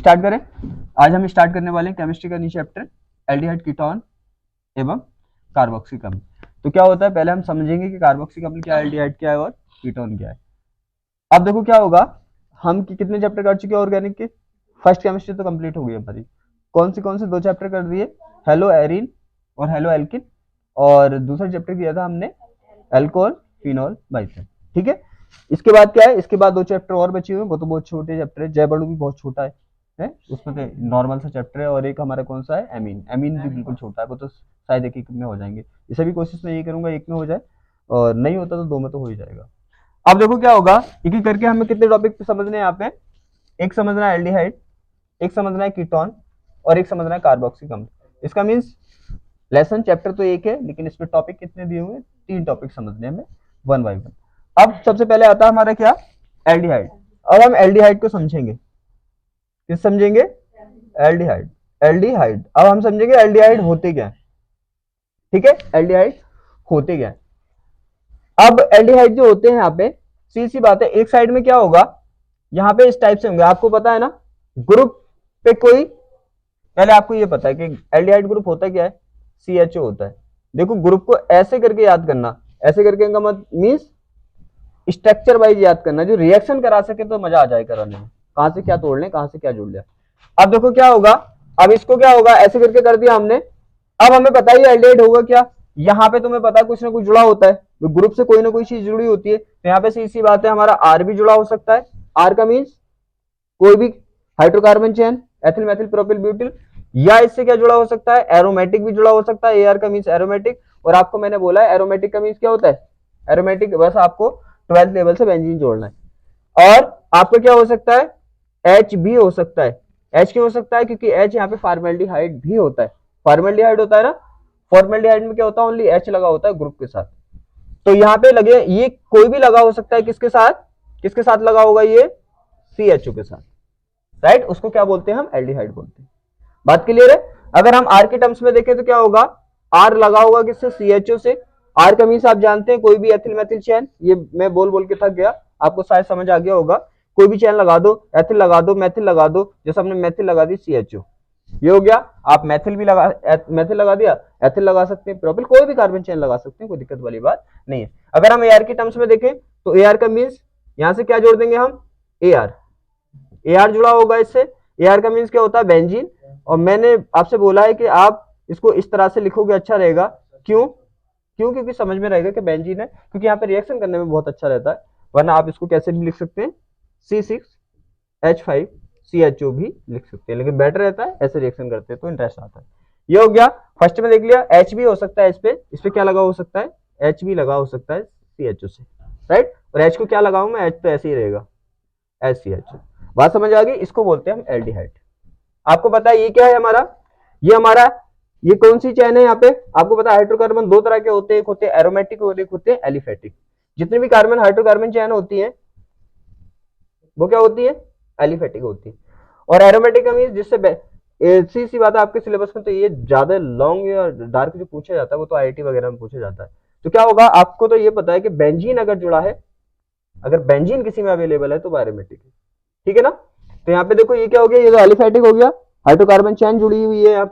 Start करें। आज हम स्टार्ट करने वाले हैं केमिस्ट्री का न्यू चैप्टर एल्डिहाइड कीटोन एवं कार्बोक्सिल अम्ल। तो क्या होता है, पहले हम समझेंगे कि कार्बोक्सिल अम्ल क्या है, एल्डिहाइड क्या है और कीटोन क्या है। अब देखो क्या होगा, हम कितने चैप्टर कर चुके हैं ऑर्गेनिक के। फर्स्ट केमिस्ट्री तो कंप्लीट हो गई हमारी। कौन से 2 चैप्टर कर दिए, हेलो एरिन और हेलो एल्किन, और दूसरा चैप्टर किया था हमने एल्कोहल फिनॉल बाइथेन। ठीक है, इसके बाद क्या है, इसके बाद 2 चैप्टर और बचे हुए हैं, वो तो बहुत छोटे चैप्टर है। जैव अणु भी बहुत छोटा है उसमें तो नॉर्मल सा चैप्टर है। और एक हमारा कौन सा है, एमीन। एमीन भी बिल्कुल छोटा है, वो तो शायद एक में हो जाएंगे। इसे भी कोशिश मैं यही करूंगा एक में हो जाए, और नहीं होता तो 2 में तो हो ही जाएगा। अब देखो क्या होगा, एक एक करके हमें कितने टॉपिक समझने हैं यहाँ पे। एक समझना है एल्डिहाइड, एक समझना है कीटोन, और एक समझना है कार्बोक्सिल अम्ल। इसका मीन्स लेसन चैप्टर तो एक है, लेकिन इसमें टॉपिक कितने दिए हुए हैं, 3 टॉपिक समझने हमें वन बाय वन। अब सबसे पहले आता है हमारा क्या, एल्डिहाइड। अब हम एल्डिहाइड को समझेंगे। किस समझेंगे, एल्डिहाइड। एल्डिहाइड अब हम समझेंगे एल्डिहाइड होते क्या है। ठीक है, एल्डिहाइड होते क्या है। अब एल्डिहाइड जो होते हैं यहाँ पे, सी बात है, एक साइड में क्या होगा, यहाँ पे इस टाइप से होंगे। आपको पता है ना, ग्रुप पे कोई, पहले आपको ये पता है कि एल्डिहाइड ग्रुप होता क्या है, CHO होता है। देखो ग्रुप को ऐसे करके याद करना, ऐसे करके का मत मीन्स स्ट्रक्चर वाइज याद करना, जो रिएक्शन करा सके तो मजा आ जाए कराने में, कहां से क्या तोड़ लें, कहां से क्या जुड़ लिया। अब देखो क्या होगा, अब इसको क्या होगा, ऐसे करके कर दिया हमने। अब हमें पता ही एल्डिहाइड होगा क्या, यहाँ पे तुम्हें पता है कुछ ना कुछ जुड़ा होता है, तो ग्रुप से कोई ना कोई चीज जुड़ी होती है। तो यहाँ पे सी बात है, हमारा आर भी जुड़ा हो सकता है। आर का मीन्स कोई भी hydrocarbon chain, ethyl methyl propyl butyl, या इससे क्या जुड़ा हो सकता है, एरोमेटिक भी जुड़ा हो सकता है। AR का मीन्स एरोमेटिक, और आपको मैंने बोला है एरोमेटिक का मीन्स क्या होता है, एरोमेटिक बस आपको 12th लेवल से बेंजीन जोड़ना है। और आपको क्या हो सकता है, H भी हो सकता है। H क्यों हो सकता है, क्योंकि H यहाँ पे फॉर्मेल्डिहाइड भी होता है। फॉर्मेल्डिहाइड होता है ना, फॉर्मेल्डिहाइड में क्या होता है, ओनली H लगा होता है ग्रुप के साथ। तो यहाँ पे लगे, ये कोई भी लगा हो सकता है, किसके साथ लगा होगा, ये CHO के साथ, राइट। उसको क्या बोलते हैं, हम एल्डिहाइड बोलते हैं। बात क्लियर है। अगर हम आर के टर्म्स में देखें तो क्या होगा, आर लगा होगा किससे, CHO से। आर का मीन्स आप जानते हैं, कोई भी एथिल मेथिल चैन, ये मैं बोल बोल के थक गया, आपको शायद समझ आ गया होगा। कोई भी चैन लगा दो, एथिल लगा दो, मेथिल लगा दो, जैसे हमने मेथिल लगा दी CHO, ये हो गया। आप मेथिल भी मेथिल लगा दिया, एथिल लगा सकते हैं, प्रोपिल, कोई भी कार्बन चेन लगा सकते हैं, कोई दिक्कत वाली बात नहीं है। अगर हम AR के टर्म्स में देखें तो AR का मीन्स यहां से क्या जोड़ देंगे हम, AR जुड़ा होगा इससे। AR का मीन्स क्या होता है, बेंजीन। और मैंने आपसे बोला है कि आप इसको इस तरह से लिखोगे अच्छा रहेगा। क्यों, क्योंकि समझ में रहेगा कि बेंजीन है, क्योंकि यहाँ पे रिएक्शन करने में बहुत अच्छा रहता है। वरना आप इसको कैसे भी लिख सकते हैं, C6H5CHO भी लिख सकते हैं, लेकिन बेटर रहता है ऐसे रिएक्शन करते हैं तो इंटरेस्ट आता है। ये हो गया, फर्स्ट में देख लिया। H भी हो सकता है, इस पे क्या लगा हो सकता है, H भी लगा हो सकता है CHO से, राइट। और H को क्या लगाऊं मैं, H तो ऐसे ही रहेगा, HCHO। बात समझ आ गई, इसको बोलते हैं हम एल्डिहाइड। आपको पता है ये क्या है हमारा, ये कौन सी चैन है यहाँ पे, आपको पता है हाइड्रोकार्बन 2 तरह के होते हैं, एक होते हैं एरोमेटिक और एक होते हैं एलिफेटिक। जितने भी कार्बन हाइड्रोकार्बन चैन होती है वो क्या होती है, एलिफेटिक होती है। और एरोमेटिक का मींस जिससे सी बात है, आपके सिलेबस में तो ये ज्यादा लॉन्ग या डार्क जो पूछा जाता है वो तो IIT वगैरह में पूछा जाता है। तो क्या होगा, आपको तो ये पता है कि बेंजीन अगर जुड़ा है, अगर बेंजीन किसी में अवेलेबल है तो वो एरोमेटिक है, ठीक है ना। तो यहाँ पे देखो ये क्या हो गया, ये तो एलिफेटिक हो गया, हाइड्रोकार्बन चेन जुड़ी हुई है यहाँ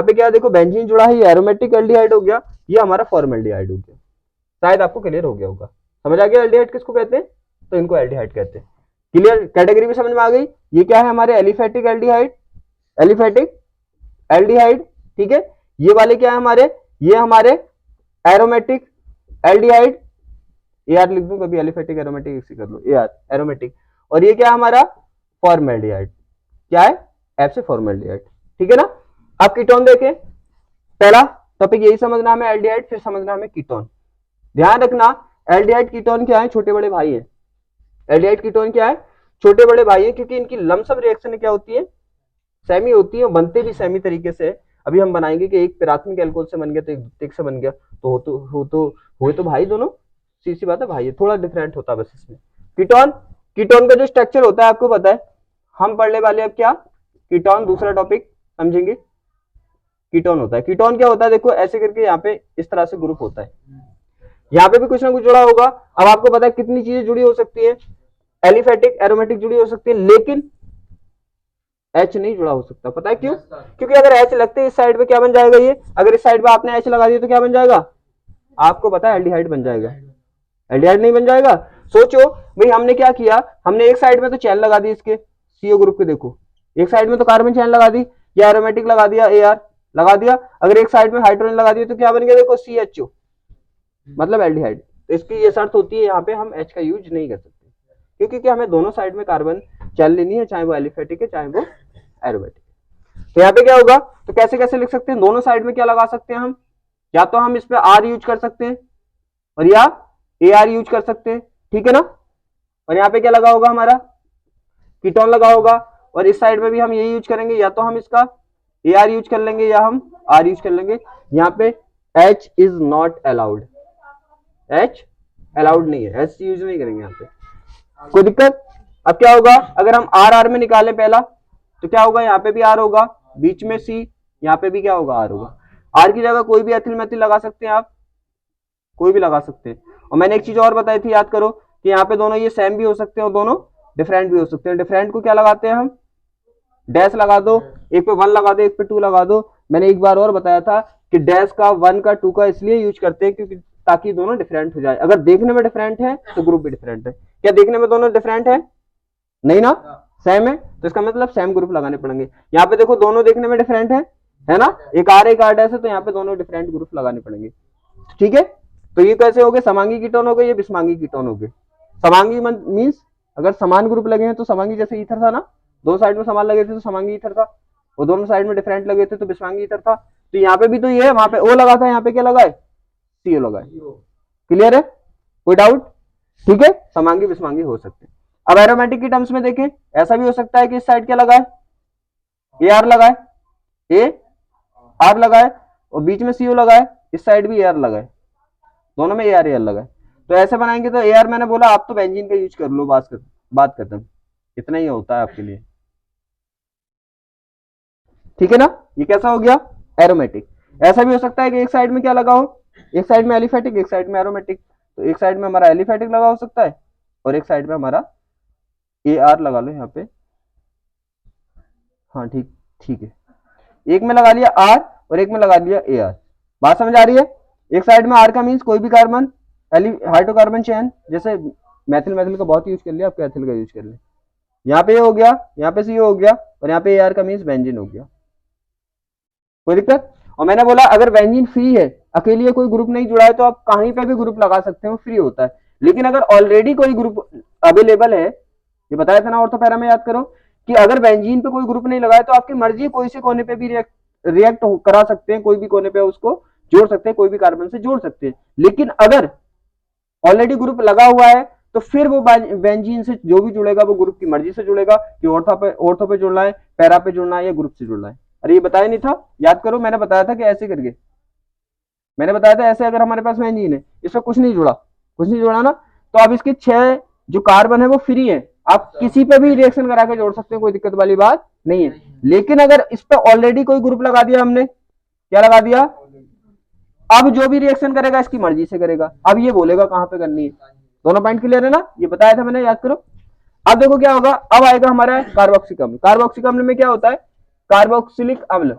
पे क्या देखो, बेंजीन जुड़ा है, ये एरोमेटिक एल्डिहाइड हो गया, ये हमारा फॉर्मल्डिहाइड हो गया। शायद आपको क्लियर हो गया होगा, समझ आ गया एल्डिहाइड किसको कहते हैं, तो इनको एल्डिहाइड कहते हैं। क्लियर, कैटेगरी भी समझ में आ गई। ये क्या है हमारे एलिफेटिक एल्डिहाइड, एलिफेटिक एल्डिहाइड, ठीक है। ये वाले क्या है हमारे, ये हमारे एरोमेटिक एल्डिहाइड, AR लिख दूं कभी, एलिफेटिक एरोमेटिक इसी कर लो, AR एरोमेटिक। और ये क्या है हमारा फॉर्मल्डिहाइड, क्या है, F से फॉर्मल्डिहाइड, ठीक है ना। आप कीटोन देखें, पहला टॉपिक यही समझना हमें एल्डिहाइड, फिर समझना हमें कीटोन। ध्यान रखना, एल्डिहाइड कीटोन क्या है, छोटे बड़े भाई है। एल्डिहाइड कीटोन क्या है, छोटे बड़े भाई है, क्योंकि इनकी लमसम रिएक्शन क्या होती है, सेमी होती है, और बनते भी सेमी तरीके से। अभी हम बनाएंगे कि एक प्राथमिक एल्कोहल से बन गया तो एक द्वितीयक से बन गया, तो हुए तो भाई दोनों, सी बात है भाई, थोड़ा डिफरेंट होता है बस इसमें। कीटोन, कीटोन का जो स्ट्रक्चर होता है आपको पता है, हम पढ़ने वाले अब क्या, कीटोन, दूसरा टॉपिक समझेंगे। कीटोन होता है, कीटोन क्या होता है, देखो ऐसे करके यहाँ पे इस तरह से ग्रुप होता है, यहाँ पे भी कुछ ना कुछ जुड़ा होगा। अब आपको पता है कितनी चीजें जुड़ी हो सकती है, एलिफेटिक एरोमेटिक जुड़ी हो सकती है, लेकिन H नहीं जुड़ा हो सकता। पता है क्यों? क्योंकि अगर H लगते इस साइड पे क्या बन जाएगा, ये अगर इस साइड पे आपने H लगा दिया तो क्या बन जाएगा, आपको पता है एल्डिहाइड बन जाएगा, एल्डिहाइड नहीं बन जाएगा। सोचो भाई हमने क्या किया, हमने एक साइड में तो चैन लगा दी इसके CO ग्रुप के, देखो एक साइड में तो कार्बन चैन लगा दी या एरोमेटिक लगा दिया AR लगा दिया, अगर एक साइड में हाइड्रोजन लगा दिया तो क्या बन गया, देखो CHO मतलब एल्डिहाइड। तो इसकी ये शर्त होती है, यहाँ पे हम H का यूज नहीं कर सकते क्योंकि क्या हमें दोनों साइड में कार्बन चैन लेनी है, चाहे वो एलिफेटिक है चाहे वो एरोमेटिक। तो यहाँ पे क्या होगा, तो कैसे कैसे लिख सकते हैं, दोनों साइड में क्या लगा सकते हैं हम, या तो हम इस पे R यूज कर सकते हैं और या AR यूज कर सकते हैं, ठीक है ना। और यहाँ पे क्या लगा होगा, हमारा कीटोन लगा होगा, और इस साइड में भी हम यही यूज करेंगे, या तो हम इसका AR यूज कर लेंगे या हम R यूज कर लेंगे। यहाँ पे H is not allowed, H allowed नहीं है, H यूज नहीं करेंगे यहाँ पे, कोई दिक्कत। अब क्या होगा, अगर हम R में निकाले पहला तो क्या होगा, यहाँ पे भी R होगा, बीच में C, यहाँ पे भी क्या होगा, R होगा। R की जगह कोई भी एथिल मेथिल लगा सकते हैं आप, कोई भी लगा सकते हैं। और मैंने एक चीज और बताई थी, याद करो कि यहाँ पे दोनों ये सेम भी हो सकते हैं और दोनों डिफरेंट भी हो सकते हैं। डिफरेंट को क्या लगाते हैं हम, डैश लगा दो, एक पे 1 लगा दो, एक पे 2 लगा दो। मैंने एक बार और बताया था कि डैश का 1 का 2 का इसलिए यूज करते हैं क्योंकि ताकि दोनों डिफरेंट हो जाए। अगर देखने में डिफरेंट है तो ग्रुप भी डिफरेंट है। क्या देखने में दोनों डिफरेंट है, नहीं ना, सेम है, तो इसका मतलब सेम ग्रुप लगाने पड़ेंगे। यहाँ पे देखो दोनों देखने में डिफरेंट है ना, एक आर एक आर डैश है, तो यहाँ पे दोनों डिफरेंट ग्रुप लगाने पड़ेंगे, ठीक है। तो ये कैसे हो गए, समांगी कीटोन हो गए, ये विषमांगी कीटोन हो गए। समांगी मीन्स अगर समान ग्रुप लगे हैं तो समांगी, जैसे ईथर था ना, दो साइड में समान लगे थे तो समांगी ईथर था, और दोनों साइड में डिफरेंट लगे थे तो विषमांगी ईथर था। तो यहाँ पे भी तो ये है, वहां पे O लगा था, यहाँ पे क्या लगा है, CO लगा है। क्लियर है, कोई डाउट, ठीक है। समांगी विषमांगी हो सकते हैं। अब एरोमेटिक की टर्म्स में देखें, ऐसा भी हो सकता है कि इस साइड क्या लगा है, AR लगा है, AR लगा है, और बीच में CO लगा है, इस साइड भी AR लगा है, दोनों में AR लगा है। तो ऐसे बनाएंगे तो AR मैंने बोला आप तो बेंजीन का यूज कर लो, बात खत्म, इतना ही होता है आपके लिए, ठीक है ना। ये कैसा हो गया, एरोमेटिक। ऐसा भी हो सकता है कि एक साइड में क्या लगा हो, एक साइड में एलिफेटिक एक साइड में एरोमेटिक, तो एक साइड में हमारा एलिफेटिक लगा हो सकता है और एक साइड में हमारा AR लगा लो यहाँ पे, हाँ ठीक ठीक है, एक में लगा लिया R और एक में लगा लिया AR। बात समझ आ रही है। एक साइड में R का मीन्स कोई भी कार्बन हाइड्रोकार्बन चेन, जैसे मैथिल मैथिल का बहुत यूज कर लिया, आपके एथिल का यूज कर ले। यहाँ पे हो गया, यहाँ पे CO हो गया, और यहाँ पे AR का मीन्स बेंजीन हो गया, कोई दिक्कत। और मैंने बोला अगर बेंजीन फ्री है, अकेले कोई ग्रुप नहीं जुड़ा है, तो आप कहीं पे भी ग्रुप लगा सकते हो, फ्री होता है। लेकिन अगर ऑलरेडी कोई ग्रुप अवेलेबल है, ये बताया था ना ऑर्थोपैरा में, याद करो कि अगर बेंजीन पे कोई ग्रुप नहीं लगा है तो आपकी मर्जी कोई से कोने पे भी रिएक्ट करा सकते हैं, कोई भी कोने पे उसको जोड़ सकते हैं, कोई भी कार्बन से जोड़ सकते हैं। लेकिन अगर ऑलरेडी ग्रुप लगा हुआ है तो फिर वो बेंजीन से जो भी जुड़ेगा वो ग्रुप की मर्जी से जुड़ेगा कि ऑर्थो पे जुड़ना है, पैरा पे जुड़ना है या ग्रुप से जुड़ना है। अरे ये बताया नहीं था, याद करो मैंने बताया था कि ऐसे करके, मैंने बताया था ऐसे अगर हमारे पास बेंजीन है, इसमें कुछ नहीं जुड़ा, कुछ नहीं जुड़ा ना, तो अब इसके 6 जो कार्बन है वो फ्री है, आप किसी पे भी रिएक्शन करा के जोड़ सकते हैं, कोई दिक्कत वाली बात नहीं है। लेकिन अगर इस पे ऑलरेडी कोई ग्रुप लगा दिया हमने, क्या लगा दिया, अब जो भी रिएक्शन करेगा इसकी मर्जी से करेगा, अब ये बोलेगा कहां पे करनी है। दोनों पॉइंट क्लियर है ना, ये बताया था मैंने, याद करो। अब देखो क्या होगा, अब आएगा हमारा कार्बोक्सिलिक अम्ल। कार्बोक्सिलिक अम्ल में क्या होता है, कार्बोक्सिलिक अम्ल,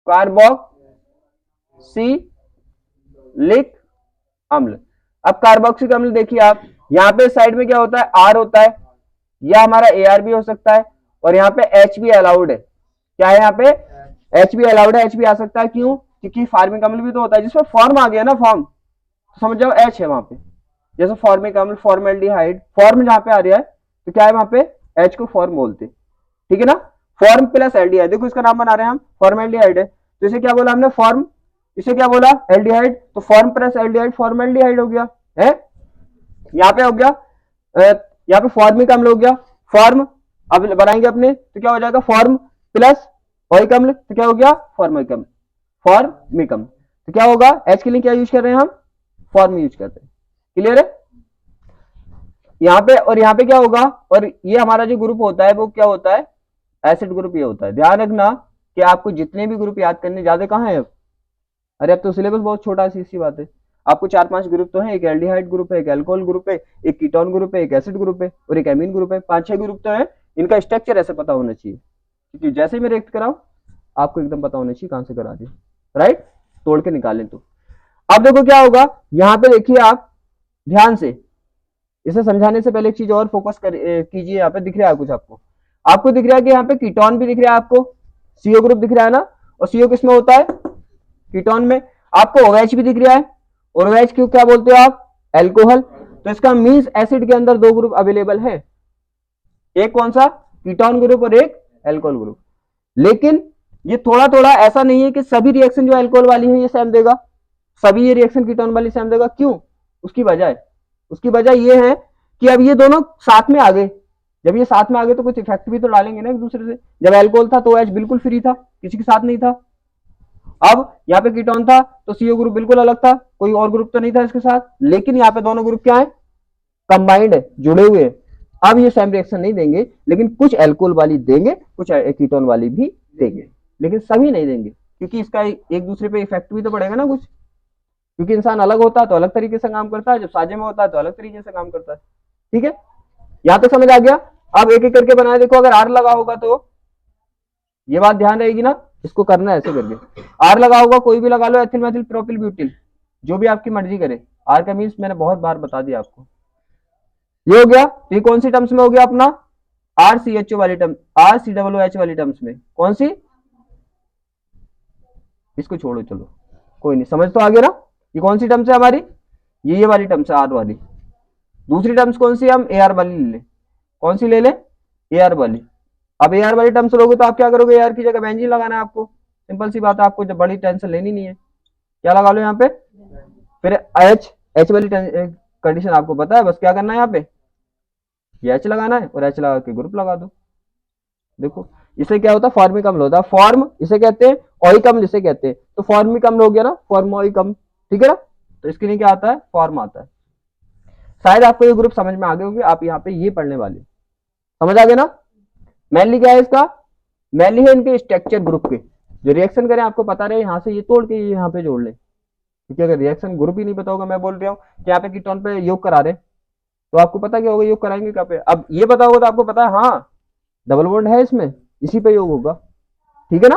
कार्बोक्सिलिक अम्ल। अब कार्बोक्सिलिक अम्ल देखिए आप, यहाँ पे साइड में क्या होता है, R होता है, या हमारा AR भी हो सकता है, और यहाँ पे H भी अलाउड है। क्या है, यहाँ पे H भी अलाउड है, H भी आ सकता है, क्यों, क्योंकि फार्मिक अम्ल भी तो होता है जिसमें फॉर्म आ गया ना, फॉर्म तो समझ जाओ H है वहां पे। जैसे फॉर्मिक अम्ल, फॉर्मेल्डिहाइड, फॉर्म जहां पे आ रहा है तो क्या है वहां पे, H को फॉर्म बोलते, ठीक है ना। फॉर्म प्लस एल्डिहाइड, देखो इसका नाम बना रहे हैं हम, फॉर्मेल्डिहाइड है, तो इसे क्या बोला हमने, फॉर्म, इसे क्या बोला, एल्डिहाइड, तो फॉर्म प्लस एल्डिहाइड फॉर्मेल्डिहाइड हो गया है। यहाँ पे हो गया, यहाँ पे फॉर्मिक अम्ल हो गया, फॉर्म अब बनाएंगे अपने तो क्या हो जाएगा, फॉर्म प्लस ओइक अम्ल, तो क्या हो गया, फॉर्मिक अम्ल, फॉर्मिक अम्ल। तो क्या होगा, H के लिए क्या यूज कर रहे हैं हम, फॉर्म यूज करते हैं, क्लियर है। यहाँ पे और यहाँ पे क्या होगा, और ये हमारा जो ग्रुप होता है वो क्या होता है, एसिड ग्रुप ये होता है। ध्यान रखना कि आपको जितने भी ग्रुप याद करने, ज्यादा कहाँ है अब, अरे अब तो सिलेबस बहुत छोटा है, सी बात है। आपको 4-5 ग्रुप तो है, एक एल्डिहाइड ग्रुप है, एक एल्कोहल ग्रुप है, एक कीटोन ग्रुप है, एक एसिड ग्रुप है और एक एमीन ग्रुप है, 5-6 ग्रुप तो है। इनका स्ट्रक्चर ऐसे पता होना चाहिए, क्योंकि जैसे ही मैं रिएक्ट कराऊं आपको एकदम पता होना चाहिए कहां से करा रही है, राइट, तोड़ के निकालें। तो अब देखो क्या होगा, यहां पे देखिए आप ध्यान से, इसे समझाने से पहले एक चीज और फोकस कीजिए। यहाँ पे दिख रहा है कुछ आपको, आपको दिख रहा है कि यहाँ पे कीटोन भी दिख रहा है, आपको सीओ ग्रुप दिख रहा है ना, और सीओ किस में होता है, कीटोन में। आपको OH भी दिख रहा है, और OH क्यों क्या बोलते हो आप, एल्कोहल। तो इसका मीन्स एसिड के अंदर दो ग्रुप अवेलेबल है, एक कौन सा, कीटोन ग्रुप और एक एल्कोहल ग्रुप। लेकिन ये थोड़ा थोड़ा ऐसा नहीं है कि सभी रिएक्शन जो एल्कोहल वाली है ये सेम देगा, सभी ये रिएक्शन कीटोन वाली सेम देगा। क्यों, उसकी वजह ये है कि अब ये दोनों साथ में आ गए, जब ये साथ में आ गए तो कुछ इफेक्ट भी तो डालेंगे ना एक दूसरे से। जब एल्कोहल था तो OH बिल्कुल फ्री था, किसी के साथ नहीं था। अब यहाँ पे कीटोन था तो CO ग्रुप बिल्कुल अलग था, कोई और ग्रुप तो नहीं था इसके साथ। लेकिन यहाँ पे दोनों ग्रुप क्या है, कंबाइंड है, जुड़े हुए हैं। अब ये सेम रिएक्शन नहीं देंगे, लेकिन कुछ एल्कोहल वाली देंगे, कुछ कीटोन वाली भी देंगे, लेकिन सभी नहीं देंगे, क्योंकि इसका एक दूसरे पे इफेक्ट भी तो पड़ेगा ना कुछ। क्योंकि इंसान अलग होता है तो अलग तरीके से काम करता है, जब साझे में होता है तो अलग तरीके से काम करता है। ठीक है, यहां तक समझ आ गया। अब एक एक करके बनाए देखो, अगर R लगा होगा तो ये बात ध्यान रहेगी ना, इसको करना है ऐसे करके। R लगा होगा, कोई भी लगा लो, एथिल मेथिल प्रोपिल ब्यूटिल, जो भी आपकी मर्जी करे। R का मीन्स मैंने बहुत बार बता दिया आपको। ये हो गया, ये कौन सी टर्म्स में हो गया अपना, RCHO वाली टर्म, RCOOH वाली टर्म्स में। कौन सी, इसको छोड़ो, चलो कोई नहीं, समझ तो आ गया ना। ये कौन सी टर्म्स है हमारी, ये वाली टर्म्स है, R वाली। दूसरी टर्म्स कौन सी, हम AR वाली ले लें। कौन सी ले लें, AR वाली। अब AR वाली टर्म्स लोगे तो आप क्या करोगे, AR की जगह बेंजीन लगाना है आपको, सिंपल सी बात है, आपको जब बड़ी टेंशन लेनी नहीं है, क्या लगा लो यहाँ पे। फिर H वाली कंडीशन आपको पता है, बस क्या करना है यहाँ पे, ये H लगाना है, और H लगा के ग्रुप लगा दो। देखो इसे क्या होता है, फॉर्मिक अम्ल होता है, फॉर्म इसे कहते हैं, ओइक अम्ल इसे कहते हैं। तो फॉर्मिक अम्ल हो गया ना, फॉर्मोइक अम्ल, ठीक है ना। तो इसके लिए क्या आता है, फॉर्म आता है। शायद आपको ये ग्रुप समझ में आ गए होंगे, आप यहाँ पे ये पढ़ने वाले, समझ आ गए ना। मेनली क्या है इसका, मेनली है इनके स्ट्रक्चर ग्रुप के, जो रिएक्शन करें आपको पता रहे, यहाँ से ये तोड़ के यहाँ पे जोड़ ले। क्योंकि अगर रिएक्शन ग्रुप ही नहीं पता होगा, मैं बोल रहा हूँ कि यहाँ पे कीटोन पे योग करा रहे, तो आपको पता क्या होगा, योग कराएंगे कहाँ पे। अब ये पता होगा तो आपको पता है हाँ डबल बॉन्ड है इसमें, इसी पे योग होगा, ठीक है ना।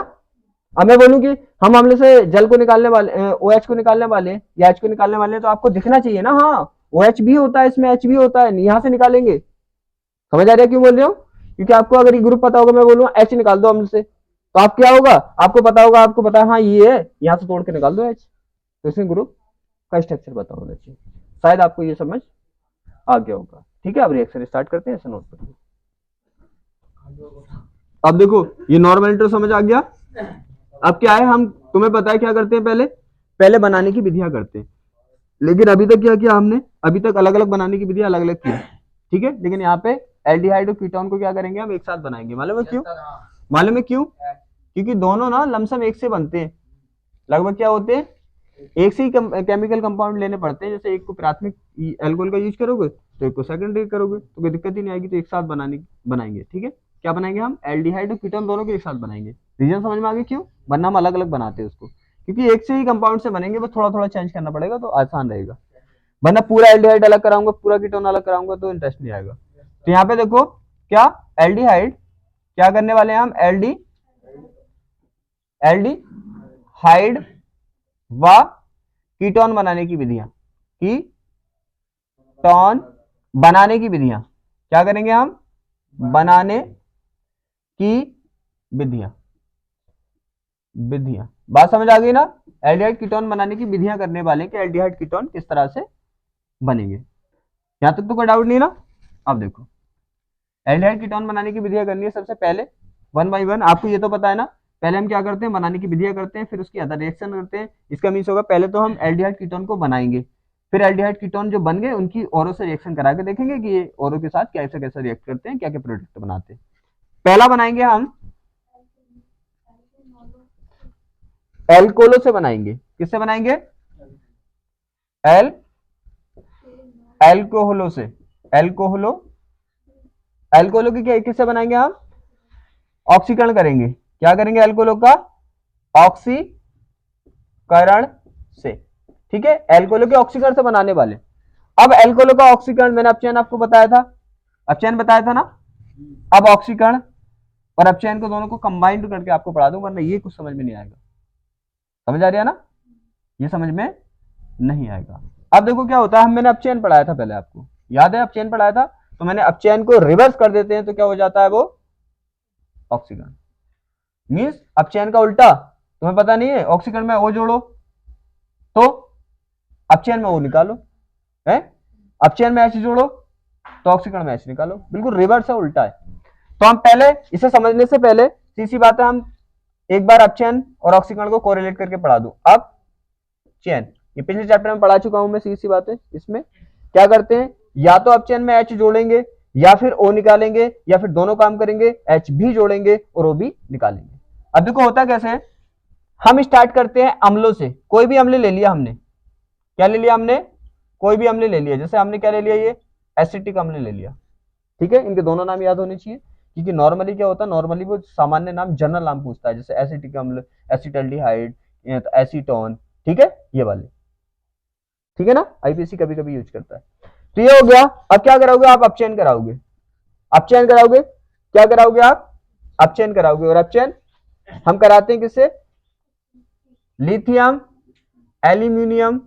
अब मैं बोलूं कि हम अम्ल से जल को निकालने वाले, OH को निकालने वाले या H को निकालने वाले, तो आपको दिखना चाहिए ना, हाँ OH भी होता है इसमें, H भी होता है, यहाँ से निकालेंगे। समझ आ रहा है क्यों बोल रहे हो, क्योंकि आपको अगर ये ग्रुप पता होगा, मैं बोलूँ H निकाल दो अम्ल से, तो आप क्या होगा, आपको पता होगा, आपको पता है हाँ ये है, यहाँ से तोड़ के निकाल दो H। तो इसमें ग्रुप का स्ट्रक्चर पता होना चाहिए, शायद आपको ये समझ आ गया होगा। ठीक है, अब रिएक्शन स्टार्ट करते हैं, ऐसा नोट करिए। अब देखो ये नॉर्मल इंट्रो समझ आ गया। अब क्या है, हम तुम्हें पता है क्या करते हैं, पहले बनाने की विधियां करते हैं। लेकिन अभी तक क्या किया हमने, अभी तक अलग अलग बनाने की विधियां अलग अलग की, ठीक है। लेकिन यहाँ पे एल्डिहाइड और कीटोन को क्या करेंगे, हम एक साथ बनाएंगे। मालूम है क्यों, मालूम है क्यों, क्योंकि दोनों ना लमसम एक से बनते हैं, लगभग क्या होते हैं, एक से ही केमिकल कंपाउंड लेने पड़ते हैं। जैसे एक को प्राथमिक एल्कोहल का यूज करोगे तो एक को सेकेंडरी करोगे, तो कोई दिक्कत ही नहीं आएगी, तो एक साथ बनाएंगे, ठीक है। क्या बनाएंगे हम, एल्डिहाइड और कीटोन दोनों के एक साथ बनाएंगे। रीजन समझ में आ गया क्यों, वरना हम अलग अलग बनाते हैं उसको, क्योंकि एक से ही कंपाउंड से बनेंगे, बस थोड़ा थोड़ा चेंज करना पड़ेगा तो आसान रहेगा। वरना पूरा एल्डिहाइड अलग कराऊंगा, पूरा कीटोन अलग कराऊंगा तो इंटरेस्ट नहीं आएगा। तो यहाँ पे देखो क्या, एल्डिहाइड क्या करने वाले हैं हम, एल्डिहाइड व कीटोन बनाने की विधियां, कीटोन बनाने की विधियां क्या करेंगे हम, बनाने की विधियां। बात समझ आ गई ना। एल्डिहाइड कीटोन बनाने की विधियां करने वाले कि एल्डिहाइड कीटोन किस तरह से बनेंगे, यहां तक तो कोई डाउट नहीं ना। अब देखो एल्डिहाइड कीटोन बनाने की विधियां करनी है, सबसे पहले 1 बाय 1 आपको ये तो पता है ना। पहले हम क्या करते हैं, बनाने की विधियां करते हैं, फिर उसकी अदर रिएक्शन करते हैं। इसका मीन्स होगा पहले तो हम एल्डिहाइड कीटोन को बनाएंगे, फिर एल्डिहाइड कीटोन जो बन गए उनकी औरों से रिएक्शन करा के देखेंगे कि ये औरों के साथ कैसे कैसे रिएक्ट करते हैं, क्या क्या प्रोडक्ट बनाते हैं। पहला बनाएंगे हम एल्कोहलों से बनाएंगे, किससे बनाएंगे, एल्कोहलों से, एल्कोहलों की किससे बनाएंगे हम, ऑक्सीकरण करेंगे। क्या करेंगे, एल्कोहलों का ऑक्सीकरण से, ठीक है। एल्कोहलों के ऑक्सीकरण से बनाने वाले। अब एल्कोहलों का ऑक्सीकरण मैंने अपचयन आपको बताया था, अपचयन बताया था ना। अब ऑक्सीकरण और अपचयन को दोनों को कंबाइंड करके आपको पढ़ा दूं, वरना ये कुछ समझ में नहीं आएगा। समझ आ रही है ना, ये समझ में नहीं आएगा। अब देखो क्या होता है, मैंने अपचयन पढ़ाया था पहले, आपको याद है अपचयन पढ़ाया था, तो मैंने अपचयन को रिवर्स कर देते हैं तो क्या हो जाता है, वो ऑक्सीकरण। मीन्स अपचयन का उल्टा, तुम्हें पता नहीं है, ऑक्सीकरण में ओ जोड़ो तो अपचयन में ओ निकालो, है अपचयन में एच जोड़ो तो ऑक्सीकरण में एच निकालो, बिल्कुल रिवर्स है, उल्टा है। तो हम पहले इसे समझने से पहले सीसी बात है, हम एक बार अपचयन और ऑक्सीकरण को कोरिलेट करके पढ़ा दूं। अब चयन, ये पिछले चैप्टर में पढ़ा चुका हूं मैं, सीसी बातें। इसमें क्या करते हैं, या तो अपचयन में एच जोड़ेंगे या फिर ओ निकालेंगे, या फिर दोनों काम करेंगे, एच भी जोड़ेंगे और ओ भी निकालेंगे। अब देखो होता कैसे है, हम स्टार्ट करते हैं अम्लों से। कोई भी अम्ल ले लिया हमने, क्या ले लिया हमने, कोई भी अम्ल ले लिया, जैसे हमने क्या ले लिया, ये एसिटिक अम्ल ले लिया, ठीक है। इनके दोनों नाम याद होने चाहिए, क्योंकि नॉर्मली क्या होता है, नॉर्मली वो सामान्य नाम जनरल नाम पूछता है, जैसे एसिटिक अम्ल, एसिटल्डिहाइड, एसीटोन, ठीक है, ये वाले, ठीक है ना, आईपीसी कभी कभी यूज करता है। तो ये हो गया। अब क्या कराओगे आप, अपचयन कराओगे, अपचयन कराओगे, क्या कराओगे आप, अपचयन कराओगे। और अपचयन हम कराते हैं किससे, लिथियम एल्यूमिनियम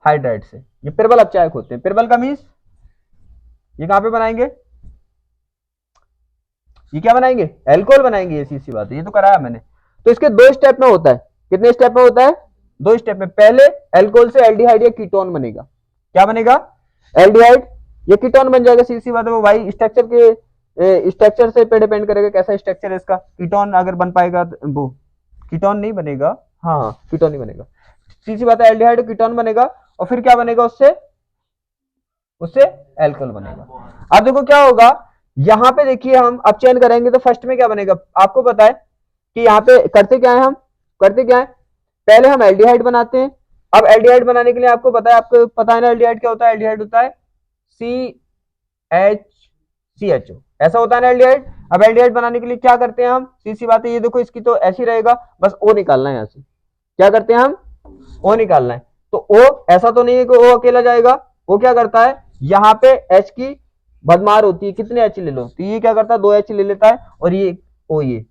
हाइड्राइड से। ये पिरबल अपचायक होते हैं। पिरबल का मीन्स ये कहां पे बनाएंगे, ये क्या बनाएंगे, एल्कोहल बनाएंगे, ये सीधी बात है, ये तो कराया मैंने। तो इसके दो स्टेप में होता है, कितने स्टेप में होता है, दो स्टेप में। पहले एल्कोहल से एल्डिहाइड या कीटोन बनेगा, क्या बनेगा, एल्डिहाइड, ये कीटोन बन जाएगा, सीधी बात है। वो भाई स्ट्रक्चर के स्ट्रक्चर से पे डिपेंड करेगा कैसा स्ट्रक्चर है इसका। कीटोन अगर बन पाएगा वो, कीटोन नहीं बनेगा, हाँ कीटोन नहीं बनेगा, सीधी बात है, एल्डिहाइड कीटोन बनेगा, और फिर क्या बनेगा उससे, उससे अल्कोहल बनेगा। अब देखो क्या होगा, यहां पे देखिए हम अपचयन करेंगे तो फर्स्ट में क्या बनेगा, आपको पता है कि यहाँ पे करते क्या है, हम करते क्या है, पहले हम एल्डिहाइड बनाते हैं। अब एल्डिहाइड बनाने के लिए आपको पता है, आपको पता है ना एल्डिहाइड क्या होता है, एल्डिहाइड होता है CHCHO, ऐसा होता है ना एल्डिहाइड। अब एल्डिहाइड बनाने के लिए क्या करते हैं हम, सीधी बात है, ये देखो इसकी तो ऐसी रहेगा, बस ओ निकालना है यहाँ से, क्या करते हैं हम, ओ निकालना है। तो ओ ऐसा तो नहीं है कि ओ अकेला जाएगा, वो क्या करता है, यहाँ पे एच की भरमार होती है, कितने एच ले लो, तो ये क्या करता है, 2 एच ले लेता है, और ये ओ, ये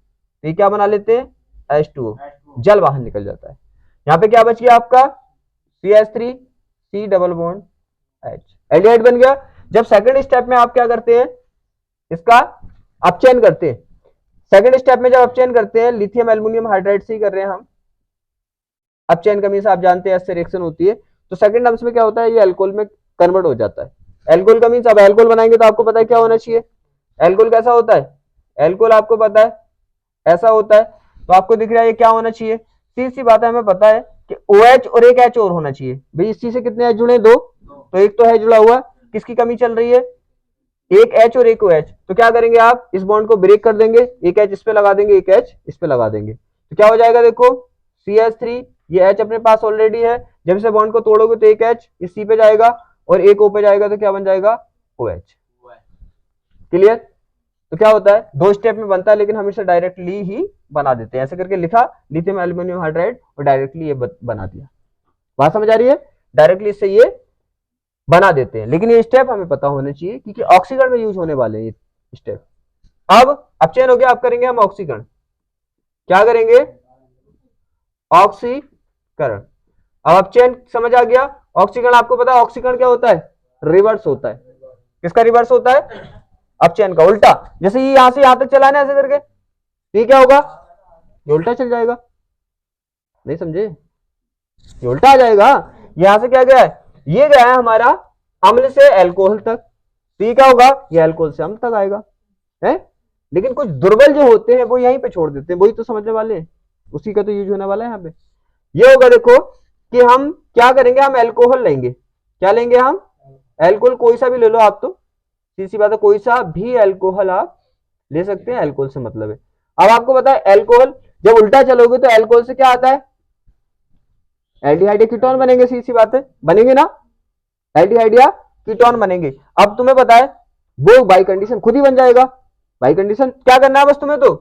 क्या बना लेते हैं, H2O, जल बाहर निकल जाता है। यहाँ पे क्या बच गया आपका, CH3 C double bond H, aldehyde बन गया। जब सेकंड स्टेप में आप क्या करते हैं, इसका अपचयन करते हैं। सेकंड स्टेप में जब अपचयन करते हैं, लिथियम एल्युमिनियम हाइड्राइड से ही कर रहे हैं हम अपचयन का, मीन्स आप जानते हैं ऐसे रिएक्शन होती है। तो सेकंड टर्म्स में क्या होता है, ये अल्कोहल में कन्वर्ट हो जाता है। एल्कोहल का मीन्स, अब एल्कोहल बनाएंगे तो आपको पता है क्या होना चाहिए, एल्कोहल कैसा होता है, एल्कोहल आपको पता है ऐसा होता है, तो आपको दिख रहा है ये क्या होना चाहिए, सीधी सी बात है, हमें पता है कि OH और एक H और होना चाहिए। भाई इस चीज से कितने H जुड़े, 2, तो एक तो है जुड़ा हुआ, किसकी कमी चल रही है, एक H और एक OH। तो क्या करेंगे आप, इस बॉन्ड को ब्रेक कर देंगे, एक H इस पे लगा देंगे, एक H इस पे लगा देंगे, तो क्या हो जाएगा, देखो CH3, ये H अपने पास ऑलरेडी है, जब इसे बॉन्ड को तोड़ोगे तो एक H इस C पे जाएगा और एक O पे जाएगा, तो क्या बन जाएगा, OH। क्लियर। तो क्या होता है, 2 स्टेप में बनता है, लेकिन हम इसे डायरेक्टली ही बना देते हैं, ऐसे करके लिखा लिथियम एल्युमिनियम हाइड्राइड और डायरेक्टली ये बना दिया। बात समझ आ रही है, डायरेक्टली इससे ये बना देते हैं, लेकिन ये स्टेप हमें पता होना चाहिए क्योंकि ऑक्सीकरण में यूज होने वाले हैं ये स्टेप। अब अपचयन हो गया, अब करेंगे हम ऑक्सीकरण, क्या करेंगे, ऑक्सीकरण। अब अपचयन समझ आ गया, ऑक्सीकरण आपको पता है, ऑक्सीकरण क्या होता है, रिवर्स होता है, किसका रिवर्स होता है, अपचयन का उल्टा। जैसे ये यहां से यहां तक चला ना ऐसे करके, ये क्या होगा, ये उल्टा चल जाएगा, नहीं समझे, ये उल्टा आ जाएगा। यहां से क्या गया है, ये गया है हमारा अम्ल से अल्कोहल तक, तो ये क्या होगा, ये अल्कोहल से अम्ल तक आएगा, है। लेकिन कुछ दुर्बल जो होते हैं वो यहीं पे छोड़ देते हैं, वही तो समझने वाले हैं, उसी का तो यूज होने वाला है यहाँ पे। ये होगा देखो कि हम क्या करेंगे, हम अल्कोहल लेंगे, क्या लेंगे हम, अल्कोहल कोई सा भी ले लो आप, तो सीधी बात है, कोई सा भी अल्कोहल आप ले सकते हैं, अल्कोहल से मतलब है। अब आपको पता है अल्कोहल जब उल्टा चलोगे तो अल्कोहल से क्या आता है, एल्डिहाइड या कीटोन बनेंगे, सीधी बात है, बनेंगे ना, एल्डिहाइड या कीटोन बनेंगे। अब तुम्हें पता है वो बाई कंडीशन खुद ही बन जाएगा, बाई कंडीशन क्या करना है बस तुम्हें, तो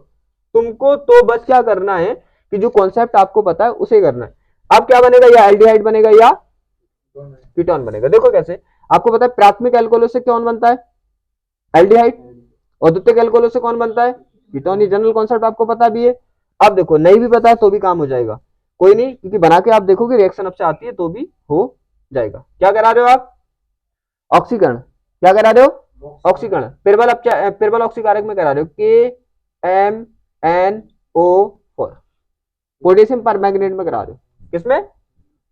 तुमको तो बस क्या करना है कि जो कॉन्सेप्ट आपको पता है उसे करना है। अब क्या बनेगा, या एल्डिहाइड बनेगा या कीटोन बनेगा। देखो कैसे, आपको पता है प्राथमिक अल्कोहल से कौन बनता है, एल्डिहाइड, और द्वितीयक एल्कोहल से कौन बनता है? कीटोन। ये जनरल कॉन्सेप्ट आपको पता भी है। अब देखो नहीं भी पता है तो भी काम हो जाएगा, कोई नहीं, क्योंकि बना के आप देखोगे रिएक्शन अब से आती है तो भी हो जाएगा। क्या करा रहे हो आप? ऑक्सीकरण। क्या करा रहे हो? ऑक्सीकरण। पिरबल ऑक्सीकारक में करा रहे हो KMnO4, पोटेशियम परमैंगनेट में करा रहे हो। किसमें?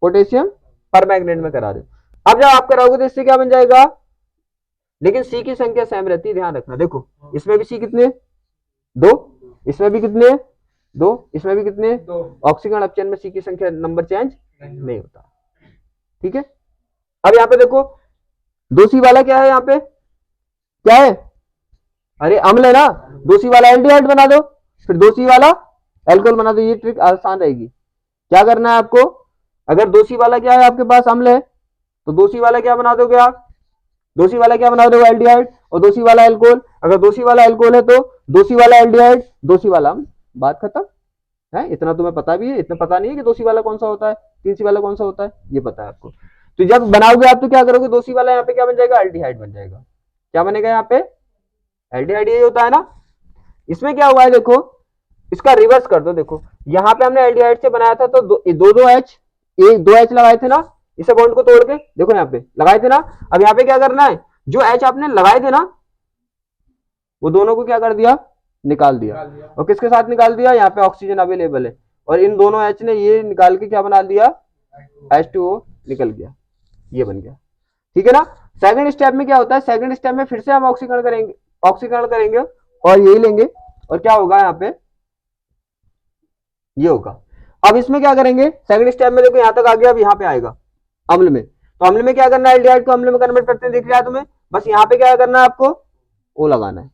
पोटेशियम परमैंगनेट में करा रहे हो। अब जब आप कराओगे तो इससे क्या बन जाएगा? लेकिन सी की संख्या सेम रहती है, ध्यान रखना। देखो इसमें भी सी कितने? 2, इसमें भी कितने? 2, इसमें भी कितने? ऑक्सीकरण अपचयन में सी की संख्या नंबर चेंज नहीं होता। ठीक है। अब यहाँ पे देखो 2C वाला क्या है? यहाँ पे क्या है? अरे अम्ल है ना, 2C वाला एल्डिहाइड बना दो, फिर 2C वाला एल्कोहल बना दो। ये ट्रिक आसान रहेगी। क्या करना है आपको? अगर 2C वाला क्या है आपके पास? अम्ल है, तो 2C वाला क्या बना दोगे आप? 2C वाला क्या बना दोगे? एल्डिहाइड। और 2C वाला एल्कोहल, अगर 2C वाला एल्कोहल है तो 2C वाला एल्डिहाइड, 2C वाला अम्ल। बात खत्म है। इतना तुम्हें पता भी है, इतना पता नहीं है कि 2C वाला कौन सा होता है, 3C वाला कौन सा होता है, ये पता है आपको। तो जब बनाओगे आप तो क्या करोगे? 2C वाला यहाँ पे क्या बन जाएगा? एल्डिहाइड बन जाएगा। क्या बनेगा यहाँ पे? एल्डिहाइड। यही होता है ना। इसमें क्या हुआ है देखो, इसका रिवर्स कर दो। देखो यहाँ पे हमने एल्डिहाइड से बनाया था तो दो एच, एक 2 एच लगाए थे ना, इसे बॉन्ड को तोड़ के देखो यहाँ पे लगाए थे ना। अब यहाँ पे क्या करना है? जो एच आपने लगाए थे ना वो दोनों को क्या कर दिया? निकाल दिया। और किसके साथ निकाल दिया? यहाँ पे ऑक्सीजन अवेलेबल है और इन दोनों एच ने ये निकाल के क्या बना दिया? H2O निकल गया, ये बन गया। ठीक है ना। सेकंड स्टेप में क्या होता है? सेकंड स्टेप में फिर से हम ऑक्सीकरण करेंगे और यही लेंगे और क्या होगा यहाँ पे? ये होगा। अब इसमें क्या करेंगे? सेकंड स्टेप में देखो यहाँ तक आ गया, अब यहाँ पे आएगा अम्ल में। तो अम्ल में क्या करना है? एल्डिहाइड को अम्ल में कन्वर्ट करते हैं, दिख रहा है तुम्हें? बस यहाँ पे क्या करना है आपको? ओ लगाना है।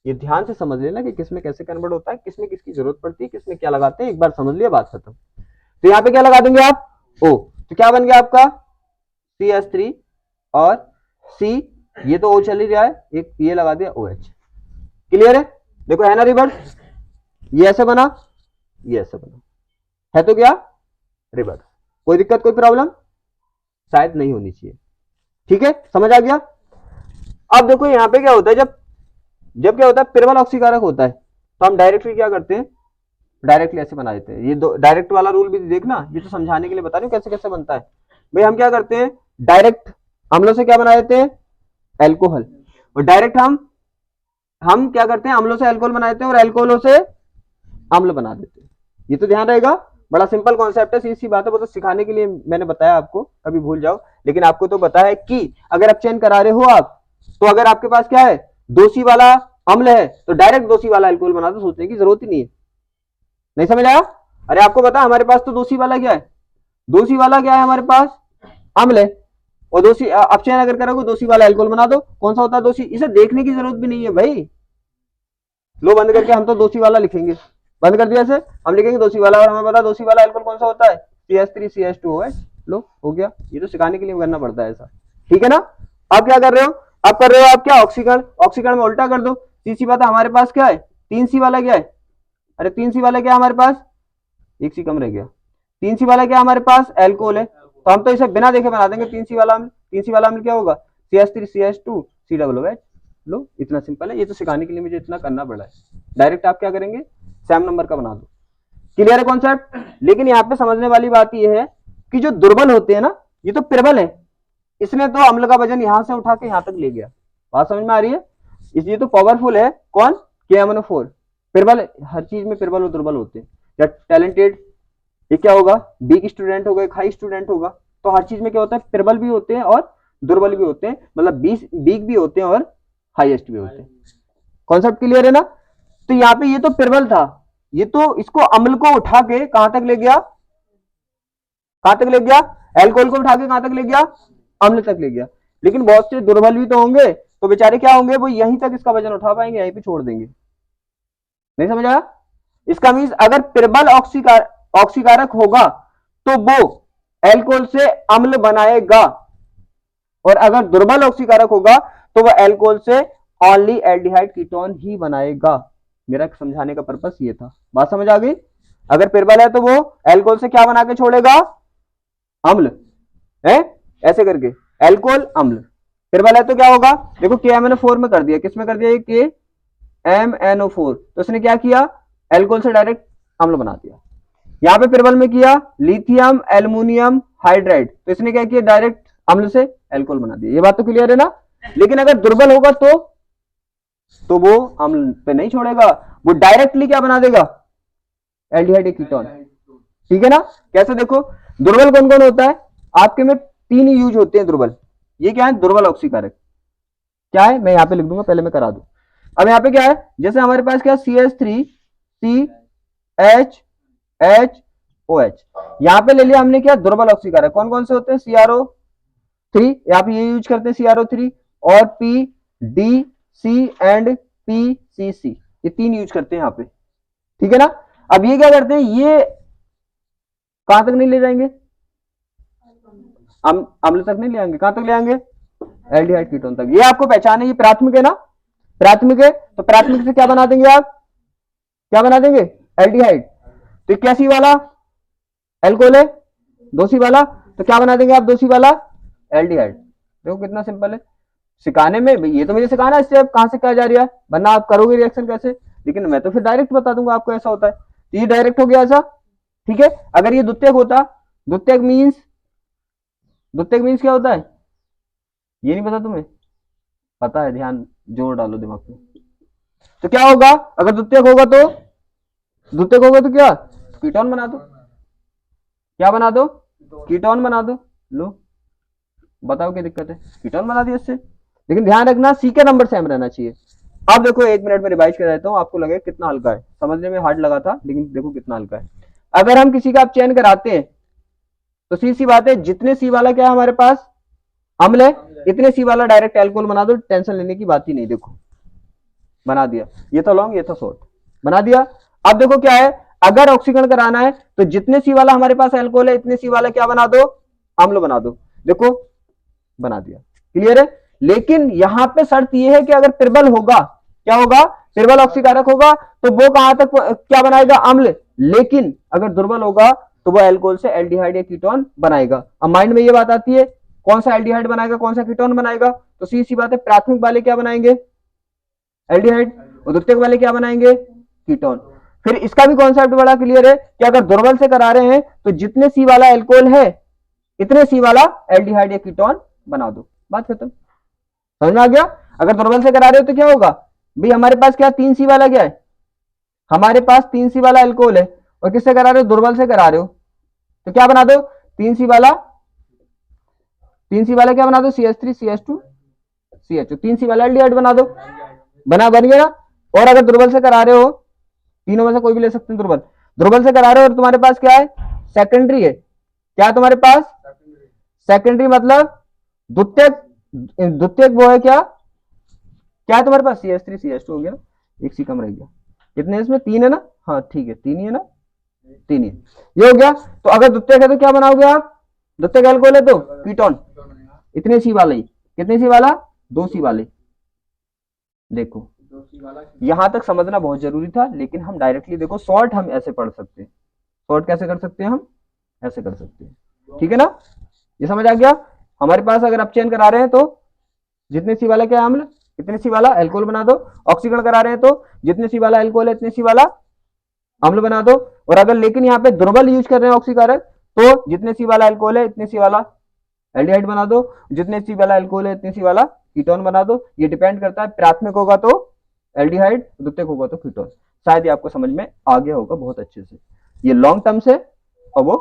ये ध्यान से समझ लेना कि किसमें कैसे कन्वर्ट होता है, किसमें किसकी जरूरत पड़ती है, किसमें क्या लगाते हैं, एक बार समझ लिया बात खत्म। तो यहाँ पे क्या लगा देंगे आप? ओ। तो क्या बन गया आपका? CH3 और C, ये तो O चल ही रहा है, एक ये लगा दिया OH। क्लियर है? देखो है ना रिवर्स, ये ऐसे बना, ये ऐसे बना, है तो क्या? रिवर्स। कोई दिक्कत, कोई प्रॉब्लम शायद नहीं होनी चाहिए। ठीक है, समझ आ गया। अब देखो यहाँ पे क्या होता है, जब क्या होता है? पिरबल ऑक्सीकारक होता है तो हम डायरेक्टली क्या करते हैं? डायरेक्टली ऐसे बना देते हैं। ये दो डायरेक्ट वाला रूल भी देखना, ये तो समझाने के लिए बता रही हूँ कैसे कैसे बनता है। भाई हम क्या करते हैं? डायरेक्ट अम्लों से क्या बना देते हैं? एल्कोहल। और डायरेक्ट हम क्या करते हैं? अम्लों से एल्कोहल बना देते हैं और एल्कोहलों से अम्ल बना देते हैं। ये तो ध्यान रहेगा, बड़ा सिंपल कॉन्सेप्ट है, सीधी सी बात है। वो तो सिखाने के लिए मैंने बताया आपको, कभी भूल जाओ, लेकिन आपको तो पता है कि अगर आप चयन करा रहे हो आप, तो अगर आपके पास क्या है? 2C वाला अम्ल है तो डायरेक्ट 2C वाला एल्कोहल बना दो, सोचने की जरूरत ही नहीं है। नहीं समझ आया? अरे आपको पता है हमारे पास तो 2C वाला क्या है? 2C वाला क्या है हमारे पास? अम्ल है। और 2C अपचयन अगर करोगे 2C वाला एल्कोहल बना दो। कौन सा होता है 2C? इसे देखने की जरूरत भी नहीं है भाई। लो बंद करके हम तो 2C वाला लिखेंगे, बंद कर दिया से हम लिखेंगे 2C वाला, और हमें पता 2C वाला एल्कोहल कौन सा होता है? CH3 CH2OH। लो हो गया। ये तो सिखाने के लिए करना पड़ता है ऐसा। ठीक है ना। अब क्या कर रहे हो? अब कर रहे हो आप क्या? ऑक्सीकरण। ऑक्सीकरण में उल्टा कर दो। सीधी बात है, हमारे पास क्या है? 3C वाला क्या है? अरे 3C वाला क्या है हमारे पास? एक सी कम रह गया। 3C वाला क्या हमारे पास? एल्कोहल है। तो हम तो इसे बिना देखे बना देंगे 3C वाला अम्ल। 3C वाला अम्ल क्या होगा? CH3 CH2 COOH। लो इतना सिंपल है। ये तो सिखाने के लिए मुझे इतना करना पड़ा है। डायरेक्ट आप क्या करेंगे? सेम नंबर का बना दो। क्लियर है कॉन्सेप्ट? लेकिन यहाँ पे समझने वाली बात यह है कि जो दुर्बल होते हैं ना, ये तो प्रबल है, इसने तो अम्ल का वजन यहां से उठा के यहां तक ले गया। बात समझ में आ रही है? इसलिए तो पावरफुल है कौन? KMnO4। प्रबल, हर चीज में प्रबल और दुर्बल होते हैं। या टैलेंटेड, ये क्या होगा? वीक स्टूडेंट होगा, एक हाई स्टूडेंट होगा। तो हर चीज में क्या होता है? प्रबल भी होते हैं और दुर्बल भी होते हैं, मतलब वीक भी होते हैं और हाईएस्ट भी होते हैं। कॉन्सेप्ट क्लियर है ना? तो यहाँ पे ये तो प्रबल था, ये तो इसको अम्ल को उठा के कहां तक ले गया? कहां तक ले गया? एल्कोहल को उठा के कहां तक ले गया? अम्ल तक ले गया। लेकिन बहुत से दुर्बल भी तो होंगे, तो बेचारे क्या होंगे? वो यहीं तक इसका वजन उठा पाएंगे, यहीं पे छोड़ देंगे। नहीं समझ आया? इसका मीन्स अगर प्रबल ऑक्सीकारक होगा तो वो एल्कोहल से अम्ल बनाएगा, और अगर दुर्बल ऑक्सीकारक होगा तो वह एल्कोहल से ओनली एल्डिहाइड कीटोन ही बनाएगा। मेरा समझाने का पर्पस ये था। बात समझ आ गई? अगर प्रबल है तो वो एल्कोहल से क्या बना के छोड़ेगा? अम्ल है, ऐसे करके एल्कोहल अम्ल। प्रबल है तो क्या होगा? देखो KMnO4 में कर दिया, किस में कर दिया? ये MnO4, तो इसने क्या किया, एल्कोहल से डायरेक्ट अम्ल बना दिया। यहाँ पे प्रबल में किया लिथियम एल्युमिनियम हाइड्राइड, तो इसने क्या किया, डायरेक्ट अम्ल से एल्कोहल बना दिया। ये बात तो क्लियर है ना। लेकिन अगर दुर्बल होगा तो वो अम्ल पे नहीं छोड़ेगा, वो डायरेक्टली क्या बना देगा, एल्डिहाइड कीटोन। ठीक है ना। कैसे देखो, दुर्बल कौन कौन होता है आपके में, 3 यूज होते हैं दुर्बल। ये क्या है, दुर्बल ऑक्सीकारक क्या है, मैं यहाँ पे लिख दूंगा, पहले मैं करा दूं। अब यहाँ पे क्या है, जैसे हमारे पास क्या CH3 CHHOH, यहाँ पे ले लिया हमने क्या, दुर्बल ऑक्सीकारक। कौन कौन से होते हैं, CrO3, यहाँ पे ये यूज करते हैं CrO3, और PDC एंड PCC, ये 3 यूज करते हैं यहाँ पे। ठीक है ना। अब ये क्या करते हैं, ये कहां तक नहीं ले जाएंगे, अम्ल तक नहीं ले आएंगे, कहां तक ले आएंगे, एल्डिहाइड कीटोन तक। ये आपको पहचान है, ये प्राथमिक है ना, प्राथमिक है, तो प्राथमिक से क्या बना देंगे आप, क्या बना देंगे, एल्डिहाइड। तो क्या सी वाला एल्कोहल है, 2C वाला, तो क्या बना देंगे आप, 2C वाला एल्डिहाइड। देखो कितना सिंपल है, सिखाने में ये तो मुझे सिखाना है, स्टेप कहां से क्या जा रहा है, वरना आप करोगे रिएक्शन कैसे। लेकिन मैं तो फिर डायरेक्ट बता दूंगा आपको ऐसा होता है, तो ये डायरेक्ट हो गया ऐसा। ठीक है। अगर ये द्वितीयक होता, द्वितीयक मीन्स क्या होता है, ये नहीं पता तुम्हें, पता है, ध्यान जोर डालो दिमाग में। तो क्या होगा, अगर द्वितीयक होगा तो क्या, कीटोन बना दो, क्या बना दो, कीटोन बना दो। लो बताओ क्या दिक्कत है, कीटोन बना दिया इससे। लेकिन ध्यान रखना सी के नंबर सेम रहना चाहिए। अब देखो 1 मिनट में रिवाइज कर देता हूं, आपको लगे कितना हल्का है, समझने में हार्ड लगा था, लेकिन देखो कितना हल्का है। अगर हम किसी का आप चयन कराते हैं तो सी बात है, जितने सी वाला क्या है हमारे पास अम्ल है, इतने सी वाला डायरेक्ट एल्कोहल बना दो, टेंशन लेने की बात ही नहीं। देखो बना दिया, ये तो लॉन्ग ये तो शॉर्ट, बना दिया। अब देखो क्या है, अगर ऑक्सीकरण कराना है तो जितने सी वाला हमारे पास एल्कोहल है, इतने सी वाला क्या बना दो, अम्ल बना दो। देखो बना दिया, क्लियर है। लेकिन यहां पे शर्त यह है कि अगर प्रबल होगा, क्या होगा, प्रबल ऑक्सीकारक होगा, तो वो कहां तक क्या बनाएगा, अम्ल। लेकिन अगर दुर्बल होगा तो वो एल्कोहल से एल्डिहाइड या कीटोन बनाएगा। अब माइंड में ये बात आती है, कौन सा एल्डिहाइड बनाएगा, कौन सा कीटोन बनाएगा, तो सी बात है, प्राथमिक वाले क्या बनाएंगे, एल्डिहाइड, और द्वितीयक वाले क्या बनाएंगे, कीटोन। फिर इसका भी कॉन्सेप्ट बड़ा क्लियर है कि अगर दुर्बल से करा रहे हैं तो जितने सी वाला एल्कोहल है, इतने सी वाला एल्डिहाइड या कीटोन बना दो, बात खत्म। समझ में आ गया। अगर दुर्बल से करा रहे हो तो क्या होगा भाई, हमारे पास क्या 3C वाला क्या है, हमारे पास 3C वाला एल्कोहल है, और किससे करा रहे हो, दुर्बल से करा रहे हो, तो क्या बना दो, 3C वाला क्या बना दो, CH3 CH2 CH2, 3C वाला एल्डिहाइड बना दो, बन गया ना। और अगर दुर्बल से करा रहे हो, तीनों में से कोई भी ले सकते हैं, दुर्बल से करा रहे हो और तुम्हारे पास क्या है, सेकेंडरी है, क्या है तुम्हारे पास, सेकेंडरी मतलब द्वितीयक वो है क्या है तुम्हारे पास, CH3 CH2 हो गया, एक सी कम रह गया, कितने इसमें 3 है ना, हाँ ठीक है 3 ही है ना, 3 ही, ये हो गया। तो अगर द्वितीयक है तो क्या बनाओगे आप, द्वितीयक एल्कोहल है तो कीटोन, इतने सी वाले, कितने सी वाला, 2C वाले। देखो यहां तक समझना बहुत जरूरी था, लेकिन हम डायरेक्टली देखो शॉर्ट हम ऐसे पढ़ सकते हैं, शॉर्ट कैसे कर सकते हैं, हम ऐसे कर सकते हैं। ठीक है ना, ये समझ आ गया। हमारे पास अगर अपचयन करा रहे हैं तो जितने सी वाला क्या अम्ल, इतने सी वाला एल्कोहल बना दो, ऑक्सीकरण करा रहे हैं तो जितने सी वाला एल्कोहल है, इतने सी वाला अम्ल बना दो। और अगर लेकिन यहाँ पे दुर्बल यूज कर रहे हैं ऑक्सीकारक, तो जितने सी वाला एल्कोहल है, इतने सी वाला एल्डिहाइड बना दो, जितने सी वाला एल्कोहल है, इतने सी वाला कीटोन बना दो। ये डिपेंड करता है, प्राथमिक होगा तो एल्डिहाइड, द्वितीयक होगा तो कीटोन। शायद ये आपको समझ में आ गया होगा बहुत अच्छे से। ये लॉन्ग टर्म से और वो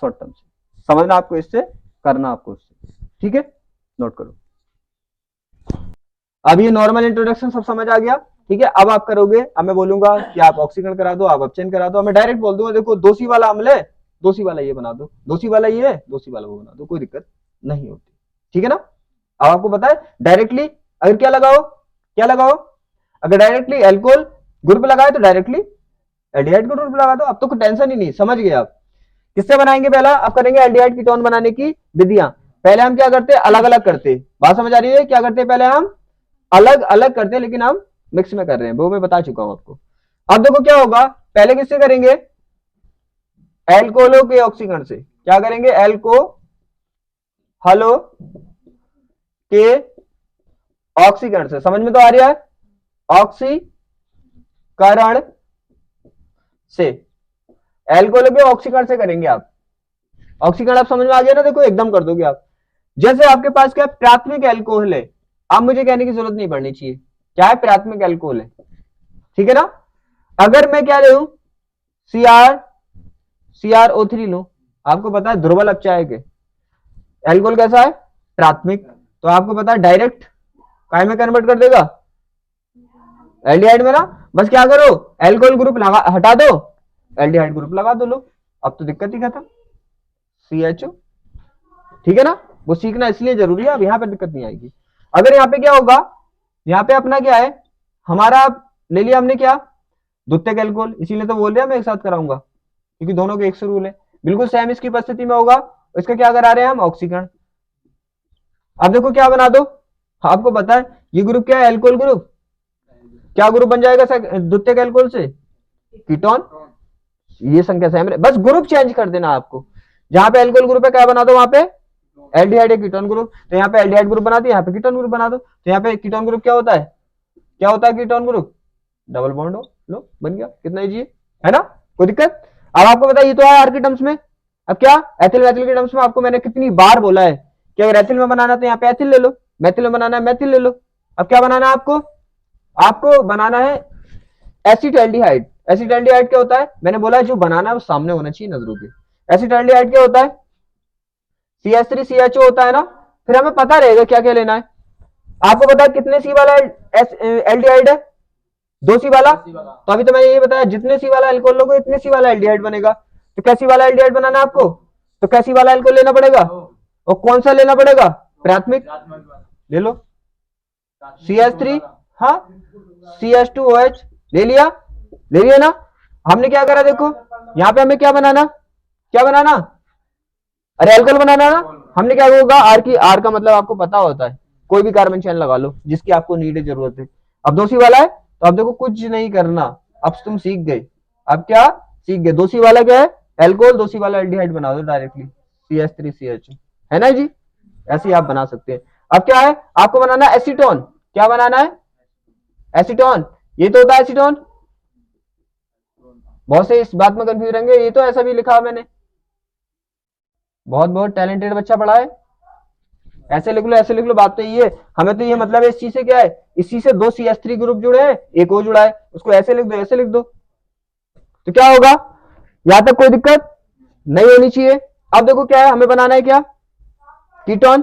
शॉर्ट टर्म से, समझना आपको इससे, करना आपको इससे। ठीक है, नोट करो। अब ये नॉर्मल इंट्रोडक्शन सब समझ आ गया। ठीक है, अब आप करोगे, अब मैं बोलूंगा कि आप ऑक्सीकरण करा दो, आप अपचयन करा दो, मैं डायरेक्ट बोल दूंगा देखो 2C वाला अम्ल है, 2C वाला ये बना दो, 2C वाला ये है, 2C वाला वो बना दो, कोई दिक्कत नहीं होती। ठीक है ना। अब आपको पता है डायरेक्टली अगर क्या लगाओ, अगर डायरेक्टली एल्कोहल ग्रुप लगाए तो डायरेक्टली एल्डिहाइड का ग्रुप लगा दो। अब तो कोई टेंशन ही नहीं, समझ गए आप। किससे बनाएंगे, पहला आप करेंगे एल्डिहाइड कीटोन बनाने की विधियां। पहले हम क्या करते, अलग अलग करते, बात समझ आ रही है, क्या करते पहले हम अलग अलग करते, लेकिन हम मिक्स में कर रहे हैं, वो मैं बता चुका हूं आपको। अब देखो क्या होगा, पहले किससे करेंगे, एल्कोहलों के ऑक्सीकरण से, क्या करेंगे, एल्कोहलों के ऑक्सीकरण से, समझ में तो आ रहा है, ऑक्सीकरण करण से। एल्कोहल के ऑक्सीकरण से करेंगे आप। ऑक्सीकरण आप समझ में आ गया ना, देखो एकदम कर दोगे आप। जैसे आपके पास क्या प्राथमिक एल्कोहल है, अब मुझे कहने की जरूरत नहीं पड़नी चाहिए क्या है, प्राथमिक एल्कोहल है, ठीक है ना। अगर मैं क्या ले लूं, CrO3 लूं, आपको पता है ध्रुवल अपचायक है, एल्कोहल कैसा है, प्राथमिक, तो आपको पता है डायरेक्ट काय में कन्वर्ट कर देगा, एल्डिहाइड में ना। बस क्या करो, एल्कोहल ग्रुप लगा हटा दो, एल्डिहाइड ग्रुप लगा दो, लो अब तो दिक्कत ही खत्म, CHO, ठीक है ना। वो सीखना इसलिए जरूरी है, अब यहां पर दिक्कत नहीं आएगी। अगर यहाँ पे क्या होगा, यहाँ पे अपना क्या है, हमारा ले लिया हमने क्या, द्वितीयक एल्कोहल, इसीलिए तो बोल रहे हैं मैं एक साथ कराऊंगा, क्योंकि दोनों के एक से रूल है, बिल्कुल सेम इसकी उपस्थिति में होगा। इसका क्या करा रहे हैं हम, ऑक्सीकरण। अब देखो क्या बना दो, आपको पता है ये ग्रुप क्या है, एल्कोहल ग्रुप, क्या ग्रुप बन जाएगा द्वितीयक एल्कोहल से, कीटोन। ये संख्या सेम है, बस ग्रुप चेंज कर देना आपको, जहां पे एल्कोहल ग्रुप है क्या बना दो वहां पे एल्डिहाइड या कीटोन ग्रुप, तो यहाँ पे एल्डिहाइड ग्रुप बना दिया, यहाँ पे कीटोन ग्रुप बना दो, तो यहाँ पे कीटोन ग्रुप क्या होता है, क्या होता है कीटोन ग्रुप, डबल बॉन्ड हो, लो बन गया, कितना इजी है ना, कोई दिक्कत। अब आपको पता है ये तो है आर के टर्म्स में, अब क्या एथिल मैथिल के टर्म्स में, आपको मैंने कितनी बार बोला है कि अगर एथिल में बनाना तो यहाँ पे एथिल ले लो, मैथिल में बनाना है मैथिल ले लो। अब क्या बनाना है आपको, आपको बनाना है एसिटाल्डिहाइड। एसिटाल्डिहाइड क्या होता है, मैंने बोला है जो बनाना है वो सामने होना चाहिए नजरों के। एसिटाल्डिहाइड क्या होता है, CH3CHO होता है ना, फिर हमें पता रहेगा क्या क्या लेना है। आपको पता है कितने सी वाला एल्डिहाइड है, 2 सी वाला, तो अभी तो मैंने ये बताया जितने सी वाला एल्कोहल लोगे इतने सी वाला एल्डिहाइड बनेगा। तो कैसी वाला एल्डिहाइड बनाना है आपको, तो कैसी वाला एल्कोहल लेना पड़ेगा, और कौन सा लेना पड़ेगा, प्राथमिक ले लो, CH3, हाँ CH2OH ले लिया, ले लिया ना। हमने क्या करा देखो, यहाँ पे हमें क्या बनाना, क्या बनाना, अरे एल्कोहल बनाना ना, हमने क्या होगा आर की, आर का मतलब आपको पता होता है, कोई भी कार्बन चेन लगा लो जिसकी आपको नीड है, जरूरत है। अब 2 सी वाला है, तो अब देखो कुछ नहीं करना, अब तुम सीख गए, अब क्या सीख गए, 2 सी वाला क्या है एल्कोहल, 2 सी वाला एल्डिहाइड बना दो डायरेक्टली, CH3CH, है ना जी, ऐसे ही आप बना सकते हैं। अब क्या है आपको बनाना है एसीटोन, क्या बनाना है एसीटोन, ये तो होता है एसीटोन, बहुत से इस बात में कंफ्यूज रहेंगे, ये तो ऐसा भी लिखा मैंने, बहुत बहुत टैलेंटेड बच्चा पढ़ा है, ऐसे लिख लो ऐसे लिख लो, बात तो ये है, हमें तो ये मतलब है इस चीज से क्या है, इसी से 2 CH3 ग्रुप जुड़े हैं, एक और जुड़ा है, उसको ऐसे लिख दो ऐसे लिख दो, तो क्या होगा, यहां तक कोई दिक्कत नहीं होनी चाहिए। अब देखो क्या है हमें बनाना है, क्या कीटोन,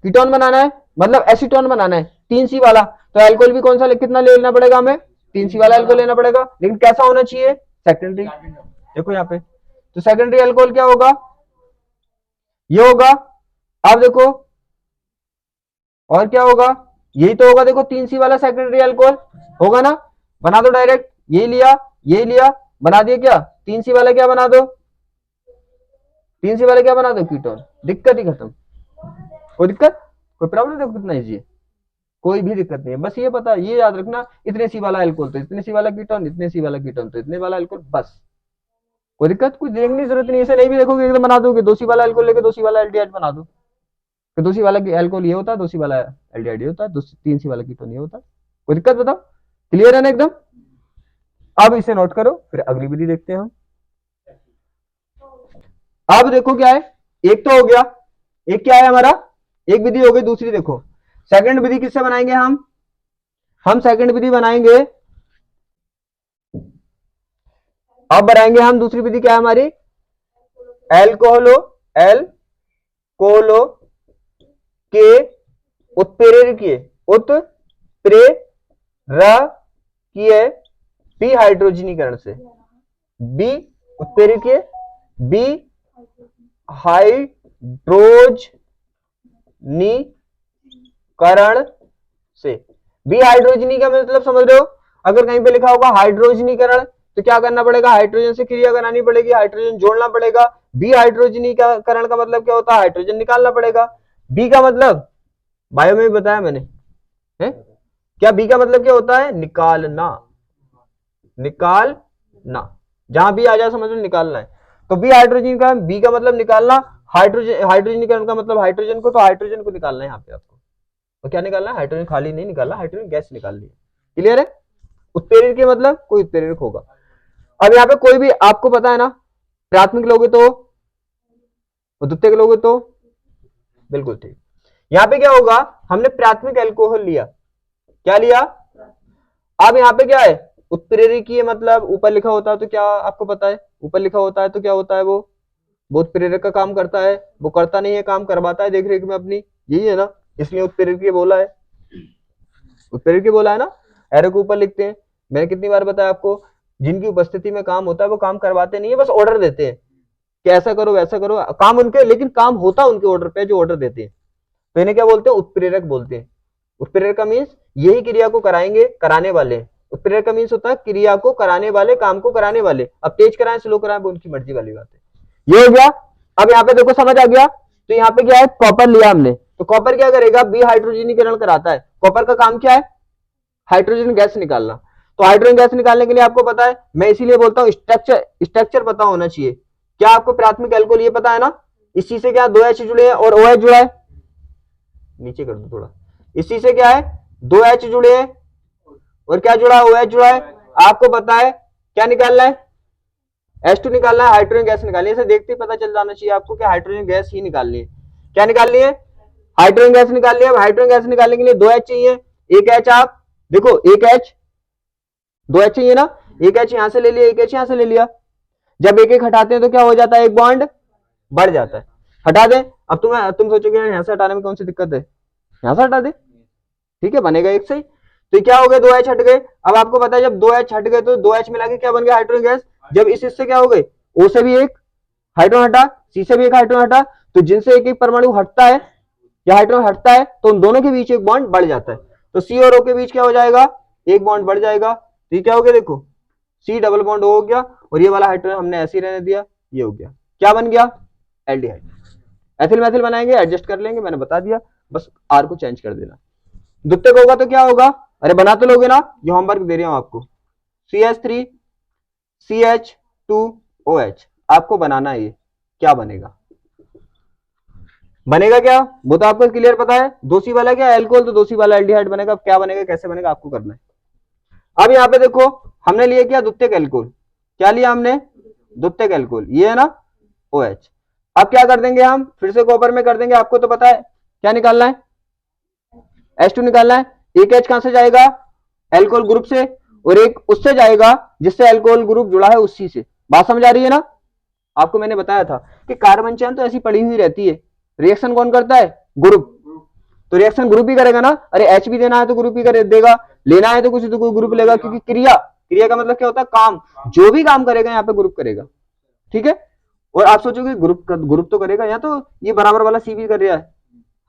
कीटोन बनाना है, मतलब एसीटोन बनाना है 3 सी वाला, तो एल्कोहल भी कौन सा कितना लेना पड़ेगा हमें, 3 सी वाला एल्कोहल लेना पड़ेगा, लेकिन कैसा होना चाहिए, सेकेंडरी। देखो यहाँ पे तो सेकेंडरी एल्कोहल क्या होगा, ये होगा। अब देखो और क्या होगा, यही तो होगा, देखो 3 सी वाला सेकेंडरी अल्कोहल होगा ना, बना दो डायरेक्ट, ये लिया बना दिया, क्या 3 सी वाला क्या बना दो, 3 सी वाला क्या बना दो कीटोन, दिक्कत ही खत्म, कोई दिक्कत कोई प्रॉब्लम, देखो कितना इजी है, कोई भी दिक्कत नहीं है, बस ये पता ये याद रखना, इतने सी वाला अल्कोहल तो इतने सी वाला कीटोन, इतने सी वाला कीटोन तो इतने वाला अल्कोहल, बस कोई दिक्कत, कुछ देखने की जरूरत नहीं, ऐसे नहीं भी देखोगे एकदम बना दोगे, 2 सी वाला अल्कोहल लेके 2 सी वाला एल्डिहाइड बना दो, तो 2 सी वाला एल्कोहल ये होता है, 2 सी वाला एल्डिहाइड ये होता है, 3 सी वाला कीटोन ये होता है, कोई दिक्कत बताओ, क्लियर है ना एकदम। अब इसे नोट करो, फिर अगली विधि देखते हैं हम। अब देखो क्या है, एक तो हो गया, एक क्या है हमारा, एक विधि हो गई, दूसरी देखो सेकंड विधि किससे बनाएंगे हम सेकंड विधि बनाएंगे, अब बनाएंगे हम दूसरी विधि, क्या है हमारी, एल्कोहलो के उत्प्रेरकीय बी हाइड्रोजनीकरण से, बी उत्प्रेरकीय बी हाइड्रोजनीकरण से, बी हाइड्रोजनी का मतलब समझ रहे हो, अगर कहीं पे लिखा होगा हाइड्रोजनीकरण तो क्या करना पड़ेगा, हाइड्रोजन से क्रिया करानी पड़ेगी, हाइड्रोजन जोड़ना पड़ेगा, बी हाइड्रोजनीकरण का मतलब क्या होता है, हाइड्रोजन निकालना पड़ेगा, बी का मतलब बायो में भी बताया मैंने है, क्या बी का मतलब क्या होता है, निकालना, निकालना, जहां भी आ जाए समझ लो निकालना है, तो बी हाइड्रोजन का, बी का मतलब निकालना, हाइड्रोजनीकरण का मतलब हाइड्रोजन को, तो हाइड्रोजन को निकालना है यहाँ पे आपको, तो क्या निकालना है, हाइड्रोजन खाली नहीं निकालना, हाइड्रोजन गैस निकालनी है, क्लियर है। उत्प्रेरक के मतलब कोई उत्प्रेरक होगा। अब यहाँ पे कोई भी आपको पता है ना, प्राथमिक लोगे तो और द्वितीयक लोगे तो, बिल्कुल ठीक। यहाँ पे क्या होगा, हमने प्राथमिक अल्कोहल लिया, क्या लिया, अब यहाँ पे क्या है, उत्प्रेरकीय मतलब ऊपर लिखा होता है तो क्या आपको पता है, ऊपर लिखा होता है तो क्या होता है, वो उत्प्रेरक का काम करता है, वो करता नहीं है, काम करवाता है देख रेख में अपनी, यही है ना, इसलिए उत्प्रेरकीय बोला है, उत्प्रेरकीय बोला है ना, एरो के ऊपर लिखते हैं। मैंने कितनी बार बताया आपको, जिनकी उपस्थिति में काम होता है वो काम करवाते नहीं है, बस ऑर्डर देते हैं कि ऐसा करो वैसा करो, काम उनके, लेकिन काम होता उनके ऑर्डर पे, जो ऑर्डर देते हैं, तो इन्हें क्या बोलते हैं, उत्प्रेरक बोलते हैं। उत्प्रेरक का मीन्स यही क्रिया को कराएंगे, कराने वाले। उत्प्रेरक का मीन्स होता है क्रिया को कराने वाले, काम को कराने वाले। अब तेज कराएं स्लो कराएं वो उनकी मर्जी वाली बात है। ये हो गया। अब यहाँ पे देखो समझ आ गया, तो यहाँ पे क्या है, कॉपर लिया हमने, तो कॉपर क्या करेगा, बी हाइड्रोजनीकरण कराता है। कॉपर का काम क्या है, हाइड्रोजन गैस निकालना। तो हाइड्रोजन गैस निकालने के लिए आपको पता है, मैं इसीलिए बोलता हूँ स्ट्रक्चर पता होना चाहिए। क्या आपको प्राथमिक अल्कोहल ये पता है ना, इसी से क्या 2H जुड़े हैं और OH जुड़ा है, नीचे कर दो थोड़ा, इसी से क्या है 2H जुड़े हैं और क्या जुड़ा है, OH जुड़ा है। आपको पता है क्या निकालना है, H2 निकालना है, हाइड्रोजन गैस निकालनी है। इसे देखते ही पता चल जाना चाहिए आपको कि हाइड्रोजन गैस ही निकालनी है। क्या निकालनी है, हाइड्रोजन गैस निकालनी है। अब हाइड्रोजन गैस निकालने के लिए 2H चाहिए, एक H, आप देखो एक H, 2H चाहिए ना, एक H यहां से ले लिया, एक H यहां से ले लिया। जब एक एक हटाते हैं तो क्या हो जाता है, एक बॉन्ड बढ़ जाता है। हटा दें, अब तुम सोचोगे यहां से हटाने में कौन सी दिक्कत है, यहां से हटा दे, ठीक है, बनेगा एक सही। तो क्या हो गया, 2H हट गए। अब आपको पता है जब 2H हट गए तो 2H मिला के क्या बन गया, हाइड्रोजन गैस। जब इस हिस्से क्या हो गए, O से भी एक हाइड्रोजन हटा, C से भी एक हाइड्रोजन हटा, तो जिनसे एक एक परमाणु हटता है या हाइड्रोजन हटता है तो उन दोनों के बीच एक बॉन्ड बढ़ जाता है। तो C और O के बीच क्या हो जाएगा, एक बॉन्ड बढ़ जाएगा। तो ये क्या हो गया, देखो C डबल बॉन्ड हो गया और ये वाला हाइड्रोजन हमने ऐसे ही रहने दिया, ये हो गया, क्या बन गया, एल्डिहाइड। एथिल मैथिल बनाएंगे, एडजस्ट कर लेंगे, मैंने बता दिया, बस R को चेंज कर देना। द्वितीयक होगा तो क्या होगा, अरे बना तो लोगे ना, ये होमवर्क दे रहा हूं आपको, CH3 CH2OH आपको बनाना है। ये क्या बनेगा, बनेगा क्या, वो तो आपको क्लियर पता है, 2C वाला क्या एल्कोहल, तो 2C वाला एल्डिहाइड बनेगा। क्या बनेगा, कैसे बनेगा, आपको करना है। अब यहाँ पे देखो हमने लिया क्या, द्वितीयक एल्कोहल, क्या लिया हमने, द्वितीयक एल्कोहल, ये है ना OH। अब क्या कर देंगे हम, फिर से कॉपर में कर देंगे, आपको तो पता है क्या निकालना है, H2 निकालना है। एक H कहां से जाएगा, एल्कोहल ग्रुप से, और एक उससे जाएगा जिससे एल्कोहल ग्रुप जुड़ा है उसी से। बात समझ आ रही है ना, आपको मैंने बताया था कि कार्बन चेन तो ऐसी पड़ी हुई रहती है, रिएक्शन कौन करता है, ग्रुप, तो रिएक्शन ग्रुप ही करेगा ना। अरे H भी देना है तो ग्रुप ही कर देगा, लेना है तो कुछ तो कोई ग्रुप लेगा, क्योंकि क्रिया, क्रिया का मतलब क्या होता है, काम, जो भी काम करेगा यहाँ पे ग्रुप करेगा, ठीक है। और आप सोचोगे ग्रुप तो करेगा, यहाँ तो ये बराबर वाला C भी कर रहा है,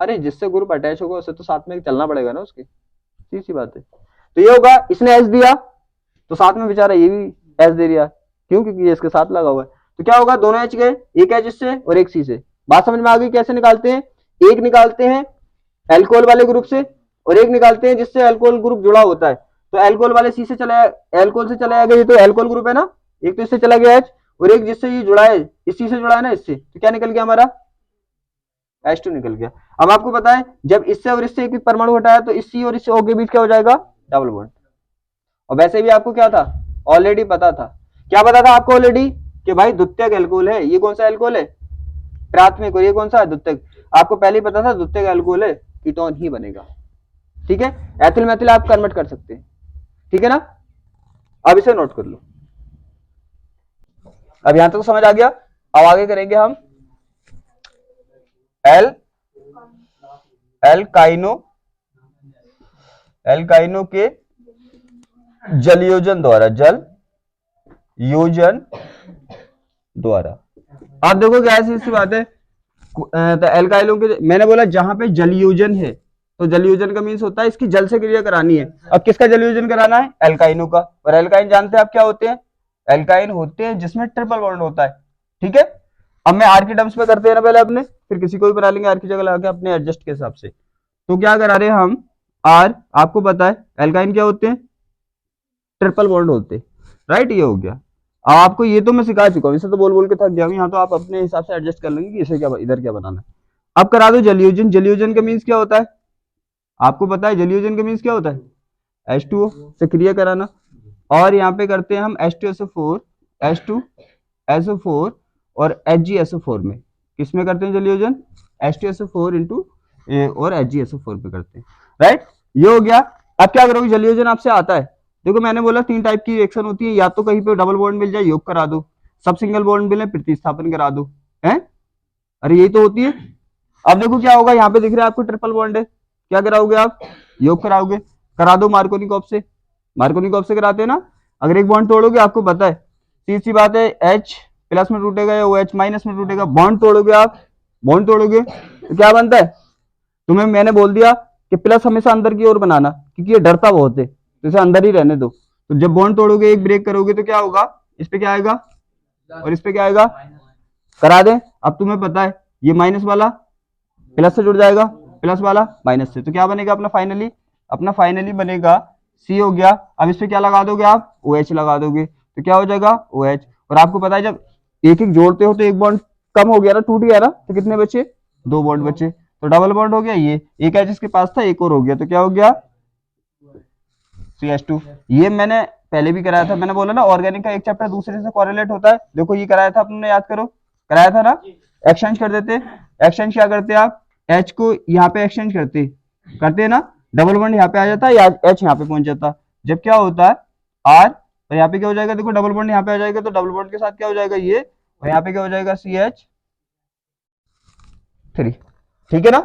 अरे जिससे ग्रुप अटैच होगा उससे तो साथ में चलना पड़ेगा ना उसकी, सीधी सी बात है। तो ये होगा, इसने H दिया तो साथ में बेचारा ये भी H दे दिया, क्यों, क्योंकि ये इसके साथ लगा हुआ है। तो क्या होगा, दोनों H गए, एक H इससे और एक C से। बात समझ में आ गई, कैसे निकालते हैं, एक निकालते हैं एल्कोहल वाले ग्रुप से और एक निकालते हैं जिससे एल्कोहल ग्रुप जुड़ा होता है। तो एल्कोहल वाले C से चला, एल्कोहल से चला गया, ये तो एल्कोहल ग्रुप है ना, एक तो इससे चला गया H और एक जिससे ये जुड़ा है, इस C से जुड़ा है ना इससे, तो क्या निकल गया हमारा, H2 निकल गया। अब आपको पता है जब इससे और इससे एक परमाणु हटाया तो इस C और इस O के बीच क्या हो जाएगा, डबल बॉन्ड। और वैसे भी आपको क्या था, ऑलरेडी पता था, क्या पता था आपको ऑलरेडी, कि भाई द्वितीयक एल्कोहल है, ये कौन सा एल्कोहल है, प्राथमिक, और ये कौन सा है, द्वितीयक। आपको पहले ही पता था द्वितीयक एल्कोहल है, कीटोन ही बनेगा, ठीक है। एथिल मैथिल आप कन्वर्ट कर सकते हैं, ठीक है ना। अब इसे नोट कर लो, अब यहां तक तो समझ आ गया। अब आगे करेंगे हम एल्काइनो के जल योजन द्वारा, जल योजन द्वारा। आप देखो क्या ऐसी बात है, तो एल्काइलों के, मैंने बोला जहां पे जल योजन है तो जल योजन का मीन्स होता है इसकी जल से क्रिया करानी है। अब किसका जल योजन कराना है, एल्काइनो का। और एल्काइन जानते हैं आप क्या होते हैं, एल्काइन होते हैं जिसमें ट्रिपल बॉन्ड होता है, ठीक है। अब मैं आर की टर्म्स में करते हैं ना पहले अपने, फिर किसी को भी बना लेंगे आर की जगह लगा के अपने एडजस्ट के हिसाब से। तो क्या करा रहे हैं हम, आर आपको पता है एल्काइन क्या होते हैं, ट्रिपल बॉन्ड होते हैं, राइट, ये हो गया। अब आपको ये तो मैं सिखा चुका हूँ, इसे तो बोल बोल के थक गया हूँ, यहाँ तो आप अपने हिसाब से एडजस्ट कर लेंगे कि इसे क्या, इधर क्या बनाना है। अब करा दो जलयोजन। जलयोजन का मीन्स क्या होता है, आपको पता है जलयोजन का मीन्स क्या होता है, H2O से क्रिया कराना। और यहाँ पे करते हैं हम H2SO4 H2SO4 और HgSO4 में, किसमें करते हैं जलीयोजन, H2SO4 इंटू और HgSO4 पे करते हैं, राइट। ये हो गया। अब क्या करोगे, जलीयोजन आपसे आता है, देखो मैंने बोला 3 टाइप की रिएक्शन होती है, या तो कहीं पे डबल बॉन्ड मिल जाए योग करा दो, सब सिंगल बॉन्ड मिले प्रतिस्थापन करा दो, है, अरे यही तो होती है। अब देखो क्या होगा, यहाँ पे दिख रहा है आपको ट्रिपल बॉन्ड है, क्या कराओगे आप, योग कराओगे, करा दो मार्कोनिकॉफ से, मार्कोनिकॉफ से कराते हैं ना। अगर एक बॉन्ड तोड़ोगे आपको पता है सीधी सी बात है, H प्लस में टूटेगा या OH माइनस में टूटेगा, बॉन्ड तोड़ोगे आप, बॉन्ड तोड़ोगे तो क्या बनता है, तुम्हें मैंने बोल दिया कि प्लस हमेशा अंदर की ओर बनाना, क्योंकि ये डरता बहुत है, तो इसे अंदर ही रहने दो। तो जब बॉन्ड तोड़ोगे, एक ब्रेक करोगे तो क्या होगा, इस पे क्या आएगा और इस पे क्या आएगा, करा दें। अब तुम्हें पता है ये माइनस वाला प्लस से जुड़ जाएगा, प्लस वाला माइनस से, तो क्या बनेगा अपना फाइनली बनेगा C हो गया। अब इस पे क्या लगा दोगे आप, OH लगा दोगे, तो क्या हो जाएगा OH। और आपको पता है जब एक एक जोड़ते हो तो एक बॉन्ड कम हो गया ना, टूट गया ना, तो कितने बचे, 2 बॉन्ड बचे, तो डबल बॉन्ड हो गया, ये एक H इसके पास था, एक और हो गया, तो क्या हो गया CH2। ये मैंने पहले भी कराया था, मैंने बोला ना ऑर्गेनिक का एक चैप्टर दूसरे से कोरिलेट होता है, देखो ये कराया था आपने, याद करो, कराया था ना। एक्सचेंज कर देते, एक्सचेंज क्या करते आप, H को यहाँ पे एक्सचेंज करते हैं ना, डबल बॉन्ड यहाँ पे आ जाता है या H यहाँ पे पहुंच जाता, जब क्या होता है R, और यहाँ पे क्या हो जाएगा, देखो डबल बॉन्ड यहाँ पे आ जाएगा, तो डबल बॉन्ड के साथ क्या हो जाएगा ये, और यहाँ पे क्या हो जाएगा CH3, ठीक है ना।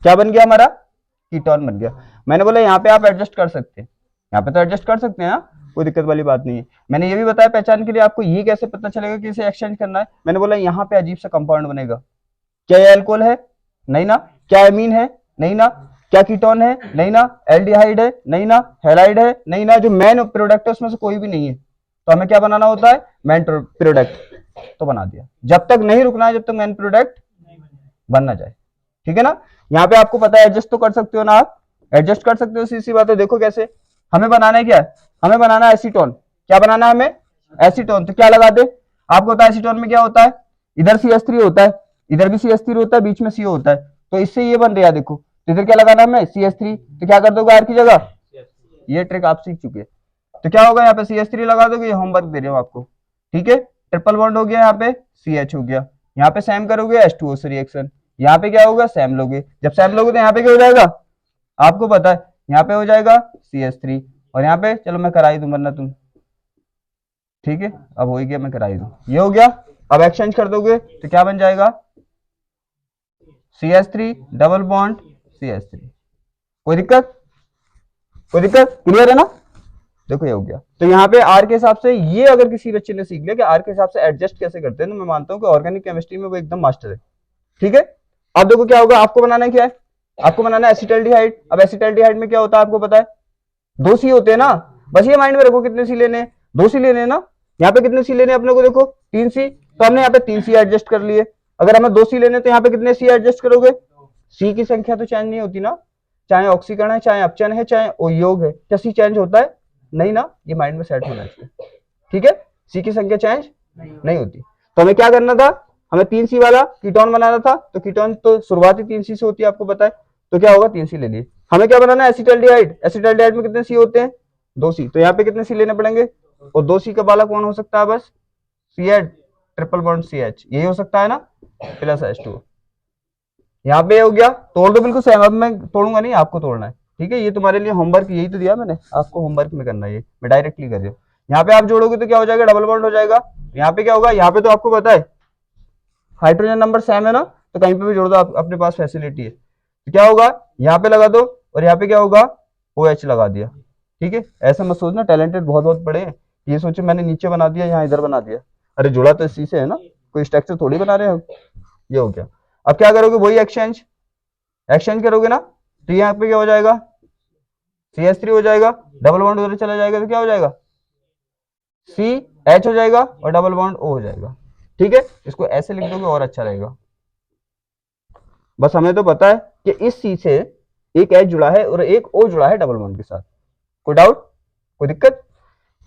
क्या बन गया हमारा, कीटोन बन गया। मैंने बोला यहाँ पे आप एडजस्ट कर सकते हैं, यहाँ पे तो एडजस्ट कर सकते हैं, कोई दिक्कत वाली बात नहीं है। मैंने ये भी बताया पहचान के लिए आपको ये कैसे पता चलेगा कि इसे एक्सचेंज करना है, मैंने बोला यहाँ पे अजीब सा कंपाउंड बनेगा, क्या ये अल्कोहल है, नहीं ना, क्या एमीन है, नहीं ना, क्या कीटोन है, नहीं ना, एल्डिहाइड है, नहीं ना, हैलाइड है, नहीं ना, जो मेन प्रोडक्ट है उसमें से कोई भी नहीं है, तो हमें क्या बनाना होता है, मेन प्रोडक्ट, तो बना दिया। जब तक नहीं रुकना है, जब तक मेन प्रोडक्ट बनना जाए, ठीक है ना। यहाँ पे आपको पता है एडजस्ट तो कर सकते हो ना, आप एडजस्ट कर सकते हो, सीधी बात है। देखो कैसे, हमें बनाना है क्या, हमें बनाना है एसीटोन, क्या बनाना है हमें, एसीटोन, तो क्या लगा दे, आपको पता है एसीटोन में क्या होता है, इधर CH3 होता है, इधर भी CH3 होता है, बीच में CO होता है, तो इससे ये बन रहा है, देखो तो इधर क्या लगाना है हमें CH3, तो क्या कर दोगे R की जगह, ये ट्रिक आप सीख चुके हैं, तो क्या होगा यहाँ पे CH3 लगा दोगे, ये होमवर्क दे रहे हो आपको, ठीक है। ट्रिपल बॉन्ड हो गया, यहाँ पे CH हो गया, यहाँ पे सैम करोगे H2O से रिएक्शन, यहाँ पे क्या होगा सैम लोगे, जब सैम लोगे तो यहाँ पे क्या हो जाएगा, आपको पता है यहाँ पे हो जाएगा CH3, और यहाँ पे चलो मैं करा ही दूं वरना तुम, ठीक है, अब हो ही गया, मैं करा ही दूं, ये हो गया। अब एक्सचेंज कर दोगे तो क्या बन जाएगा CH3 डबल बॉन्ड CH3, कोई दिक्कत, क्लियर है ना। देखो ये हो गया, तो यहाँ पे R के हिसाब से, ये अगर किसी बच्चे ने सीख लिया कि R के हिसाब से एडजस्ट कैसे करते हैं, तो मैं मानता हूँ कि ऑर्गेनिक केमिस्ट्री में वो एकदम मास्टर है, ठीक है। अब देखो क्या होगा, आपको बनाना है क्या है, आपको बनाना है एसिटाल्डिहाइड। अब एसिटाल्डिहाइड में क्या होता है आपको पता है, 2 C होते हैं ना, बस ये माइंड में रखो, कितने C लेने, 2 C लेने ना, यहाँ पे कितने C लेने अपने को, देखो 3 C, तो हमने यहाँ पे 3 C एडजस्ट कर लिए। अगर हमें 2 C लेने तो यहाँ पे कितने C एडजस्ट करोगे, C की संख्या तो चेंज नहीं होती ना, चाहे ऑक्सीकरण है, चाहे अपचन है, चाहे योग है, क्या C चेंज होता है, नहीं ना, ये माइंड में सेट होना चाहिए, ठीक है। C की संख्या चेंज नहीं होती, तो हमें क्या करना था, हमें 3 C वाला कीटोन बनाना था, तो कीटोन तो शुरुआती 3 C से होती है आपको पता है, तो क्या होगा 3 C ले लिए। हमें क्या बनाना है एसिटाल्डिहाइड, एसिटाल्डिहाइड में कितने C होते हैं, 2 C, तो यहाँ पे कितने C लेने पड़ेंगे, और 2 C का वाला कौन हो सकता है, बस CH ट्रिपल बॉन्ड CH, यही हो सकता है ना, प्लस H2, यहाँ पे हो गया, तोड़ दो बिल्कुल सेम, अब मैं तोड़ूंगा नहीं, आपको तोड़ना है, ठीक है। ये तुम्हारे लिए होमवर्क, यही तो दिया मैंने आपको, होमवर्क में करना है, ये मैं डायरेक्टली कर रही हूँ। यहाँ पे आप जोड़ोगे तो क्या हो जाएगा, डबल बॉन्ड हो जाएगा, यहाँ पे क्या होगा, यहाँ पे तो आपको पता है हाइड्रोजन नंबर सेम है ना, तो कहीं पे भी जोड़ दो, अपने पास फैसिलिटी है, तो क्या होगा, यहाँ पे लगा दो, और यहाँ पे क्या होगा OH लगा दिया, ठीक है। ऐसा मत सोचना टैलेंटेड बहुत बहुत बड़े हैं, ये सोचे मैंने नीचे बना दिया, यहाँ इधर बना दिया, अरे जुड़ा तो इसी से है ना, कोई स्ट्रक्चर थोड़ी बना रहे हो, ये हो गया। अब क्या करोगे, वही एक्सचेंज करोगे ना, तो यहाँ पे क्या हो जाएगा CH3 हो जाएगा, डबल बॉन्ड उधर चला जाएगा, तो क्या हो जाएगा CH हो जाएगा, और डबल बॉन्ड O हो जाएगा, ठीक है। इसको ऐसे लिख दोगे और अच्छा रहेगा, बस हमें तो पता है कि इस C से एक H जुड़ा है और एक O जुड़ा है डबल बॉन्ड के साथ, कोई डाउट, कोई दिक्कत।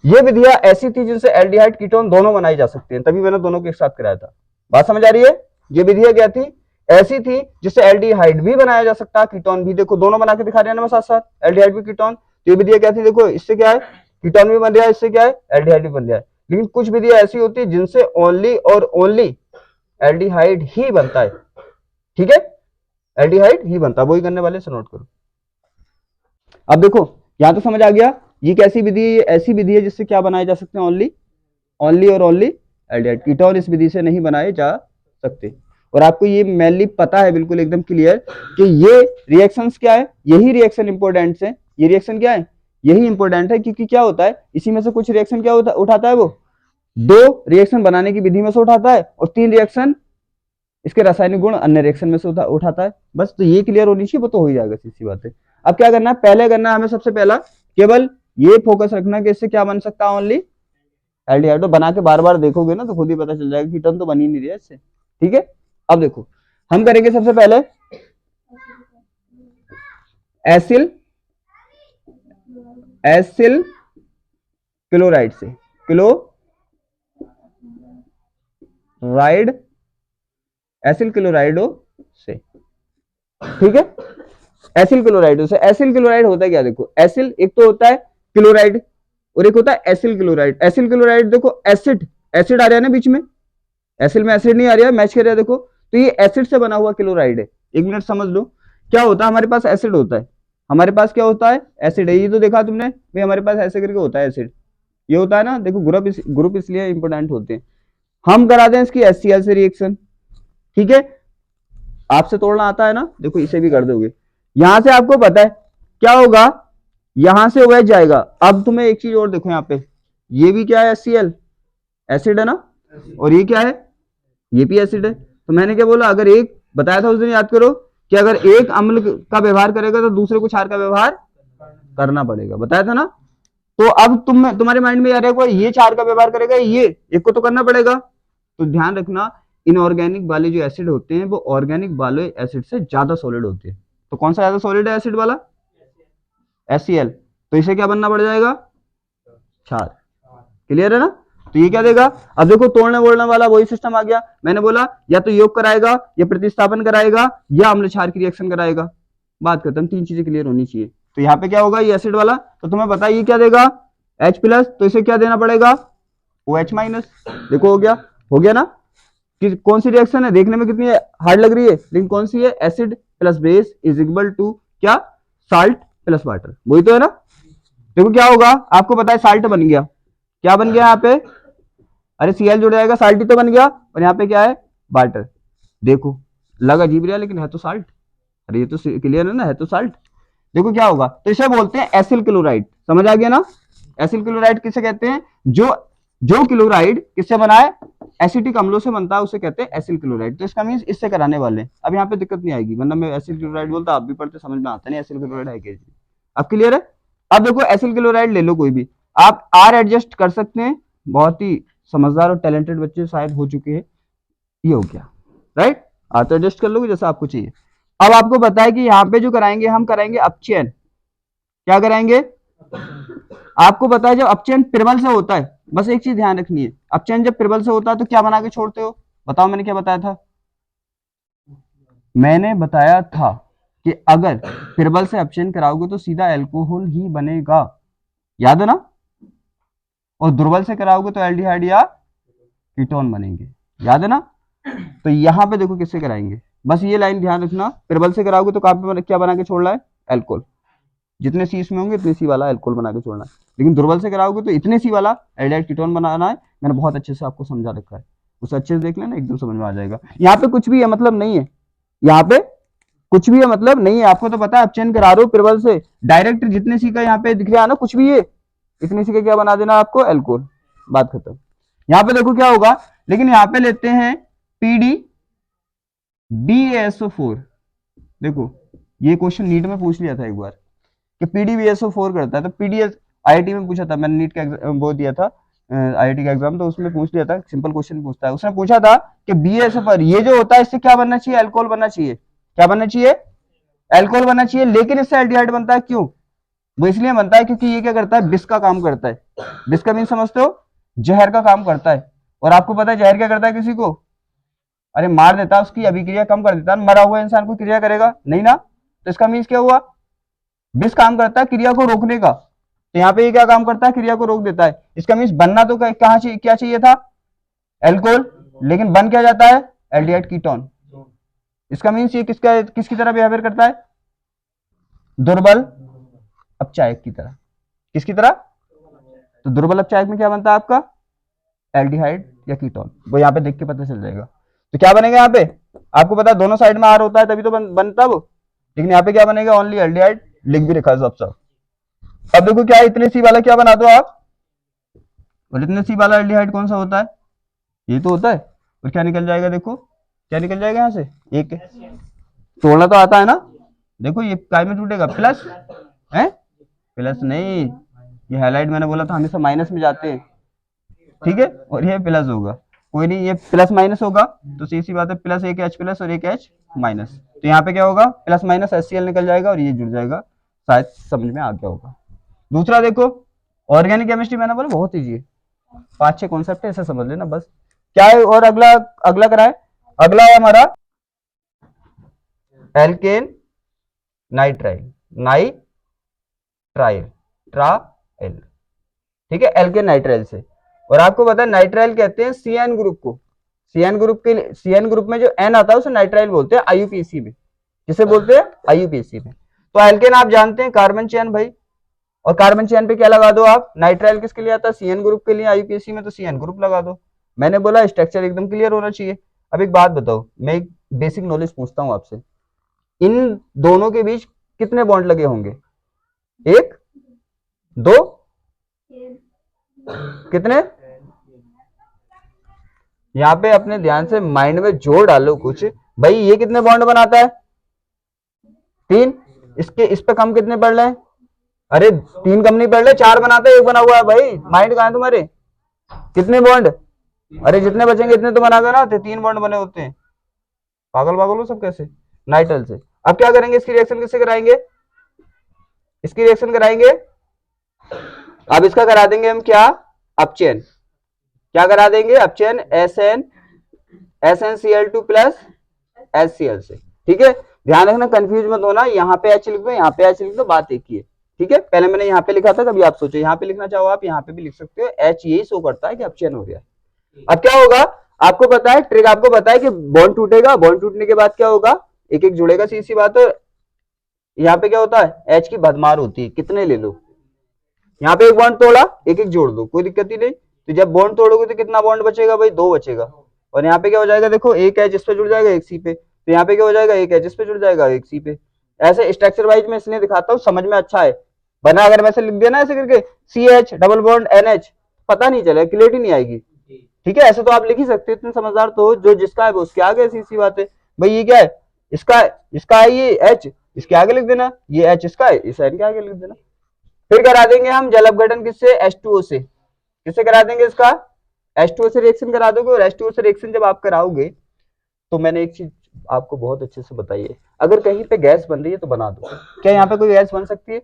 ये विधियां ऐसी थी जिनसे एल्डिहाइड कीटोन दोनों बनाई जा सकती हैं, तभी मैंने दोनों को एक साथ कराया था, बात समझ आ रही है। ये विधियां क्या थी, ऐसी थी जिससे एल्डिहाइड भी बनाया जा सकता है, कीटोन भी, देखो दोनों बना के दिखा रहे हैं ना मैं साथ साथ, एल्डिहाइड भी कीटोन। तो ये विधियां क्या थी, देखो इससे क्या है, कीटोन भी बन रहा है, इससे क्या है एल्डिहाइड भी बन रहा है। लेकिन कुछ विधियां ऐसी होती है जिनसे ओनली और ओनली एल्डिहाइड ही बनता है, ठीक है, एल्डिहाइड ही बनता है, वही करने वाले से नोट करो। अब देखो यहां तो समझ आ गया, ये कैसी विधि है, ये ऐसी विधि है जिससे क्या बनाए जा सकते हैं, ओनली ओनली और ओनली एल्डिहाइड। कीटोन इस विधि से नहीं बनाए जा सकते। और आपको ये मेनली पता है बिल्कुल एकदम क्लियर कि ये रिएक्शंस क्या है, यही रिएक्शन इंपोर्टेंट है, ये रिएक्शन क्या है, यही इंपोर्टेंट है, क्योंकि क्या होता है इसी में से कुछ रिएक्शन क्या उठाता है, वो 2 रिएक्शन बनाने की विधि में से उठाता है और 3 रिएक्शन इसके रासायनिक गुण अन्य रिएक्शन में से उठाता है। बस तो ये क्लियर होनी चाहिए, वो तो हो ही जाएगा, सीधी बात है। अब क्या करना है, पहले करना है हमें सबसे पहला केवल ये फोकस रखना कि इससे क्या बन सकता है, ओनली एल्डिहाइड। बना के बार बार देखोगे ना तो खुद ही पता चल जाएगा, कीटोन तो बन ही नहीं रहा इससे, ठीक है। अब देखो हम करेंगे सबसे पहले एसिल एसिल क्लोराइड से, क्लोराइड एसिल क्लोराइडो से, ठीक है, एसिल क्लोराइडो से। एसिल क्लोराइड होता है क्या, देखो एसिल एक तो होता है क्लोराइड और एक होता है एसिल क्लोराइड। एसिल क्लोराइड देखो एसिड, एसिड आ रहा है ना बीच में, एसिल में एसिड नहीं आ रहा है, मैच कर रहा है, देखो तो ये एसिड से बना हुआ क्लोराइड है। एक मिनट समझ लो, क्या होता है हमारे पास एसिड होता है, हमारे पास क्या होता है एसिड है, ये तो देखा तुमने भाई, हमारे पास ऐसे करके होता है एसिड, ये होता है ना, देखो ग्रुप इसलिए इंपोर्टेंट होते हैं। हम कराते हैं इसकी HCl से रिएक्शन, ठीक है, आपसे तोड़ना आता है ना, देखो इसे भी कर दोगे। यहां से आपको पता है क्या होगा, यहां से OH जाएगा। अब तुम्हें एक चीज और देखो यहाँ पे, ये भी क्या है HCl, एसिड है ना, और ये क्या है, ये भी एसिड है। तो मैंने क्या बोला, अगर एक बताया था उस दिन, याद करो कि अगर एक अम्ल का व्यवहार करेगा तो दूसरे को क्षार का व्यवहार करना पड़ेगा, बताया था ना। तो अब तुम्हारे माइंड में आ रहा है ये क्षार का व्यवहार करेगा, ये एक को तो करना पड़ेगा। तो ध्यान रखना इनऑर्गेनिक वाले जो एसिड होते हैं वो ऑर्गेनिक वाले एसिड से ज्यादा सॉलिड होते हैं। तो कौन सा ज्यादा सॉलिड है एसिड वाला, HCl, तो इसे क्या बनना पड़ जाएगा, क्षार। क्लियर है ना, तो ये क्या देगा, अब देखो तोड़ने वोड़ने वाला वही सिस्टम आ गया। मैंने बोला या तो योग कराएगा या प्रतिस्थापन कराएगा या अम्ल क्षार की रिएक्शन कराएगा, बात खत्म, 3 चीजें क्लियर होनी चाहिए। तो यहाँ पे क्या होगा, ये एसिड वाला, तो तुम्हें पता ये क्या देगा H+, तो इसे क्या देना पड़ेगा OH-। देखो हो गया ना, कि कौन सी रिएक्शन है, देखने में कितनी हार्ड लग रही है लेकिन कौन सी है, acid plus base is equal to क्या, साल्ट प्लस वाटर, वही तो है ना। देखो क्या होगा, आपको पता है साल्ट बन गया, क्या बन गया यहाँ पे, अरे Cl जुड़ जाएगा, साल्ट ही तो बन गया, और यहाँ पे क्या है वाटर। देखो लग अजीब रहा लेकिन है तो साल्ट, अरे ये तो क्लियर है ना, है तो साल्ट। देखो क्या होगा, तो इसे बोलते हैं एसिल क्लोराइड, समझ आ गया ना। एसिल क्लोराइड किसे कहते हैं, जो जो क्लोराइड किससे बना है, एसिटिक अम्लों से बनता है, उसे कहते हैं एसिल क्लोराइड। तो इसका मींस इससे कराने वाले हैं। अब यहाँ पे दिक्कत नहीं आएगी, वरना मैं एसिल क्लोराइड बोलता आप भी पढ़ते समझ में आता नहीं एसिल क्लोराइड है क्या। अब क्लियर है। अब देखो एसिल क्लोराइड ले लो कोई भी, आप आर एडजस्ट कर सकते हैं, बहुत ही समझदार और टैलेंटेड बच्चे शायद हो चुके हैं, ये हो गया राइट, आप तो एडजस्ट कर लोगे जैसा आपको चाहिए। अब आपको पता है कि यहाँ पे जो कराएंगे हम कराएंगे अपचयन, क्या कराएंगे, आपको पता है जब अपचयन प्रबल से होता है, बस एक चीज ध्यान रखनी है, अपचयन जब प्रबल से होता है तो क्या बना के छोड़ते हो, बताओ मैंने क्या बताया था, मैंने बताया था कि अगर प्रबल से अपचयन कराओगे तो सीधा एल्कोहल ही बनेगा, याद है ना, और दुर्बल से कराओगे तो एल्डिहाइड या कीटोन बनेंगे, याद है ना। तो यहां पे देखो किससे कराएंगे, बस ये लाइन ध्यान रखना, प्रबल से कराओगे तो क्या बना के छोड़ना है, एल्कोहल, जितने सी इसमें होंगे इतने सी वाला एल्कोहल बना के छोड़ना है। लेकिन दुर्बल से कराओगे तो इतने सी वाला एल्डिहाइड कीटोन बनाना है, मैंने बहुत अच्छे से आपको समझा रखा है, उसे अच्छे से देख लेना एकदम समझ में आ जाएगा। यहाँ पे कुछ भी है मतलब नहीं है, यहाँ पे कुछ भी है मतलब नहीं है, आपको तो पता है अपचयन करा रहे हो प्रबल से, डायरेक्ट जितने सी का यहाँ पे दिख रहा है ना कुछ भी है, इतने सी का क्या बना देना आपको, एल्कोहल, बात खत्म। यहाँ पे देखो क्या होगा, लेकिन यहाँ पे लेते हैं PDBaSO4, देखो ये क्वेश्चन नीट में पूछ लिया था एक बार कि PDBaSO4 करता है, तो पीडीएस आईआईटी में पूछा था, मैंने नीट का वो दिया था आईआईटी का एग्जाम, तो उसमें पूछ लिया था, सिंपल क्वेश्चन पूछता है, उसने पूछा था कि BaSO4 ये जो होता है इससे क्या बनना चाहिए, अल्कोहल बनना चाहिए, क्या बनना चाहिए, अल्कोहल बनना चाहिए, लेकिन इससे एल्डिहाइड बनता है, क्यों, वो इसलिए बनता है क्योंकि ये क्या करता है, विष का काम करता है, विष का मीन समझते हो, जहर का काम करता है, और आपको पता है जहर क्या करता है, किसी को अरे मार देता है, उसकी अभिक्रिया कम कर देता है, मरा हुआ इंसान को क्रिया करेगा नहीं ना, तो इसका मीन्स क्या हुआ, विष काम करता है क्रिया को रोकने का, तो यहाँ पे ये क्या काम करता है, क्रिया को रोक देता है। इसका मीन्स बनना तो कहाँ चाहिए, क्या चाहिए था, एल्कोहल, लेकिन बन क्या जाता है, एल्डिहाइड कीटोन। इसका मीन्स ये किसकी तरह बिहेवियर करता है, दुर्बल अपचायक की तरह। किसकी तरह, तो दुर्बल अपचायक में क्या बनता है आपका, एल्डिहाइड या कीटोन। वो यहाँ पे देख के पता चल जाएगा। तो क्या बनेगा यहाँ पे, आपको पता है दोनों साइड में आर होता है तभी तो बनता वो, लेकिन यहाँ पे क्या बनेगा, ओनली एल्डिहाइड, लिख भी रखा है सब। अब देखो क्या इतने सी वाला क्या बना दो आप, और इतने सी वाला एल्डिहाइड कौन सा होता है, ये तो होता है। और क्या निकल जाएगा, देखो क्या निकल जाएगा यहाँ से, एक तोड़ना तो आता है ना, देखो ये काय में टूटेगा, प्लस है, प्लस नहीं, ये हाईलाइट मैंने बोला था हमेशा माइनस में जाते हैं, ठीक है, और ये प्लस होगा, कोई नहीं, ये प्लस माइनस होगा तो सी बात है, प्लस एक एच प्लस और एक एच माइनस, तो यहाँ पे क्या होगा, प्लस माइनस HCl निकल जाएगा और ये जुड़ जाएगा। शायद समझ में आ गया होगा। दूसरा देखो, ऑर्गेनिक केमिस्ट्री मैंने बोला बहुत ईजी है, 5-6 कॉन्सेप्ट है, ऐसा समझ लेना बस। क्या है, और अगला अगला कराए, अगला है हमारा एल्केन नाइट्राइल, ट्राइल, ठीक है, एल्केन नाइट्राइल से। और आपको पता है नाइट्राइल कहते हैं CN ग्रुप को, CN ग्रुप के लिए, CN ग्रुप में जो N आता है उसे नाइट्राइल बोलते हैं IUPAC में, किसे बोलते हैं, IUPAC में। तो एल्केन आप जानते हैं कार्बन चेन भाई, और कार्बन चेन पे क्या लगा दो आप, नाइट्राइल किसके लिए आता है, CN ग्रुप के लिए, IUPAC में तो CN ग्रुप लगा दो। मैंने बोला स्ट्रक्चर एकदम क्लियर होना चाहिए। अब एक बात बताओ, मैं एक बेसिक नॉलेज पूछता हूं आपसे, इन दोनों के बीच कितने बॉन्ड लगे होंगे, 1 2 कितने, यहाँ पे अपने ध्यान से माइंड में जोड़ डालो कुछ भाई, ये कितने बॉन्ड बनाता है, 3, इसके इस पे कम कितने पड़ रहे हैं, अरे 3 कम नहीं पड़ रहे, 4 बनाते हैं, 1 बना हुआ है भाई, माइंड कहां है तुम्हारे, कितने बॉन्ड, अरे जितने बचेंगे इतने तो बना दो ना, 3 बॉन्ड बने होते हैं, पागल हो सब कैसे, नाइट्राइल से। अब क्या करेंगे, इसकी रिएक्शन किससे कराएंगे, इसकी रिएक्शन कराएंगे, अब इसका करा देंगे हम क्या, अपचयन, क्या करा देंगे, अपचयन SnCl2 प्लस HCl से, ठीक है। ध्यान रखना कंफ्यूज मत होना, यहाँ पे H लिख दो, यहाँ पे H लिख दो, बात एक ही है, ठीक है। पहले मैंने यहाँ पे लिखा था, कभी आप सोचो यहाँ पे लिखना चाहो आप यहाँ पे भी लिख सकते हो, H यही शो करता है कि अपचयन हो गया। अब क्या होगा, आपको पता है ट्रिक, आपको पता है कि बॉन्ड टूटेगा, बॉन्ड टूटने के बाद क्या होगा, एक एक जुड़ेगा, सीधी बात है। यहाँ पे क्या होता है, H की भरमार होती है, कितने ले लो, यहाँ पे एक बॉन्ड तोड़ा, एक एक जोड़ दो, कोई दिक्कत ही नहीं। तो जब बॉन्ड तोड़ोगे तो कितना बॉन्ड बचेगा भाई, 2 बचेगा। और यहाँ पे क्या हो जाएगा, देखो एक H इस पे जुड़ जाएगा, एक C पे, तो यहाँ पे क्या हो जाएगा, एक H इस पे जुड़ जाएगा, एक C पे। ऐसे स्ट्रक्चर वाइज में इसलिए दिखाता हूँ, समझ में अच्छा है, बना अगर वैसे लिख दिया ना ऐसे करके CH डबल बॉन्ड NH, पता नहीं चलेगा, क्लियरिटी नहीं आएगी, ठीक है। ऐसे तो आप लिख ही सकते हो, इतने समझदार तो जो जिसका है वो उसके आगे, सीधी बात है भाई। ये क्या है, इसका है ये H, इसके आगे लिख देना, ये H इसका है, इस N के आगे लिख देना। फिर करा देंगे हम जल अपघटन किससे, H2O से, किससे करा देंगे, इसका H2O से रिएक्शन करा दोगे। और H2O से रिएक्शन जब आप कराओगे तो मैंने एक चीज आपको बहुत अच्छे से बताई है, अगर कहीं पे गैस बन रही है तो बना दो, क्या यहाँ पे कोई गैस बन सकती है,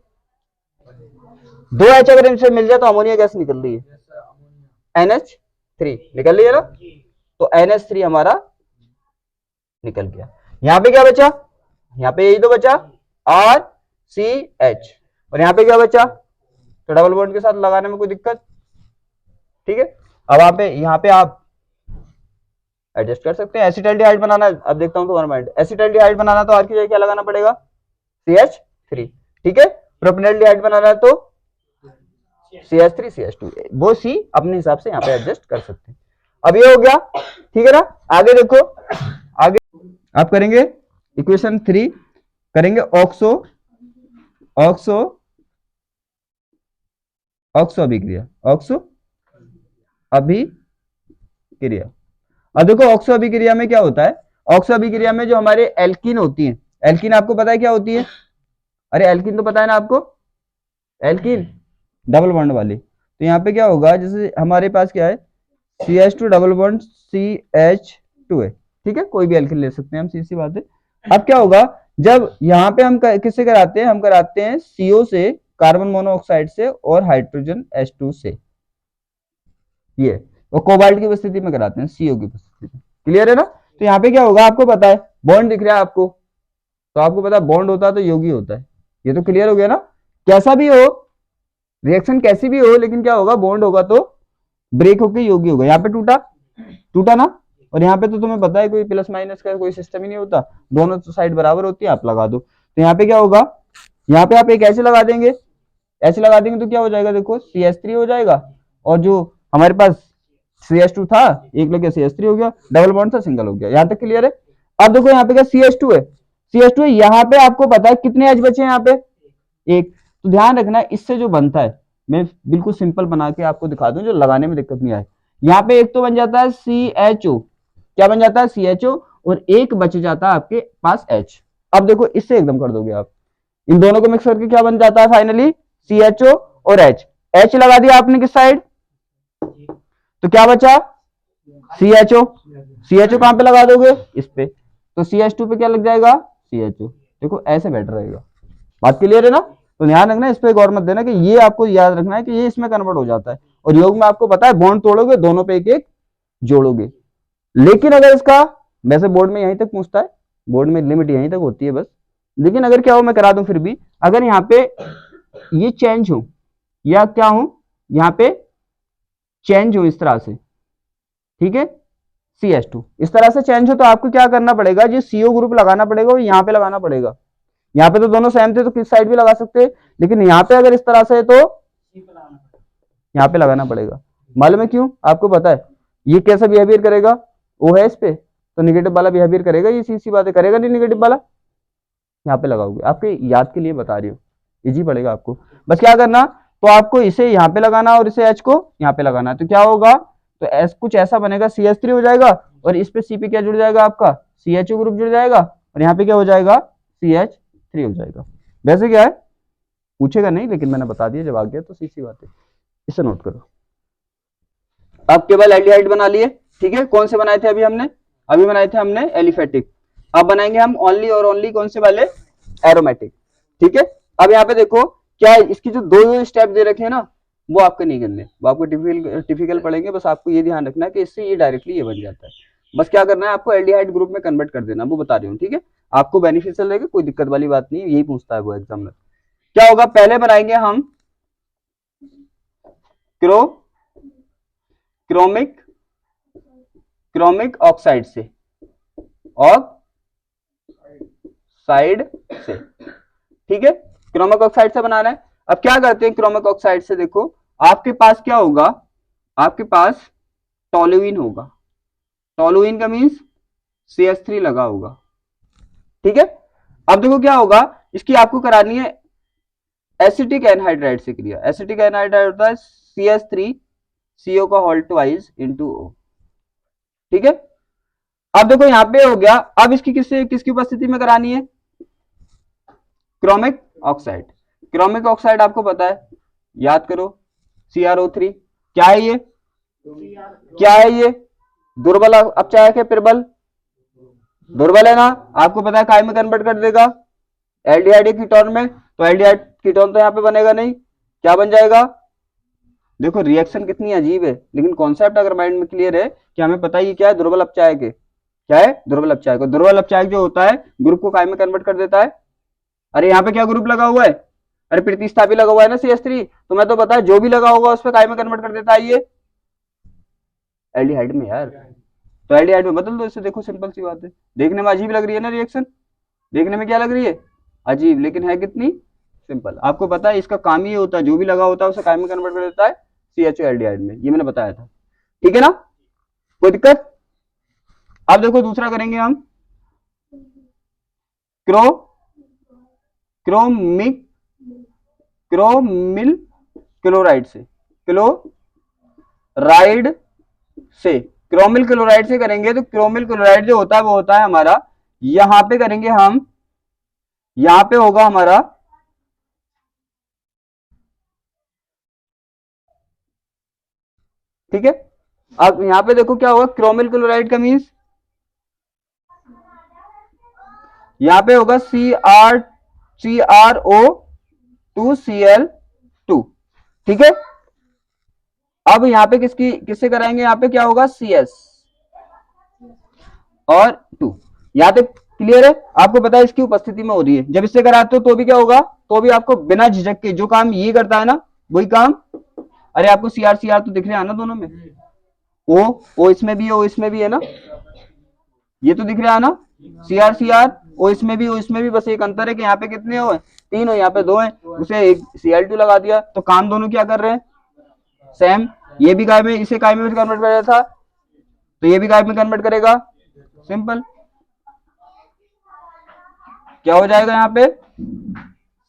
2 H अगर इनसे मिल जाए तो अमोनिया गैस निकल रही है, NH3 निकल रही है ना, तो NH3 हमारा निकल गया। यहाँ पे क्या बचा, यहाँ पे यही तो बचा RCH, और यहाँ पे क्या बचा, तो डबल बॉन्ड के साथ लगाने में कोई दिक्कत, ठीक है। अब यहाँ पे आप एडजस्ट कर सकते हैं। एसिटाल्डिहाइड बनाना, अब देखता हूं तुम्हारा माइंड, एसिटाल्डिहाइड बनाना तो आर की जगह क्या लगाना पड़ेगा, CH3, ठीक है। प्रोपेनॉल्डिहाइड बनाना है तो CH3 CH2, वो C अपने हिसाब से यहाँ पे एडजस्ट कर सकते हैं। अब ये हो गया, ठीक है ना। आगे देखो, आगे आप करेंगे इक्वेशन 3 करेंगे, ऑक्सो अभिक्रिया, अब देखो ऑक्सो अभिक्रिया में क्या होता है, ऑक्सो अभिक्रिया में जो हमारे एल्कीन होती है, एल्कीन आपको पता है क्या होती है, अरे एल्कीन तो पता है ना आपको, एल्कीन डबल बॉन्ड वाली। तो यहाँ पे क्या होगा, जैसे हमारे पास क्या है, CH2 डबल बॉन्ड CH2 है, ठीक है, कोई भी एल्कीन ले सकते हैं हम, सीधी बात है। अब क्या होगा, जब यहाँ पे हम किससे कराते हैं, हम कराते हैं CO से, कार्बन मोनोऑक्साइड से, और हाइड्रोजन H2 से, ये और कोबाल्ट की उपस्थिति में कराते हैं, CO की उपस्थिति में, क्लियर है ना। तो यहाँ पे क्या होगा, आपको पता है बॉन्ड दिख रहा है आपको, तो आपको पता है बॉन्ड होता है तो योगी होता है, ये तो क्लियर हो गया ना। कैसा भी हो, रिएक्शन कैसी भी हो लेकिन क्या होगा, बॉन्ड होगा तो ब्रेक होकर योगी होगा। यहाँ पे टूटा, टूटा ना, और यहाँ पे तो तुम्हें पता है कोई प्लस माइनस का कोई सिस्टम ही नहीं होता, दोनों साइड बराबर होती है, आप लगा दो। तो यहाँ पे क्या होगा, यहाँ पे आप एक ऐसे लगा देंगे, ऐसे लगा देंगे तो क्या हो जाएगा, देखो CH3 हो जाएगा, और जो हमारे पास CH2 था एक लगे CH3 हो गया, डबल बॉन्ड था सिंगल हो गया। यहाँ तक क्लियर है। अब देखो यहाँ पे क्या CH2 है, CH2 है, यहाँ पे आपको पता है कितने H बचे हैं, यहाँ पे एक। तो ध्यान रखना इससे जो बनता है, मैं बिल्कुल सिंपल बना के आपको दिखा दूं जो लगाने में दिक्कत नहीं आए। यहाँ पे एक तो बन जाता है CHO, क्या बन जाता है CHO, और एक बच जाता है आपके पास H। अब देखो इससे एकदम कर दोगे आप, इन दोनों को मिक्स करके क्या बन जाता है फाइनली, CHO और H लगा दिया आपने किस साइड, तो क्या बचा CHO। CHO कहां पे लगा दोगे, इस पे, तो CH2 पे क्या लग जाएगा, CHO। देखो ऐसे बेटर रहेगा, बात क्लियर है ना। तो ध्यान रखना, इस पे गौर मत देना कि ये आपको याद रखना है कि ये इसमें कन्वर्ट हो जाता है, और योग में आपको पता है बॉन्ड तोड़ोगे दोनों पे एक एक जोड़ोगे। लेकिन अगर इसका, वैसे बोर्ड में यहीं तक पूछता है, बोर्ड में लिमिट यहीं तक होती है बस, लेकिन अगर क्या हो, मैं करा दूं फिर भी, अगर यहाँ पे ये चेंज हो या क्या हो, यहाँ पे चेंज हो इस तरह से, ठीक है, CH2 इस तरह से चेंज हो, तो आपको क्या करना पड़ेगा, जो CO ग्रुप लगाना पड़ेगा वो यहाँ पे लगाना पड़ेगा। यहाँ पे तो दोनों सेम थे तो किस साइड भी लगा सकते हैं, लेकिन यहाँ पे अगर इस तरह से है तो यहाँ पे लगाना पड़ेगा। मालूम है क्यों, आपको पता है ये कैसा बिहेवियर करेगा, वो है इस पे, तो निगेटिव वाला बिहेवियर करेगा, ये सीधी सी बात है, करेगा नहीं निगेटिव वाला। यहाँ पे लगाओगे, आपके याद के लिए बता रही हूँ, इजी पड़ेगा आपको। बस क्या करना, तो आपको इसे यहाँ पे लगाना और इसे H को यहाँ पे लगाना, तो क्या होगा, तो S कुछ ऐसा बनेगा, CH3 हो जाएगा, और इस पे C पे क्या जुड़ जाएगा आपका, CHO ग्रुप जुड़ जाएगा, और यहाँ पे क्या हो जाएगा, CH3 हो जाएगा। वैसे क्या है पूछेगा नहीं, लेकिन मैंने बता दिया, जब आ गया तो सीधी बात है, इसे नोट करो। अब केवल एल्डिहाइड बना लिए, ठीक है, कौन से बनाए थे अभी हमने, अभी बनाए थे हमने एलिफेटिक, अब बनाएंगे हम ओनली और ओनली कौन से वाले, एरोमेटिक, ठीक है। अब यहाँ पे देखो क्या है, इसकी जो दो स्टेप दे रखे हैं ना, वो आपके नहीं करने, वो आपको टिपिकल पड़ेंगे, बस आपको ये ध्यान रखना है कि इससे ये डायरेक्टली ये बन जाता है। बस क्या करना है, आपको एल्डिहाइड ग्रुप में कन्वर्ट कर देना, वो बता रही हूँ, ठीक है, आपको बेनिफिशियल रहेगा, कोई दिक्कत वाली बात नहीं है, यही पूछता है वो एग्जाम में। क्या होगा, पहले बनाएंगे हम क्रोमिक क्रोमिक ऑक्साइड से, ऑक्साइड से, ठीक है, क्रोमिक ऑक्साइड से बनाना है। अब क्या करते हैं क्रोमिक ऑक्साइड से, देखो आपके पास क्या होगा, आपके पास टोलुइन होगा, टोलुइन का मीन्स CH3 लगा होगा, ठीक है। अब देखो क्या होगा, इसकी आपको करानी है एसिटिक एनहाइड्राइड से क्रिया। एसिटिक एनहाइड्राइड होता है CH3 CO का होल ट्वाइस इनटू O, ठीक है। अब देखो यहां पे हो गया, अब इसकी किसकी उपस्थिति में करानी है, क्रोमिक ऑक्साइड। क्रोमिक ऑक्साइड आपको पता है, याद करो, CrO3, क्या है ये, क्या है ये, दुर्बल अपचायक है, प्रबल, दुर्बल है ना, आपको पता है काय में कन्वर्ट कर देगा, एल्डिहाइड कीटोन में, तो एल्डिहाइड कीटोन तो यहाँ पे बनेगा नहीं, क्या बन जाएगा, देखो रिएक्शन कितनी अजीब है, लेकिन कॉन्सेप्ट अगर माइंड में क्लियर है कि हमें पता ही क्या है, दुर्बल अपचायक है, क्या है, दुर्बल अपचायक। दुर्बल अपचायक जो होता है ग्रुप को काय में कन्वर्ट कर देता है, अरे यहाँ पे क्या ग्रुप लगा हुआ है, अरे प्रतिस्थापी लगा हुआ है ना CH3, तो मैं तो पता है जो भी लगा होगा उस पर काय में कन्वर्ट कर देता है ये एल्डिहाइड में यार, तो एल्डिहाइड में बदल दो इससे, देखो सिंपल सी बात है। देखने में अजीब लग रही है ना रिएक्शन, देखने में क्या लग रही है अजीब, लेकिन है कितनी सिंपल। आपको पता है इसका काम ही होता है, जो भी लगा होता है उसे काय में कन्वर्ट कर देता है CHO एल्डिहाइड में, ये मैंने बताया था, ठीक है ना, कोई दिक्कत। अब देखो दूसरा करेंगे हम क्रोमिल क्लोराइड से, क्लोराइड से, क्रोमिल क्लोराइड से करेंगे। तो क्रोमिल क्लोराइड जो होता है वो होता है हमारा, यहां पे करेंगे हम, यहां पे होगा हमारा ठीक है। अब यहां पे देखो क्या होगा, क्रोमिल क्लोराइड का मीन्स यहां पे होगा CrO2Cl2, ठीक है। अब यहाँ पे किससे कराएंगे, यहाँ पे क्या होगा CS और 2, यहाँ तक क्लियर है, आपको पता है इसकी उपस्थिति में हो रही है। जब इससे कराते हो तो भी क्या होगा, तो भी आपको बिना झिझक के जो काम ये करता है ना वही काम। अरे आपको सीआर सीआर तो दिख रहा है ना दोनों में, ओ इसमें भी है, ओ इसमें भी है ना, ये तो दिख रहा है ना, सीआर सीआर ओ इसमें भी, ओ इसमें भी, बस एक अंतर है कि यहाँ पे कितने हो, 3 हो, यहाँ पे 2 है, उसे एक Cl2 लगा दिया, तो काम दोनों क्या कर रहे हैं, सेम। ये भी काय में, इसे काय में कन्वर्ट कर रहा था, तो ये भी काय में कन्वर्ट करेगा, सिंपल। क्या हो जाएगा यहाँ पे,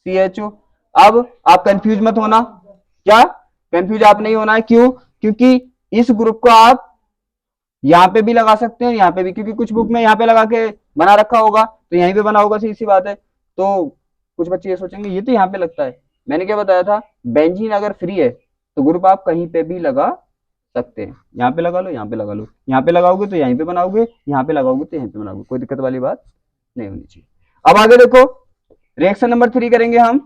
CHO। अब आप कंफ्यूज मत होना, क्या कंफ्यूज आप नहीं होना है, क्यों, क्योंकि इस ग्रुप को आप यहाँ पे भी लगा सकते हैं, यहाँ पे भी, क्योंकि कुछ बुक में यहाँ पे लगा के बना रखा होगा, तो यहीं पे बना होगा, सीधी सी बात है। तो कुछ बच्चे ये सोचेंगे ये तो यहाँ पे लगता है, मैंने क्या बताया था, बेंजीन अगर फ्री है तो ग्रुप आप कहीं पे भी लगा सकते हैं, यहाँ पे लगा लो, यहाँ पे लगा लो, यहाँ पे लगाओगे तो यहीं पे बनाओगे, यहाँ पे लगाओगे तो यहीं पे बनाओगे, कोई दिक्कत वाली बात नहीं होनी चाहिए। अब आगे देखो, रिएक्शन नंबर 3 करेंगे हम।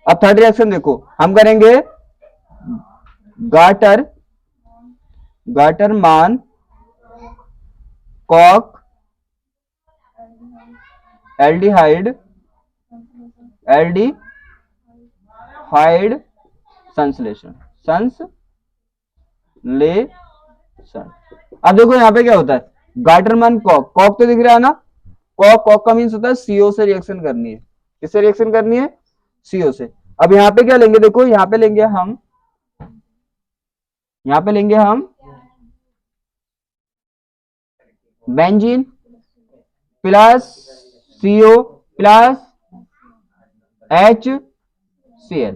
अब थर्ड रिएक्शन देखो, हम करेंगे गाटर मान कॉक एल्डिहाइड संश्लेषण। अब देखो यहाँ पे क्या होता है, गाटरमान कॉक तो दिख रहा है ना, कॉक का मीन्स होता है सीओ से रिएक्शन करनी है, किससे रिएक्शन करनी है, सीओ से। अब यहाँ पे क्या लेंगे, देखो यहाँ पे लेंगे हम benzene plus CO plus HCl।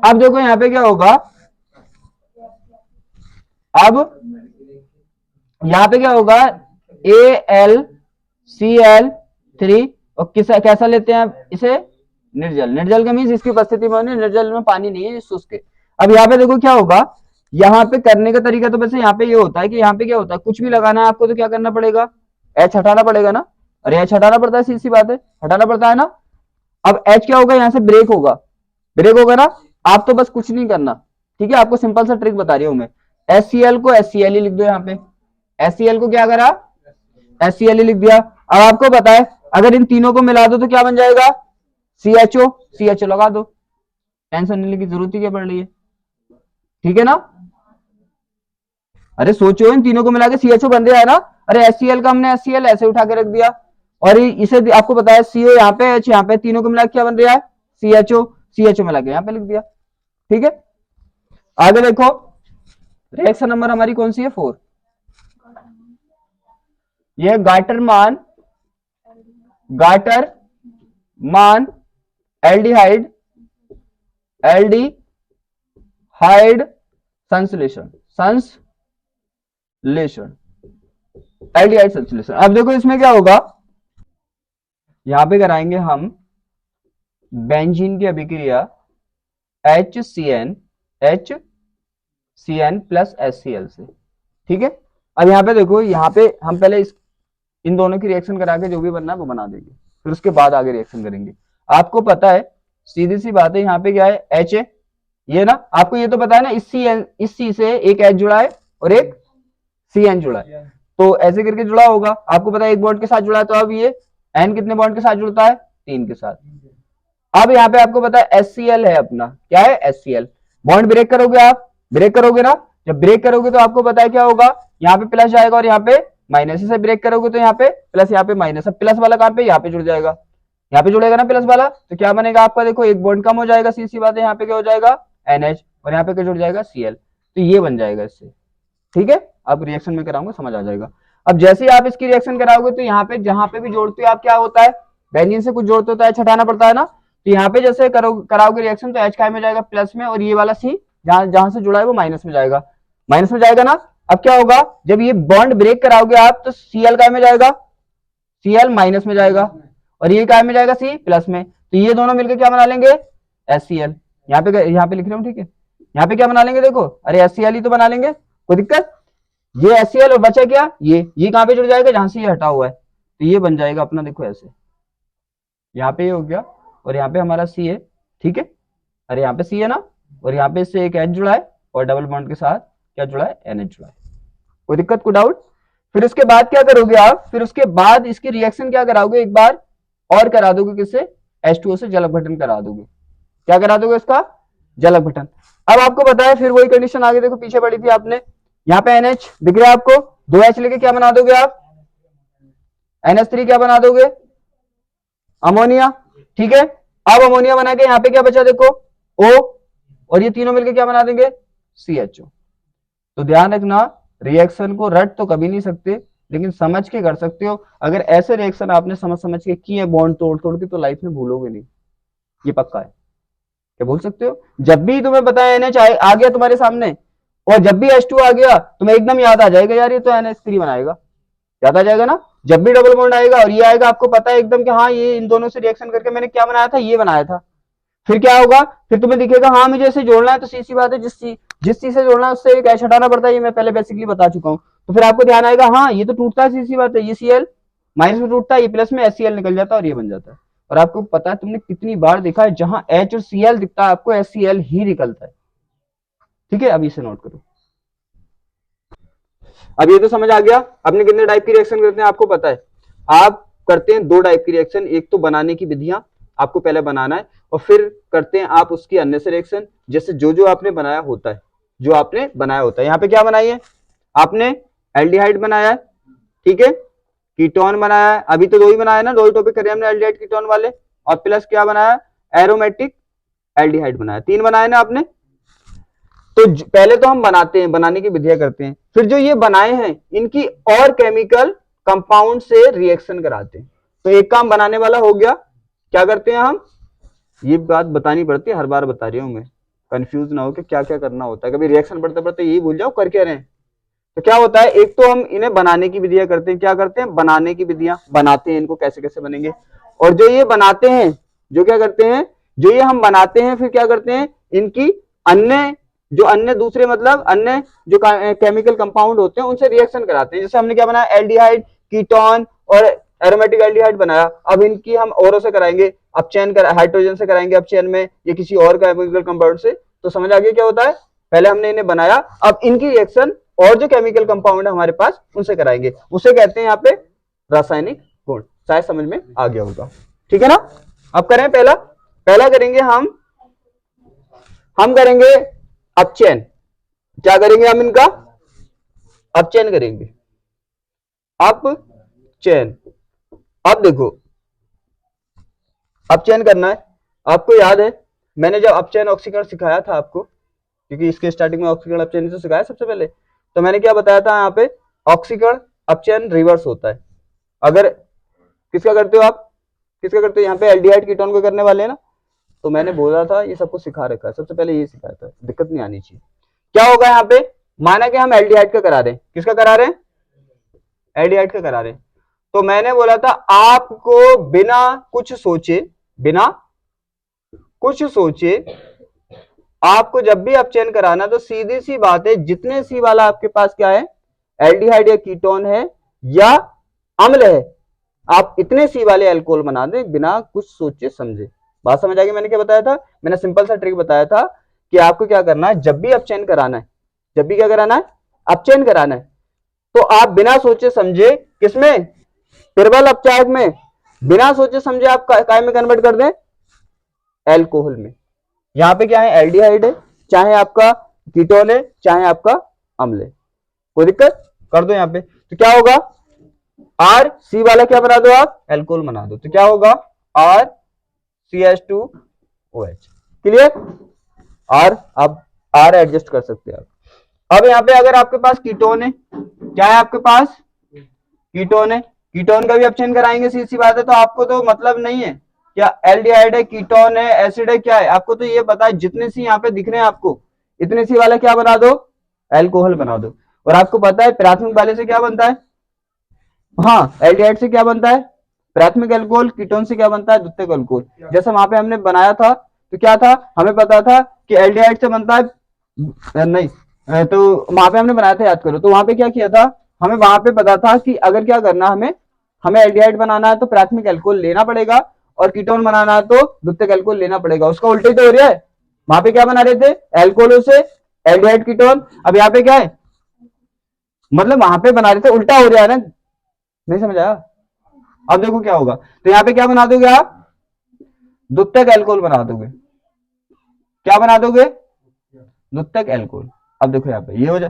अब देखो यहाँ पे क्या होगा, अब यहाँ पे क्या होगा, AlCl3, और कैसा लेते हैं इसे, निर्जल का मीन्स इसकी उपस्थिति में, निर्जल में पानी नहीं है, शुष्क है। अब यहाँ पे देखो क्या होगा, यहाँ पे करने का तरीका तो वैसे यहाँ पे ये होता है कि यहाँ पे क्या होता है, कुछ भी लगाना है आपको तो क्या करना पड़ेगा, H हटाना पड़ेगा ना, अरे H हटाना पड़ता है, सीधी बात है, हटाना पड़ता है ना। अब H क्या होगा, यहाँ से ब्रेक होगा ना, आप तो बस कुछ नहीं करना, ठीक है, आपको सिंपल सा ट्रिक बता रही हूं मैं, HCl को HCl ही लिख दो, यहाँ पे HCl को क्या करा, HCl ही लिख दिया। अब आपको पता है अगर इन तीनों को मिला दो तो क्या बन जाएगा, CHO लगा दो, टेंशन लेने की जरूरत ही क्या पड़ रही है, ठीक है ना। अरे सोचो, इन तीनों को मिला के CHO बन गया है ना, अरे HCl का हमने HCl ऐसे उठा के रख दिया, और इसे आपको पता है CO यहाँ पे, H यहाँ पे, तीनों को मिला के क्या बन रहा है, CHO मिला के यहाँ पे लिख दिया, ठीक है। आगे देखो, रिएक्शन नंबर हमारी कौन सी है, 4। ये गाटर मान एल्डिहाइड संश्लेषण। एल्डिहाइड संश्लेषण। अब देखो इसमें क्या होगा, यहां पे कराएंगे हम बेंजीन की अभिक्रिया HCN प्लस HCl से, ठीक है। अब यहाँ पे देखो, यहाँ पे हम पहले इन दोनों की रिएक्शन करा के जो भी बनना है वो बना देंगे, फिर उसके बाद आगे रिएक्शन करेंगे। आपको पता है, सीधी सी बात है, यहाँ पे क्या है, H है, ये ना, आपको ये तो पता है ना, इस C से एक H जुड़ा है और एक CN जुड़ा है, तो ऐसे करके जुड़ा होगा, आपको पता है एक बॉन्ड के साथ जुड़ा है, तो अब ये N कितने बॉन्ड के साथ जुड़ता है, 3 के साथ। अब यहाँ पे आपको पता है HCl है अपना, क्या है, HCl। बॉन्ड ब्रेक करोगे, आप ब्रेक करोगे ना, जब ब्रेक करोगे तो आपको पता है क्या होगा, यहाँ पे प्लस जाएगा और यहाँ पे माइनस से ब्रेक करोगे तो यहाँ पे प्लस, यहाँ पे माइनस। अब प्लस वाला कहाँ पे, यहाँ पे जुड़ जाएगा, यहाँ पे जुड़ेगा ना प्लस वाला, तो क्या बनेगा आपका, देखो एक बॉन्ड कम हो जाएगा, सीधी बात है, यहाँ पे क्या हो जाएगा, NH, और यहाँ पे क्या जुड़ जाएगा, Cl, तो ये बन जाएगा इससे, ठीक है। अब रिएक्शन में कराऊंगा, समझ आ जाएगा। अब जैसे ही आप इसकी रिएक्शन कराओगे तो यहाँ पे जहां पे भी जोड़ते हो आप, क्या होता है, बेंजीन से कुछ जोड़ते होता है, छटाना पड़ता है ना, तो यहाँ पे जैसे कराओगे रिएक्शन तो H में जाएगा प्लस में, और ये वाला C जहां से जुड़ा है वो माइनस में जाएगा, ना। अब क्या होगा, जब ये बॉन्ड ब्रेक कराओगे आप तो Cl काय में जाएगा, Cl माइनस में जाएगा, और ये काय में जाएगा, C प्लस में, तो ये दोनों मिलकर क्या बना लेंगे, HCl। यहाँ पे लिख रहा हूँ, ठीक है, यहाँ पे क्या बना लेंगे, देखो, अरे HCl ही तो बना लेंगे, कोई दिक्कत। ये HCl और बचा क्या, ये कहां पे जुड़ जाएगा, जहां से ये हटा हुआ है, तो ये बन जाएगा अपना, देखो ऐसे, यहाँ पे ये हो गया, और यहाँ पे हमारा C है, ठीक है, अरे यहाँ पे C है ना, और यहाँ पे इससे एक H जुड़ा है, और डबल बॉन्ड के साथ क्या जुड़ा है, NH जुड़ा है, कोई दिक्कत, कोई डाउट। फिर उसके बाद क्या करोगे आप, फिर उसके बाद इसकी रिएक्शन क्या कराओगे, एक बार और करा दोगे, किससे, H2O से जल अपघटन करा दोगे, क्या करा दोगे इसका, जल अपघटन। अब आपको पता है फिर वही कंडीशन आगे देखो पीछे पड़ी थी आपने, यहाँ पे NH दिख रहा है आपको, 2H लेके क्या बना दोगे आप, NH3 क्या बना दोगे, अमोनिया, ठीक है। अब अमोनिया बना के यहाँ पे क्या बचा देखो O, और ये तीनों मिलकर क्या बना देंगे, CHO। तो ध्यान रखना, रिएक्शन को रट तो कभी नहीं सकते, लेकिन समझ के कर सकते हो। अगर ऐसे रिएक्शन आपने समझ समझ के किए बॉन्ड तोड़ तोड़ के, तो लाइफ में भूलोगे नहीं, ये पक्का है। क्या भूल सकते हो, जब भी तुम्हें पता है NH आ गया तुम्हारे सामने, और जब भी H2 आ गया तुम्हें एकदम याद आ जाएगा यार ये तो NH3 बनाएगा, याद आ जाएगा ना। जब भी डबल बॉन्ड आएगा और ये आएगा, आपको पता है एकदम कि हाँ ये इन दोनों से रिएक्शन करके मैंने क्या बनाया था, ये बनाया था। फिर क्या होगा, फिर तुम्हें दिखेगा हाँ मुझे इसे जोड़ना है, तो सीधी बात है जिस चीज से जोड़ना है उससे एक H हटाना पड़ता है, ये मैं पहले बेसिकली बता चुका हूँ। तो फिर आपको ध्यान आएगा हाँ ये तो टूटता है, सीधी बात है, ये Cl माइनस में टूटता है, ये प्लस में HCl निकल जाता है और ये बन जाता है। और आपको पता है तुमने कितनी बार देखा है जहां H और Cl दिखता है आपको HCl ही निकलता है, ठीक है। अब इसे नोट करो। अब ये तो समझ आ गया अपने कितने टाइप की रिएक्शन करते हैं आपको पता है। आप करते हैं 2 टाइप की रिएक्शन, एक तो बनाने की विधियां, आपको पहले बनाना है, और फिर करते हैं आप उसकी अन्य से रिएक्शन, जैसे जो आपने बनाया होता है, जो आपने बनाया होता है। यहाँ पे क्या बनाई है आपने, एल्डिहाइड बनाया है, ठीक है, कीटोन बनाया है, अभी तो 2 ही बनाया ना, 2 ही टॉपिक करे हमने एल्डिहाइड कीटोन वाले, और प्लस क्या बनाया, एरोमेटिक एल्डिहाइड बनाया, 3 बनाए ना आपने। तो पहले तो हम बनाते हैं, बनाने की विधियां करते हैं, फिर जो ये बनाए हैं इनकी और केमिकल कंपाउंड से रिएक्शन कराते हैं। तो एक काम बनाने वाला हो गया, क्या करते हैं हम, ये बात बतानी पड़ती है, हर बार बता रही हूं मैं, कंफ्यूज ना हो कि क्या क्या करना होता है, कभी रिएक्शन पढ़ते पढ़ते यही भूल जाओ कर क्या रहे हैं। तो क्या होता है, एक तो हम इन्हें बनाने की विधियां करते हैं, क्या करते हैं, बनाने की विधियां बनाते हैं, इनको कैसे कैसे बनेंगे। और जो ये बनाते हैं, जो क्या करते हैं, जो ये हम बनाते हैं, फिर क्या करते हैं, इनकी अन्य जो अन्य दूसरे मतलब अन्य जो केमिकल कंपाउंड होते हैं उनसे रिएक्शन कराते हैं। जैसे हमने क्या बनाया, एल्डिहाइड, कीटोन और एरोमेटिक एल्डिहाइड बनाया, अब इनकी हम औरों से कराएंगे, अपचयन कर हाइड्रोजन से कराएंगे अपचयन में, या किसी और केमिकल कंपाउंड से। तो समझ आ गया क्या होता है, पहले हमने इन्हें बनाया, अब इनकी रिएक्शन और जो केमिकल कंपाउंड है हमारे पास उनसे कराएंगे, उसे कहते हैं यहाँ पे रासायनिक गुण। शायद समझ में आ गया होगा, ठीक है ना। अब करें पहला करेंगे हम करेंगे अपचयन। क्या करेंगे हम, इनका अपचयन करेंगे, अपचयन। अब देखो अपचयन करना है, आपको याद है मैंने जब अपचयन ऑक्सीकरण सिखाया था आपको, क्योंकि इसके स्टार्टिंग में ऑक्सीकरण अपचयन से सिखाया सबसे पहले, तो मैंने क्या बताया था, यहाँ पे ऑक्सीकरण अपचयन रिवर्स होता है। अगर किसका करते हो आप, किसका करते हो, यहाँ पे एल्डिहाइड कीटोन को करने वाले हैं ना, तो मैंने बोला था ये सबको सिखा रखा है, सबसे पहले ये सिखाया था, दिक्कत नहीं आनी चाहिए। क्या होगा यहाँ पे, माना कि हम एल्डिहाइड का करा रहे हैं, किसका करा रहे हैं, एल्डिहाइड का करा रहे हैं। तो मैंने बोला था आपको बिना कुछ सोचे आपको जब भी अपचयन कराना, तो सीधी सी बात है, जितने सी वाला आपके पास क्या है, एल्डिहाइड या कीटोन है या अम्ल है, आप इतने सी वाले अल्कोहल बना दें बिना कुछ सोचे समझे। बात समझ आ गई, मैंने क्या बताया था, मैंने सिंपल सा ट्रिक बताया था कि आपको क्या करना है, जब भी अपचयन कराना है, जब भी क्या कराना है, अपचयन कराना है, तो आप बिना सोचे समझे, किसमें, प्रबल अपचायक में, बिना सोचे समझे आप काय में कन्वर्ट कर दें, एल्कोहल में। यहाँ पे क्या है, एल्डिहाइड है, चाहे आपका कीटोन है, चाहे आपका अम्ल है, कोई दिक्कत, कर दो यहाँ पे। तो क्या होगा, आर सी वाला क्या बना दो आप, एल्कोहल बना दो, तो क्या होगा, आर CH2OH, क्लियर। आर अब आर एडजस्ट कर सकते हैं आप। अब यहाँ पे अगर आपके पास कीटोन है, क्या है आपके पास, कीटोन है, कीटोन का भी अपचयन कराएंगे, सीधी सी बात है। तो आपको तो मतलब नहीं है क्या एल्डिहाइड है, कीटोन है, एसिड है, क्या है, आपको तो ये पता है जितने सी यहाँ पे दिख रहे हैं आपको, इतने सी वाला क्या बना दो, एल्कोहल बना दो। और आपको पता है प्राथमिक वाले से क्या बनता है, हाँ एल्डिहाइड से क्या बनता है, प्राथमिक अल्कोहल, कीटोन से क्या बनता है, द्वितीयक अल्कोहल। जैसे वहां पे हमने बनाया था तो क्या था, हमें पता था कि एल्डिहाइड से बनता है, नहीं तो वहां पे हमने बनाया था, याद करो, तो वहां पे क्या किया था, हमें वहां पे पता था कि अगर क्या करना, हमें एल्डिहाइड बनाना है तो प्राथमिक अल्कोहल लेना पड़ेगा, और कीटोन बनाना है तो द्वितीयक अल्कोहल लेना पड़ेगा। उसका उल्टा ही तो हो रहा है, वहां पे क्या बना रहे थे, अल्कोहलों से एल्डिहाइड कीटोन, अब यहाँ पे क्या है, मतलब वहां पे बना रहे थे, उल्टा हो रहा है ना, नहीं समझ आया। अब देखो क्या होगा, तो यहाँ पे क्या बना दोगे आप, द्वितीयक अल्कोहल बना दोगे, क्या बना दोगे, द्वितीयक एल्कोहल। अब देखो यहाँ पे ये हो जाए,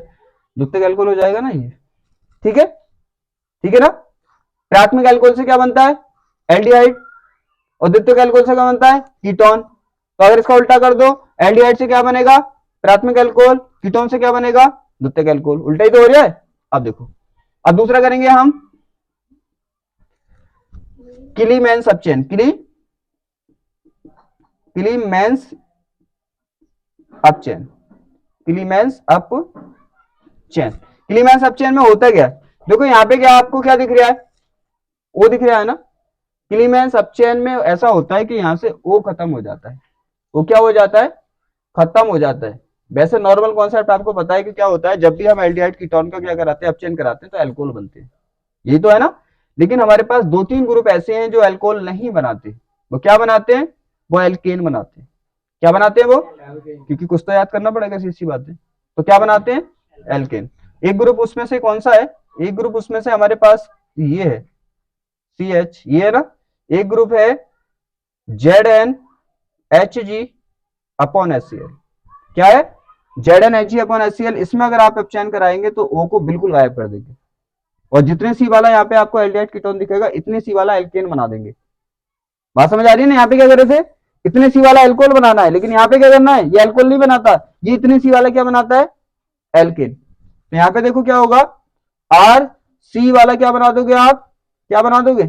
द्वितीयक एल्कोहल हो जाएगा ना ये, ठीक है, ठीक है ना। प्राथमिक एल्कोहल से क्या बनता है, एल्डिहाइड, और द्वितीयक एल्कोहल से क्या बनता है, कीटोन। तो अगर इसका उल्टा कर दो, एल्डिहाइड से क्या बनेगा, प्राथमिक एल्कोहल, कीटोन से क्या बनेगा, द्वितीयक एल्कोहल। उल्टा ही तो हो रहा है। अब देखो, अब दूसरा करेंगे हम, क्लीमेंस अपचेन, क्लीमेंस अपचेन, क्लीमेंस अपचेन। क्लीमेंस अपचेन में होता क्या, देखो यहाँ पे क्या आपको क्या दिख रहा है, ओ दिख रहा है ना। क्लीमेंस अपचेन में ऐसा होता है कि यहाँ से ओ खत्म हो जाता है, वो क्या हो जाता है, खत्म हो जाता है। वैसे नॉर्मल कॉन्सेप्ट आपको पता है कि क्या होता है, जब भी हम एल्डिहाइड कीटोन का क्या कराते हैं, अपचयन कराते हैं, तो अल्कोहल बनते हैं, यही तो है ना। लेकिन हमारे पास 2-3 ग्रुप ऐसे हैं जो अल्कोहल नहीं बनाते, वो क्या बनाते हैं, वो एल्केन बनाते हैं। क्या बनाते हैं वो, क्योंकि कुछ तो याद करना पड़ेगा, सी बात है। तो क्या बनाते हैं, एल्केन। एक ग्रुप उसमें से कौन सा है, एक ग्रुप उसमें से हमारे पास ये है, CH, ये है ना। एक ग्रुप है ZnHg अपॉन HCl, क्या है, ZnHg अपॉन HCl। इसमें अगर आप अपचयन कराएंगे तो O को बिल्कुल गायब कर देंगे, और जितने सी वाला यहाँ पे आपको एल्डिहाइड कीटोन दिखेगा, इतने सी वाला एल्केन बना देंगे। बात समझ आ रही है ना। यहाँ पे क्या कर रहे थे, इतने सी वाला एल्कोहल बनाना है, लेकिन यहाँ पे क्या करना है, ये एल्कोहल नहीं बनाता, ये इतने सी वाला क्या बनाता है, एल्केन। तो यहाँ पे देखो क्या होगा, आर सी वाला क्या बना दोगे आप, क्या बना दोगे,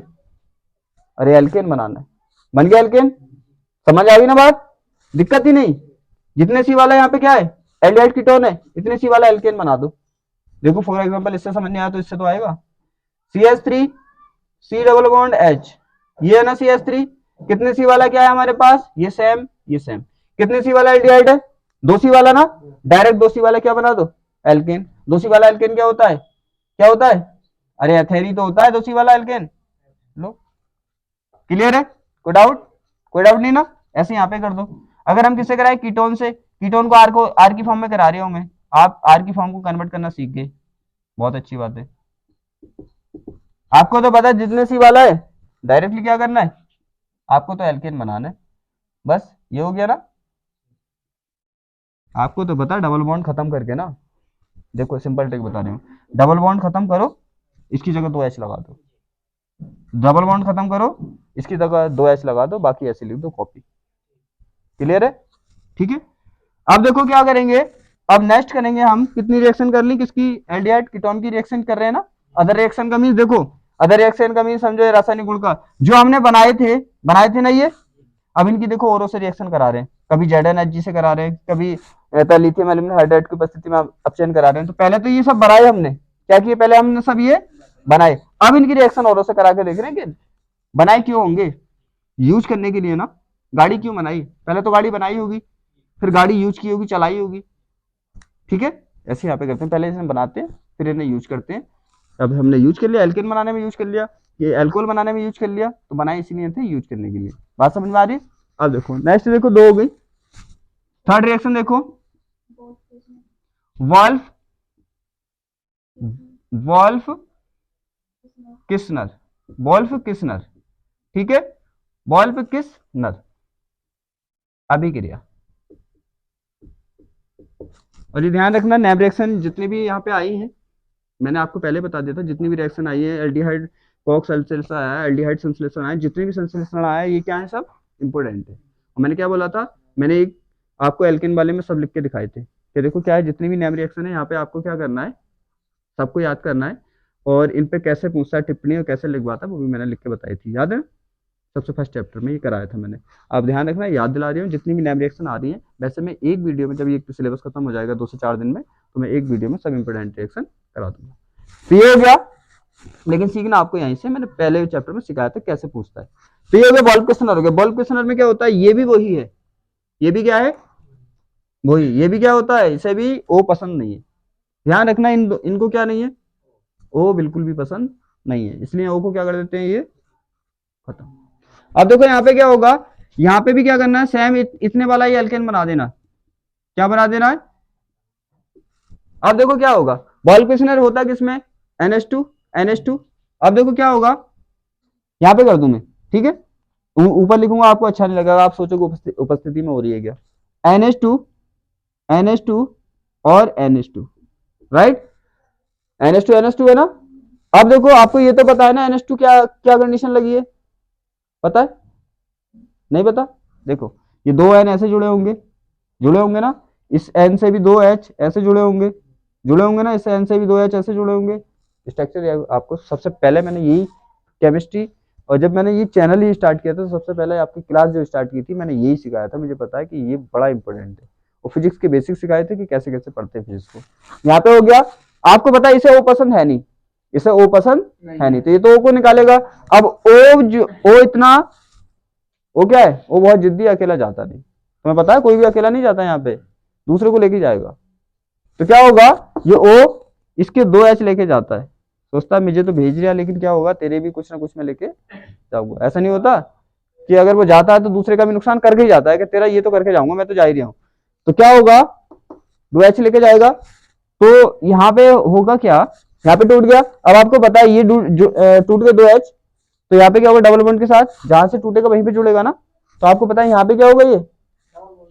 अरे एल्केन बनाना है, बन गया एल्केन। समझ आ गई ना बात, दिक्कत ही नहीं। जितने सी वाला यहाँ पे क्या है, एल्डिहाइड कीटोन है, इतने सी वाला एल्केन बना दो। देखो फॉर एग्जांपल इससे समझ नहीं आया तो इससे तो आएगा, CH3 C double bond H, ये है ना CH3, कितने सी वाला क्या है हमारे पास, ये सेम, ये सेम। कितने सी वाला एल्डिहाइड है, 2 सी वाला ना, डायरेक्ट 2 सी वाला क्या बना दो, एल्केन। 2 सी वाला एल्केन क्या होता है, क्या होता है, अरे एथेरी तो होता है 2 सी वाला एल्केन। लो, क्लियर है, कोई डाउट, कोई डाउट नहीं ना। ऐसे यहाँ पे कर दो। अगर हम किससे कराए, कीटोन से, कीटोन को आर की फॉर्म में करा रहे हो मैं, आप आर की फॉर्म को कन्वर्ट करना सीख गए, बहुत अच्छी बात है। आपको तो पता है जितने सी वाला है, डायरेक्टली क्या करना है, आपको तो एल्केन बनाना है, बस ये हो गया ना। आपको तो पता है डबल बॉन्ड खत्म करके ना, देखो सिंपल ट्रिक बता रही हूँ, डबल बॉन्ड खत्म करो, इसकी जगह 2H लगा दो, डबल बॉन्ड खत्म करो, इसकी जगह 2H लगा दो, बाकी ऐसे लिख दो, कॉपी। क्लियर है, ठीक है। अब देखो क्या करेंगे, अब नेक्स्ट करेंगे हम, कितनी रिएक्शन कर ली, किसकी, एल्डिहाइड कीटोन की रिएक्शन कर रहे हैं ना। अदर रिएक्शन का मींस देखो, अदर रिएक्शन का मींस समझो रासायनिक गुण का, जो हमने बनाए थे ना ये, अब इनकी देखो औरों से रिएक्शन करा रहे हैं, कभी ZnHg से करा रहे हैं, कभी लिथियम एल्यूमिनियम हाइड्राइड की उपस्थिति में अपचयन करा रहे हैं। तो पहले तो ये सब बनाए हमने, क्या किए, पहले हमने सब ये बनाए, अब इनकी रिएक्शन औरों से करा के देख रहे हैं कि बनाए क्यों होंगे, यूज करने के लिए ना। गाड़ी क्यों बनाई, पहले तो गाड़ी बनाई होगी, फिर गाड़ी यूज की होगी, चलाई होगी, ठीक है। ऐसे यहाँ पे करते हैं, पहले इसे बनाते हैं, फिर इन्हें यूज करते हैं। अब हमने यूज कर लिया, एल्केन बनाने में यूज कर लिया, ये एल्कोहल बनाने में यूज कर लिया, तो बनाए इसीलिए थे, यूज करने के लिए। बात समझ में आ रही है। अब देखो नेक्स्ट, देखो 2 हो गई। थर्ड रिएक्शन देखो, Wolf Wolf Kisner, Wolf Kisner, ठीक है, वॉल्फ किस्नर अभिक्रिया। और ये ध्यान रखना, नैब रिएक्शन जितनी भी यहाँ पे आई हैं, मैंने आपको पहले बता दिया था, जितनी भी रिएक्शन आई है, एल्डिहाइड कॉक्स संश्लेषण आया है, एल्डिहाइड संश्लेषण आया, जितने भी संश्लेषण आया है, ये क्या है, सब इंपोर्टेंट है। और मैंने क्या बोला था, मैंने एक आपको एल्केन वाले में सब लिख के दिखाए थे कि देखो क्या है, जितनी भी नैब रिएक्शन है यहाँ पे आपको क्या करना है, सबको याद करना है, और इन पे कैसे पूछता है टिप्पणी और कैसे लिखवाता है, वो भी मैंने लिख के बताई थी, याद है। सबसे फर्स्ट चैप्टर में ये कराया था मैंने। आप ध्यान रखना, याद दिला रही हूँ, जितनी भी नैब रिएक्शन आ रही है, वैसे मैं एक वीडियो में, जब ये सिलेबस खत्म हो जाएगा 2 से 4 दिन में, तो मैं एक वीडियो में सब इंपोर्टेंट रिएक्शन करा दूंगा। तो ये हो गया, लेकिन सीखना आपको यहीं से, मैंने पहले चैप्टर में सिखाया था कैसे पूछता है। तो ये हो गया बॉल्व क्वेश्चनर, हो गया। बॉल्व क्वेश्चनर में क्या होता है, ये भी वही है, ये भी क्या है, वही, ये भी क्या होता है, इसे भी ओ पसंद नहीं है। ध्यान रखना, इनको क्या नहीं है, ओ बिल्कुल भी पसंद नहीं है, इसलिए ओ को क्या कर देते हैं, ये खत्म। अब देखो यहाँ पे क्या होगा, यहाँ पे भी क्या करना है, सेम इतने वाला ही एल्केन बना देना, क्या बना देना है। अब देखो क्या होगा, बॉल्व क्वेश्चनर होता है किसमें, NH2। अब देखो क्या होगा, यहाँ पे कर दूं मैं, ठीक है, ऊपर लिखूंगा, आपको अच्छा नहीं लगेगा, आप सोचोगे उपस्थिति में हो रही है क्या, NH2 NH2 और NH2, राइट। NH2 है ना। अब देखो आपको ये तो पता है ना NH2 क्या क्या कंडीशन लगी है, पता है? नहीं पता? देखो ये दो N ऐसे जुड़े होंगे ना, इस N से भी दो H ऐसे जुड़े होंगे ना, इस N से भी दो H ऐसे जुड़े होंगे। स्ट्रक्चर आपको सबसे पहले मैंने यही केमिस्ट्री, और जब मैंने ये चैनल ही स्टार्ट किया था तो सबसे पहले आपकी क्लास जो स्टार्ट की थी मैंने यही सिखाया था। मुझे पता है कि ये बड़ा इंपॉर्टेंट है, और फिजिक्स के बेसिक सिखाए थे कि कैसे कैसे पढ़ते हैं फिजिक्स को। यहाँ पे हो गया। आपको पता है इसे ओ पसंद है नहीं, इसे ओ पसंद है नहीं, तो ये तो ओ को निकालेगा। अब ओ इतना, वो क्या है, वो बहुत जिद्दी, अकेला जाता नहीं। तुम्हें पता है कोई भी अकेला नहीं जाता, यहाँ पे दूसरे को लेके जाएगा। तो क्या होगा, ये ओ इसके दो एच लेके जाता है, सोचता है मुझे तो भेज रहा, लेकिन क्या होगा, तेरे भी कुछ ना कुछ में लेके जाऊंगा। ऐसा नहीं होता कि अगर वो जाता है तो दूसरे का भी नुकसान करके ही जाता है, कि तेरा ये तो करके जाऊंगा, मैं तो जा ही रहा हूं। तो क्या होगा, दो एच लेके जाएगा, तो यहाँ पे होगा क्या, यहाँ पे टूट गया। अब आपको पता है ये टूट गए दो एच, तो यहाँ पे क्या होगा, डबल बॉन्ड के साथ जहां से टूटेगा वहीं पे जुड़ेगा ना। तो आपको पता है यहाँ पे क्या होगा, ये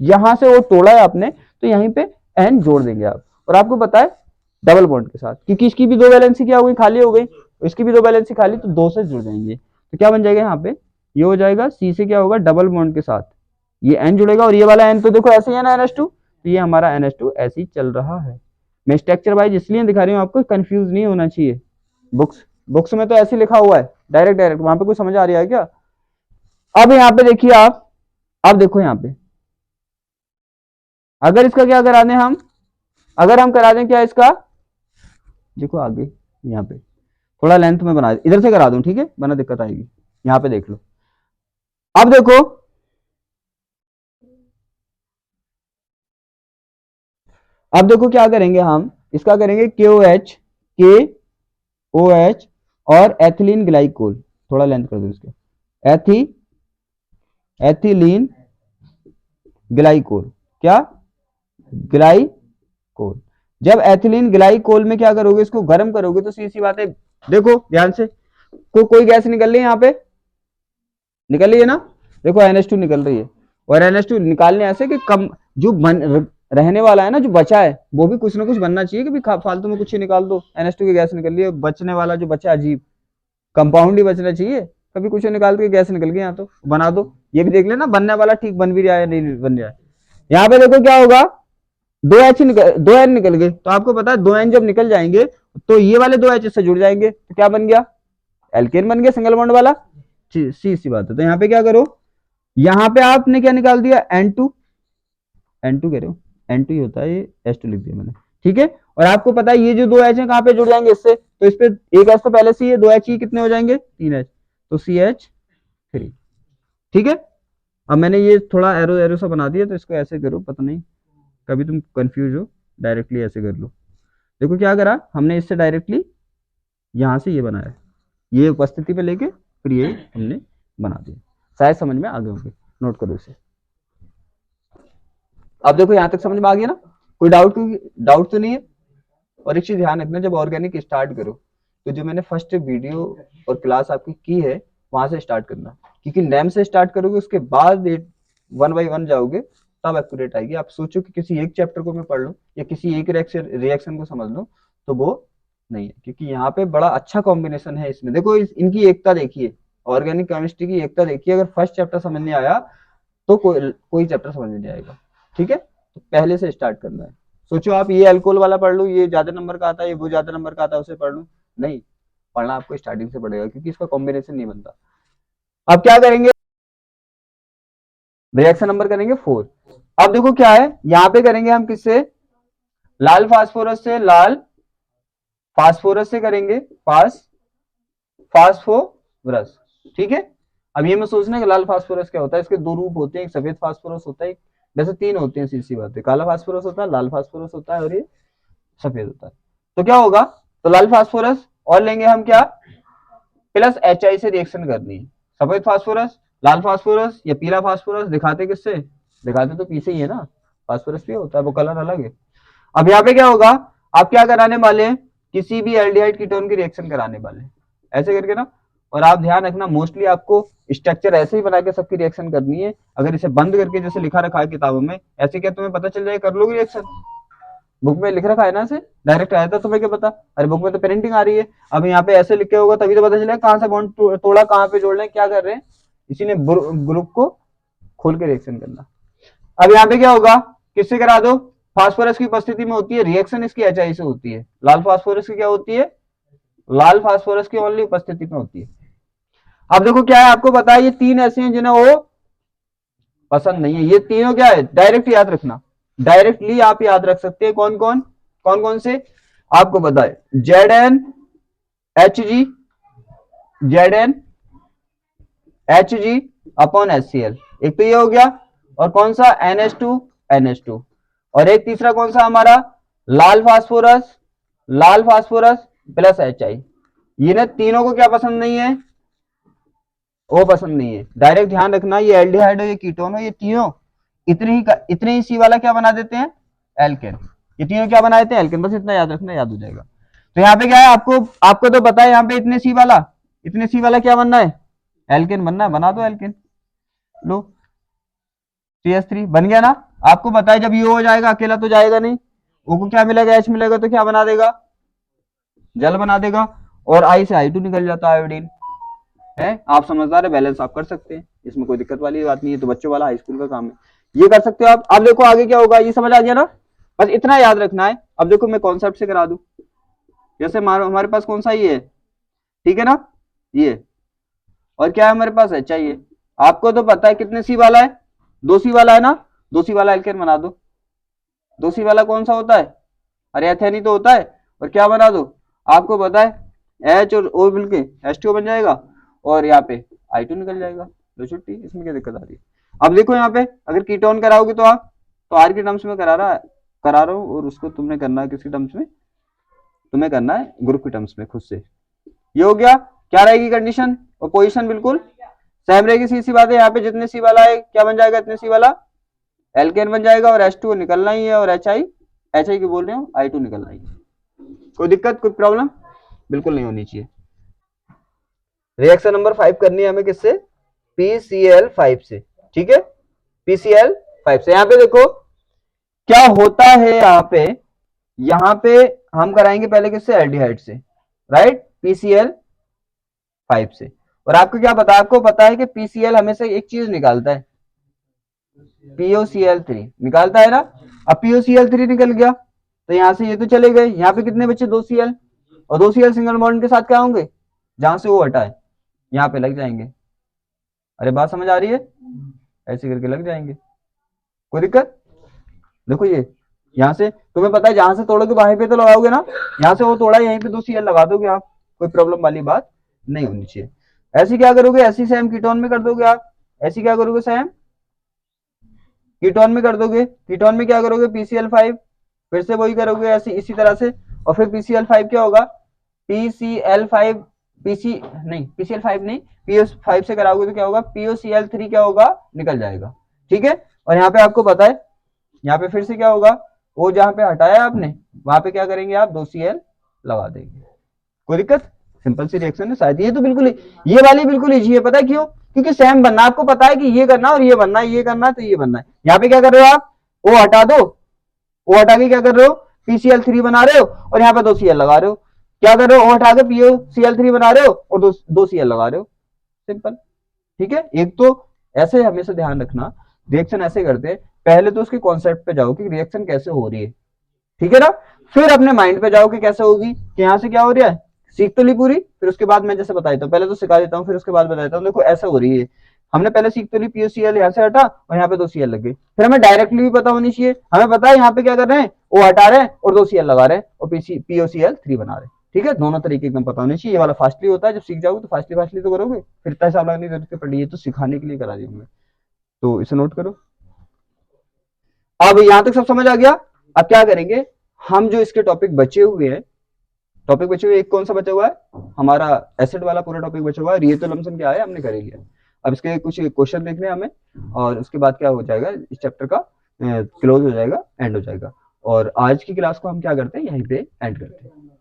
यहां से वो तोड़ा है आपने, तो यहीं पे एन जोड़ देंगे आप। और आपको पता है डबल बॉन्ड के साथ, क्योंकि इसकी भी दो वैलेंसी क्या हो गई, खाली हो गई, इसकी भी दो वैलेंसी खाली, तो दो से जुड़ जाएंगे। तो क्या बन जाएगा यहाँ पे, ये हो जाएगा सी से क्या होगा, डबल बॉन्ड के साथ ये एन जुड़ेगा, और ये वाला एन तो देखो ऐसे ही है ना NH2, तो ये हमारा NH2 ऐसे ही चल रहा है। मैं स्ट्रक्चर वाइज इसलिए दिखा रही हूँ आपको, कंफ्यूज नहीं होना चाहिए। बुक्स में तो ऐसे लिखा हुआ है डायरेक्ट, वहां पे कुछ समझ आ रही है क्या? अब यहाँ पे देखिए आप, अब देखो यहाँ पे, अगर इसका क्या करा दें हम, अगर हम करा दें क्या इसका, देखो आगे यहाँ पे थोड़ा लेंथ में बना, इधर से करा दूं, ठीक है, वरना दिक्कत आएगी। यहाँ पे देख लो, अब देखो, अब देखो क्या करेंगे हम, इसका करेंगे KOH और एथिलीन ग्लाइकोल, थोड़ा लेंथ कर दो इसके, एथिलीन ग्लाइकोल, क्या ग्लाइकोल। जब एथिलीन ग्लाइकोल में क्या करोगे, इसको गर्म करोगे, तो सीधी सी बात है, देखो ध्यान से, कोई गैस निकल रही है यहाँ पे, निकल रही है ना, देखो NH2 निकल रही है, और NH2 निकालने ऐसे कि कम जो रहने वाला है ना, जो बचा है, वो भी कुछ ना कुछ बनना चाहिए, कि फालतू में कुछ ही निकाल दो, NH2 की गैस निकल रही है, बचने वाला जो बचा अजीब कंपाउंड ही बचना चाहिए, कभी कुछ निकाल के गैस निकल गई, यहाँ तो बना दो, ये भी देख लेना बनने वाला ठीक बन भी रहा है नहीं बन रहा है। यहाँ पे देखो क्या होगा, दो एन निकल गए, तो आपको पता है दो एन जब निकल जाएंगे तो ये वाले दो एच से जुड़ जाएंगे, तो क्या बन गया, एल्केन बन गया, सिंगल बॉन्ड वाला। सी बात है। तो यहाँ पे क्या करो, यहाँ पे आपने क्या निकाल दिया, N2 कह रहे हो, N2 ही होता है, ये H2 लिख दिया मैंने, ठीक है। और आपको पता है ये जो दो एच है कहाँ पे जुड़ जाएंगे इससे, तो इस पे एक एच तो पहले से ही है, दो एच ही कितने हो जाएंगे, तीन एच, तो CH3, ठीक है। अब मैंने ये थोड़ा एरो एरो सा बना दिया, तो इसको ऐसे करो, पता नहीं कभी तुम कंफ्यूज हो, डायरेक्टली ऐसे कर लो। देखो क्या करा हमने, इससे डायरेक्टली यहां से ये बनाया, ये उपस्थिति पे लेके फिर ये हमने बना दिया, शायद समझ में आ गए होंगे, नोट करो इसे। अब देखो यहां तक समझ में आ गया ना, कोई डाउट तो नहीं है। और एक चीज ध्यान रखना, जब ऑर्गेनिक स्टार्ट करो तो जो मैंने फर्स्ट वीडियो और क्लास आपकी की है वहां से स्टार्ट करना, क्योंकि नेम से स्टार्ट करोगे उसके बाद वन बाई वन जाओगे तब एक्यूरेट आएगी। आप सोचो कि किसी एक चैप्टर को मैं पढ़ लूँ या किसी एक रिएक्शन को समझ लूँ, तो वो नहीं है, क्योंकि यहाँ पे बड़ा अच्छा कॉम्बिनेशन है इसमें। देखो इनकी एकता देखिए, ऑर्गेनिक केमिस्ट्री की एकता देखिए। अगर फर्स्ट चैप्टर समझ नहीं आया तो कोई चैप्टर समझ में नहीं आएगा, ठीक है। तो पहले से स्टार्ट करना है। सोचो आप ये अल्कोहल वाला पढ़ लूँ, ये ज्यादा नंबर का आता है, ये वो ज्यादा नंबर का आता है, उसे पढ़ लूँ, नहीं, पढ़ना आपको स्टार्टिंग से पड़ेगा, क्योंकि इसका कॉम्बिनेशन नहीं बनता। अब क्या करेंगे, रिएक्शन नंबर करेंगे 4। अब देखो क्या है, यहां पे करेंगे हम किससे, लाल फास्फोरस से करेंगे, फास्फोरस, ठीक है। अब ये मैं सोचना कि लाल फास्फोरस क्या होता है, इसके दो रूप होते हैं, एक सफेद फास्फोरस होता है, वैसे तीन होते हैं, सीधी सी बात है, काला फास्फोरस होता है, लाल फास्फोरस होता है, और ये सफेद होता है। तो क्या होगा, तो लाल फास्फोरस और लेंगे हम क्या, प्लस HI से रिएक्शन करनी है, सफेद फास्फोरस, लाल फास्फोरस या पीला फास्फोरस, दिखाते किससे, दिखाते तो पीछे ही है ना, फास्फोरस भी होता है, वो कलर अलग है। अब यहाँ पे क्या होगा, आप क्या कराने वाले हैं, किसी भी एल्डिहाइड कीटोन की रिएक्शन कराने वाले हैं, ऐसे करके ना। और आप ध्यान रखना मोस्टली आपको स्ट्रक्चर ऐसे ही बना के सबकी रिएक्शन करनी है। अगर इसे बंद करके जैसे लिखा रखा है किताबों में, ऐसे क्या तुम्हें पता चल जाएगा कर लोगे रिएक्शन? बुक में लिख रखा है ना, ऐसे डायरेक्ट आया था तुम्हें क्या पता? अरे बुक में तो प्रिंटिंग आ रही है, अब यहाँ पे ऐसे लिखे होगा तभी तो पता चलेगा कहाँ से बॉन्ड तोड़ा, कहाँ पे जोड़ रहे हैं, क्या कर रहे हैं। इसी ने ग्रुप को खोल के रिएक्शन करना। अब यहाँ पे क्या होगा, किससे करा दो, फास्फोरस की उपस्थिति में होती है रिएक्शन, इसकी HI से होती है। लाल फास्फोरस की क्या होती है, लाल फास्फोरस की ओनली उपस्थिति में होती है। अब देखो क्या है, आपको पता है ये तीन ऐसे हैं जिन्हें वो पसंद नहीं है। ये तीनों क्या है, डायरेक्ट याद रखना, डायरेक्टली आप याद रख सकते हैं। कौन कौन कौन कौन से आपको पता है, ZnHg, ZnHg अपॉन HCl, एक तो ये हो गया, और कौन सा NH2 और एक तीसरा कौन सा हमारा लाल फास्फोरस प्लस HI। ये तीनों को क्या पसंद नहीं है, वो पसंद नहीं है। डायरेक्ट ध्यान रखना, ये एल्डिहाइड हो, ये कीटोन हो, ये तीनों इतने ही सी वाला क्या बना देते हैं, एल्केन। ये तीनों क्या बना देते हैं, एल्केन। बस इतना याद रखना, याद हो जाएगा। तो यहाँ पे क्या है, आपको तो पता है यहाँ पे इतने सी वाला क्या बनना है, एल्केन बनना है। बना दो एल्केन, लो CH3 बन गया ना। आपको पता है जब ये हो जाएगा अकेला तो जाएगा नहीं, वो को क्या मिलेगा, H मिलेगा, तो क्या बना देगा, जल बना देगा। और I से I2 निकल जाता है, आयोडीन है। आप समझदार है, बैलेंस आप कर सकते हैं, इसमें कोई दिक्कत वाली बात नहीं है। तो बच्चों वाला हाई स्कूल का काम है, ये कर सकते हो आप। अब देखो आगे क्या होगा, ये समझ आ गया ना, बस इतना याद रखना है। अब देखो मैं कॉन्सेप्ट से करा दूं, जैसे हमारे पास कौन सा ये है, ठीक है ना, ये, और क्या है हमारे पास है, चाहिए। आपको तो पता है कितने सी वाला है, 2 सी वाला है ना, 2 सी वाला एल्केन बना दो। 2 सी वाला कौन सा होता है, अरे एथेन ही तो होता है। और क्या बना दो, आपको पता है H और O मिलके H2O बन जाएगा, और यहाँ पे I2 निकल जाएगा, लो छुट्टी, इसमें क्या दिक्कत आ रही है। अब देखो यहाँ पे अगर कीटोन कराओगे तो आप तो R के टर्म्स में करा रहा हूँ, और उसको तुमने करना है किसके टर्म्स में, तुम्हें करना है ग्रुप के टर्म्स में खुद से। ये हो गया, क्या रहेगी कंडीशन, और पोजीशन बिल्कुल सेम रहेगी। सी बात है, यहाँ पे जितने सी वाला है क्या बन जाएगा, इतने सी वाला एल्केन बन जाएगा, और H2O निकलना ही है, और HI की बोल रहे हो, I2 निकलना ही है। कोई दिक्कत, कोई प्रॉब्लम बिल्कुल नहीं होनी चाहिए। रिएक्शन नंबर 5 करनी है हमें किससे, PCl5 से, ठीक है, PCl5 से। यहाँ पे देखो क्या होता है, यहाँ पे हम कराएंगे पहले किससे, एल्डिहाइड से, राइट, PCl5 से। और आपको क्या पता है, आपको पता है कि PCl हमेशा एक चीज निकालता है, POCl3 निकालता है ना। अब POCl3 निकल गया तो यहां से ये तो चले गए, यहाँ पे कितने बच्चे, 2 Cl, और 2 Cl सिंगल बॉन्ड के साथ क्या होंगे, जहां से वो हटा है यहाँ पे लग जाएंगे। अरे बात समझ आ रही है, ऐसे करके लग जाएंगे, कोई दिक्कत। देखो ये यहाँ से तुम्हें पता है, जहां से तोड़ोगे वहीं पे तो लगाओगे ना, यहाँ से वो तोड़ा, यहीं पे 2 Cl लगा दोगे आप, कोई प्रॉब्लम वाली बात नहीं होनी चाहिए। ऐसी क्या करोगे, ऐसी सेम कीटोन में कर दोगे आप, ऐसी क्या करोगे, सेम कीटोन में कर दोगे। कीटोन में क्या करोगे, PCl5, फिर से वही करोगे ऐसे इसी तरह से, और फिर PCl5 क्या होगा, PCl5 PCl5 नहीं, PO5 से कराओगे तो क्या होगा, POCl3 क्या होगा, निकल जाएगा, ठीक है। और यहाँ पे आपको पता है, यहाँ पे फिर से क्या होगा, वो जहां पे हटाया आपने वहां पे क्या करेंगे आप, 2 Cl लगा देंगे, कोई दिक्कत। सिंपल सी रिएक्शन है शायद, ये तो बिल्कुल ये वाली बिल्कुल इजी है, पता है क्यों, क्योंकि सेम बनना, आपको पता है कि ये करना और ये बनना है, ये करना है तो ये बनना है। यहाँ पे क्या कर रहे हो आप, वो हटा दो, वो हटा के क्या कर रहे हो, PCl3 बना रहे हो, और यहाँ पे 2 Cl लगा रहे हो। क्या कर रहे हो, वो हटा के POCl3 बना रहे हो और 2 Cl लगा रहे हो, सिंपल, ठीक है। एक तो ऐसे हमेशा ध्यान रखना, रिएक्शन ऐसे करते हैं, पहले तो उसके कॉन्सेप्ट पे जाओ कि रिएक्शन कैसे हो रही है, ठीक है ना, फिर अपने माइंड पे जाओ कि कैसे होगी, कि यहाँ से क्या हो रहा है, सीख तो ली पूरी, फिर उसके बाद मैं जैसे बताता हूँ, पहले तो सिखा देता हूँ फिर उसके बाद बताता हूँ। देखो ऐसा हो रही है, हमने पहले सीख तो ली, POCl यहाँ से हटा और यहाँ पे 2 Cl लग गए, फिर हमें डायरेक्टली भी पता होनी चाहिए, हमें पता है यहाँ पे क्या कर रहे हैं, वो हटा रहे हैं और 2 Cl लगा रहे हैं और POCl3 बना रहे हैं, ठीक है। दोनों तरीके एकदम पता होनी चाहिए। ये वाला फास्टली होता है, जब सीख जाओगे तो फास्टली तो करोगे, फिर इतना हिसाब लगने की जरूरत पड़ी है, तो सिखाने के लिए करा दी हमें, तो इसे नोट करो। अब यहां तक सब समझ आ गया। अब क्या करेंगे हम, जो इसके टॉपिक बचे हुए हैं, एक कौन सा बचा हुआ है, हमारा एसिड वाला पूरा टॉपिक बचा हुआ है, रिएतो लमसम क्या है हमने कर ही लिया। अब इसके कुछ क्वेश्चन देखने हमें, और उसके बाद क्या हो जाएगा, इस चैप्टर का क्लोज हो जाएगा, एंड हो जाएगा। और आज की क्लास को हम क्या करते हैं, यहीं पे एंड करते हैं।